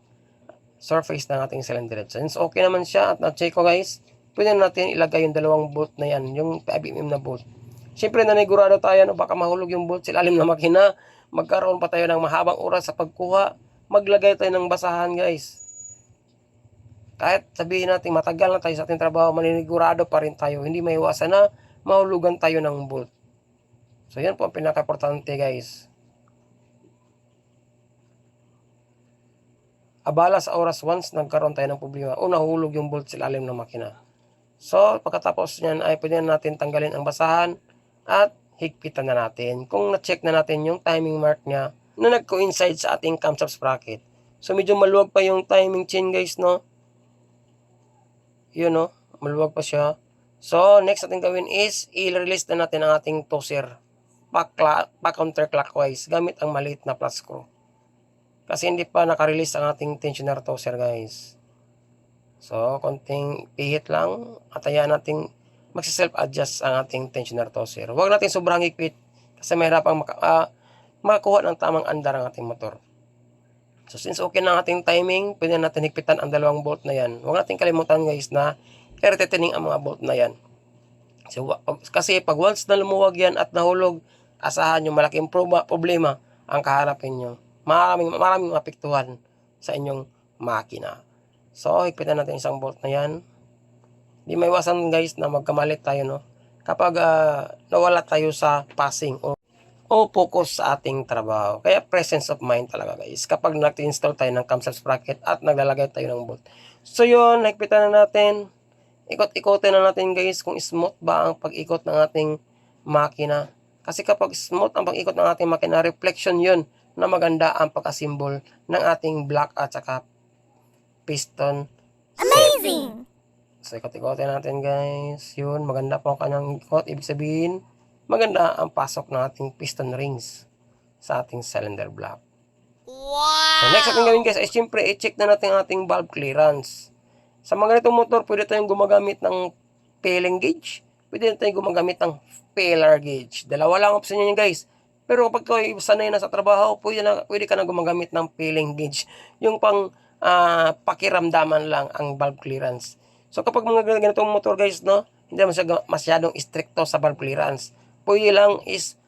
surface ng ating cylinder head. Since okay naman siya at na-check ko guys, pwede natin ilagay yung 2 bolt na yan, yung 5mm na bolt. Siyempre nanigurado tayo na baka mahulog yung bolt sa ilalim ng makina. Magkaroon pa tayo ng mahabang oras sa pagkuha. Maglagay tayo ng basahan guys. Kahit sabihin natin matagal na tayo sa ating trabaho, maninigurado pa rin tayo. Hindi maiwasan na mahulugan tayo ng bolt. So yan po ang pinaka-importante guys. Abala sa oras once nagkaroon tayo ng problema o nahulog yung bolt sa ilalim ng makina. So pagkatapos niyan ay pwede natin tanggalin ang basahan at higpitan na natin. Kung na-check na natin yung timing mark niya na nag-coincide sa ating camshaft sprocket. So medyo maluwag pa yung timing chain guys, no? Yun, no? Maluwag pa siya. So next natin gawin is i-release na natin ang ating toser pa counterclockwise gamit ang maliit na flat screw. Kasi hindi pa naka-release ang ating tensioner toser guys. So konting pihit lang at hayaan natin magsi-self-adjust ang ating tensioner toser. Huwag natin sobrang higpit kasi mahirapang makakuha ng tamang andar ang ating motor. So since okay na ang ating timing, pwede natin higpitan ang dalawang bolt na yan. Huwag natin kalimutan guys na i-retaining ang mga bolt na yan. So, kasi pag once na lumuwag yan at nahulog, asahan nyo malaking problema ang kaharapin nyo. Maraming mapiktuhan sa inyong makina. So higpitan natin isang bolt na yan. Di may iwasan guys na magkamalit tayo, no? Kapag nawala tayo sa passing o focus sa ating trabaho. Kaya presence of mind talaga guys. Kapag nag-install tayo ng camshaft sprocket at naglalagay tayo ng bolt. So yun, higpitan na natin. Ikot-ikotin na natin guys kung smooth ba ang pag-ikot ng ating makina. Kasi kapag smooth ang pag-ikot ng ating makina, reflection yun na maganda ang pag-assemble ng ating block at saka piston. Amazing! So ikot-ikotin natin guys. Yun, maganda po ang kanyang ikot. Ibig sabihin, maganda ang pasok ng ating piston rings sa ating cylinder block. Wow! So next natin gawin guys ay siyempre i-check na natin ang ating valve clearance. Sa mga ganitong motor, pwede tayong gumagamit ng failing gauge. Pwede tayong gumagamit ng failure gauge. Dalawa lang option nyo guys. Pero kapag kayo sanay na sa trabaho, pwede ka na gumagamit ng failing gauge. Yung pang pakiramdaman lang ang valve clearance. So kapag mga ganitong motor guys, no, hindi masyadong stricto sa valve clearance. Pwede lang is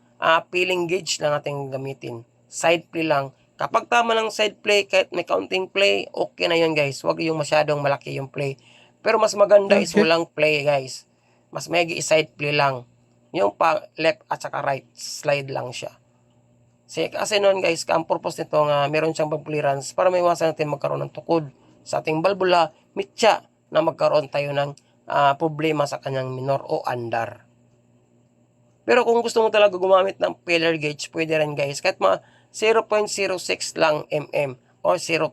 feeling gauge lang natin gamitin. Side play lang. Kapag tama lang side play, kahit may counting play, okay na yun guys. Huwag yung masyadong malaki yung play. Pero mas maganda is walang play guys. Mas may side play lang. Yung pa left at saka right, slide lang siya. Kasi noon guys, ang purpose nito nga meron siyang valve clearance para maiwasan natin magkaroon ng tukod sa ating valvula, mitya na magkaroon tayo ng problema sa kanyang minor o andar. Pero kung gusto mo talaga gumamit ng failure gauge, pwede rin guys. Kahit 0.06 lang mm o 0.05.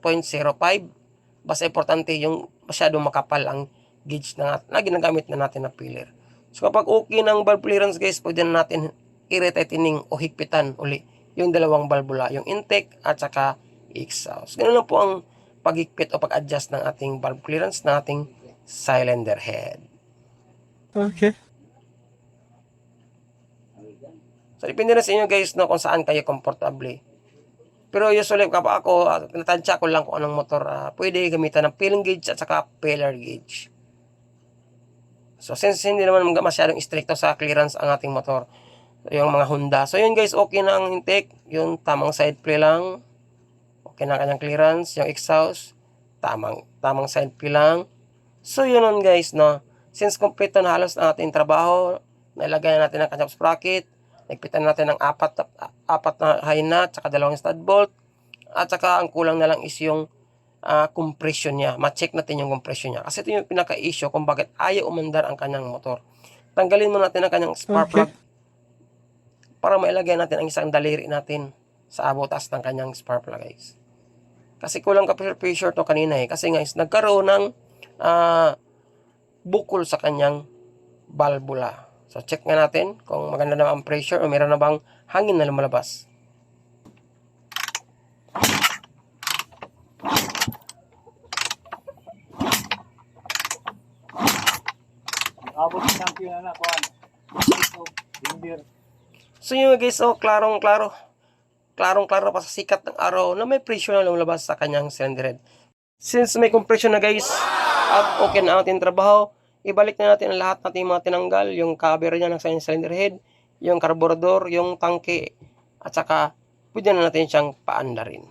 Basta importante yung masyadong makapal ang gauge na ginagamit na natin na failure. So kapag okay ng valve clearance guys, pwede na natin i-retightening o higpitan uli yung dalawang valvula, yung intake at saka exhaust. Ganun lang po ang paghigpit o pag-adjust ng ating valve clearance ng ating cylinder head. Okay. So, depende na sa inyo guys, no, kung saan kayo komportable. Pero usually, kapag ako, natansya ko lang kung anong motor, pwede gamitan ng feeling gauge at saka failure gauge. So, since hindi naman masyadong stricto sa clearance ang ating motor, yung mga Honda. So, yun guys, okay na ang intake. Yung tamang side play lang. Okay na kanyang clearance. Yung exhaust, tamang side play lang. So, yun nun guys, no. Since kompleto na halos ang ating trabaho, nailagay na natin ang kanyang sprocket, nagpitan natin ng apat na high nut, saka 2 stud bolt, at saka ang kulang na lang is yung compression niya. Ma-check natin yung compression niya. Kasi ito yung pinaka-issue kung bakit ayaw umandar ang kanyang motor. Tanggalin mo natin ang kanyang spark plug para mailagay natin ang isang daliri natin sa butas ng kanyang spark plug guys. Kasi kulang ka pressure to kanina Kasi guys, nagkaroon ng bukol sa kanyang valvula. So, check nga natin kung maganda na ang pressure o meron na bang hangin na lumalabas. Abot ng champion na kuan. So, yun guys, klarong-klaro. Klarong-klaro pa sa sikat ng araw na may pressure na lumalabas sa kanyang cylinder head. Since may compression na guys, at okay na ang ating trabaho, ibalik na natin ang lahat natin mga tinanggal, yung cover niya ng cylinder head, yung carburetor, yung tangke, at saka pwede na natin siyang paandarin.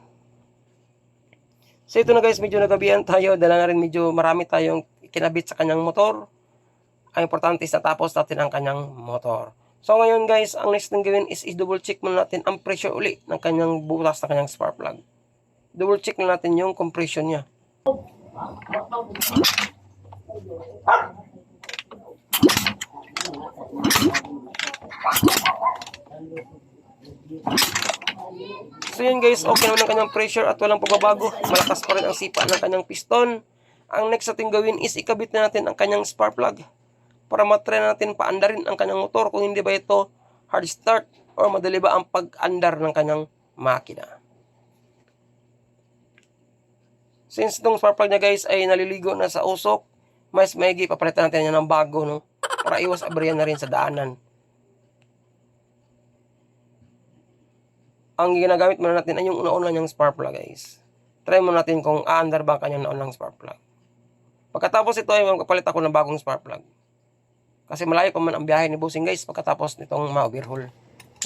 So ito na guys, medyo nagabihan tayo. Dala na rin medyo marami tayong kinabit sa kanyang motor. Ang importante is natapos natin ang kanyang motor. So ngayon guys, ang next na gawin is i-double check muna natin ang pressure uli ng kanyang butas na kanyang spark plug. Double check na natin yung compression niya. So yun guys, okay naman ang kanyang pressure at walang pagbabago. Malakas pa rin ang sipa ng kanyang piston. Ang next natin gawin is ikabit na natin ang kanyang spark plug para matry natin paandarin ang kanyang motor kung hindi ba ito hard start or madali ba ang pag-andar ng kanyang makina. Since itong spark plug niya guys ay naliligo na sa usok, mas maigi papalitan natin yan ng bago, no? Para iwas aberya na rin sa daanan. Ang ginagamit muna natin ay yung una-una niyang spark plug guys. Try muna natin kung aandar ba ang kanyang naunang spark plug. Pagkatapos ito ay magpapalit ako ng bagong spark plug. Kasi malayo pa man ang biyahe ni Bossing guys pagkatapos nitong ma-overhaul.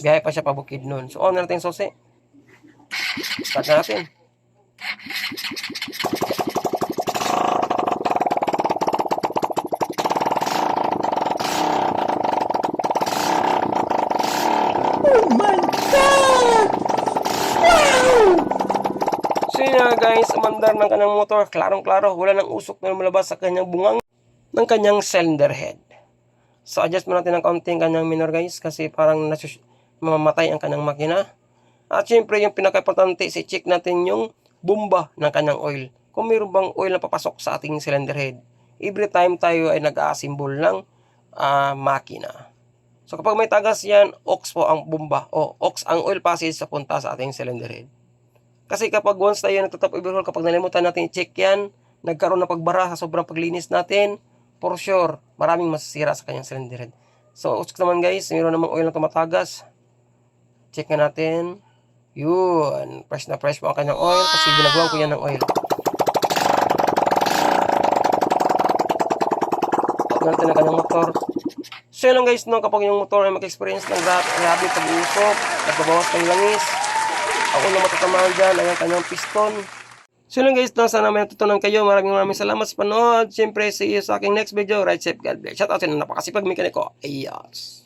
Biyahe pa siya pabukid nun. So on na natin susi. Start na natin. So yun nga guys, umandar ng kanyang motor, klarong-klaro, wala nang usok na lumabas sa kanyang bungang ng kanyang cylinder head. So adjust mo natin ng kaunting kanyang minor guys kasi parang mamamatay ang kanyang makina. At syempre yung pinaka-importante, i-check natin yung bomba ng kanyang oil. Kung mayroon bang oil na papasok sa ating cylinder head. Every time tayo ay nag-a-assemble ng makina. So kapag may tagas yan, aux po ang bomba o aux ang oil passage sa punta sa ating cylinder head. Kasi kapag once tayo nagtotop overhaul, kapag nalimutan natin i-check yan, nagkaroon na pagbara sa sobrang paglinis natin, for sure, maraming masisira sa kanyang cylinder head. So, usok naman guys, mayroon namang oil na tumatagas. Check na natin. Yun, fresh na fresh po ang kanyang oil kasi ginagawa ko yan ng oil. Check natin ang kanyang motor. So yun lang guys, no, kapag yung motor ay mag-experience ng grabe pag-usok, nagbabawas ng langis, ako na matatamaan dyan ay ang kanyang piston. So yun lang guys, no, sana may natutunan kayo. Maraming salamat sa panood. Siyempre, see you sa aking next video. Ride safe, God bless. Shout out sa napakasipag mekaniko. Ayos.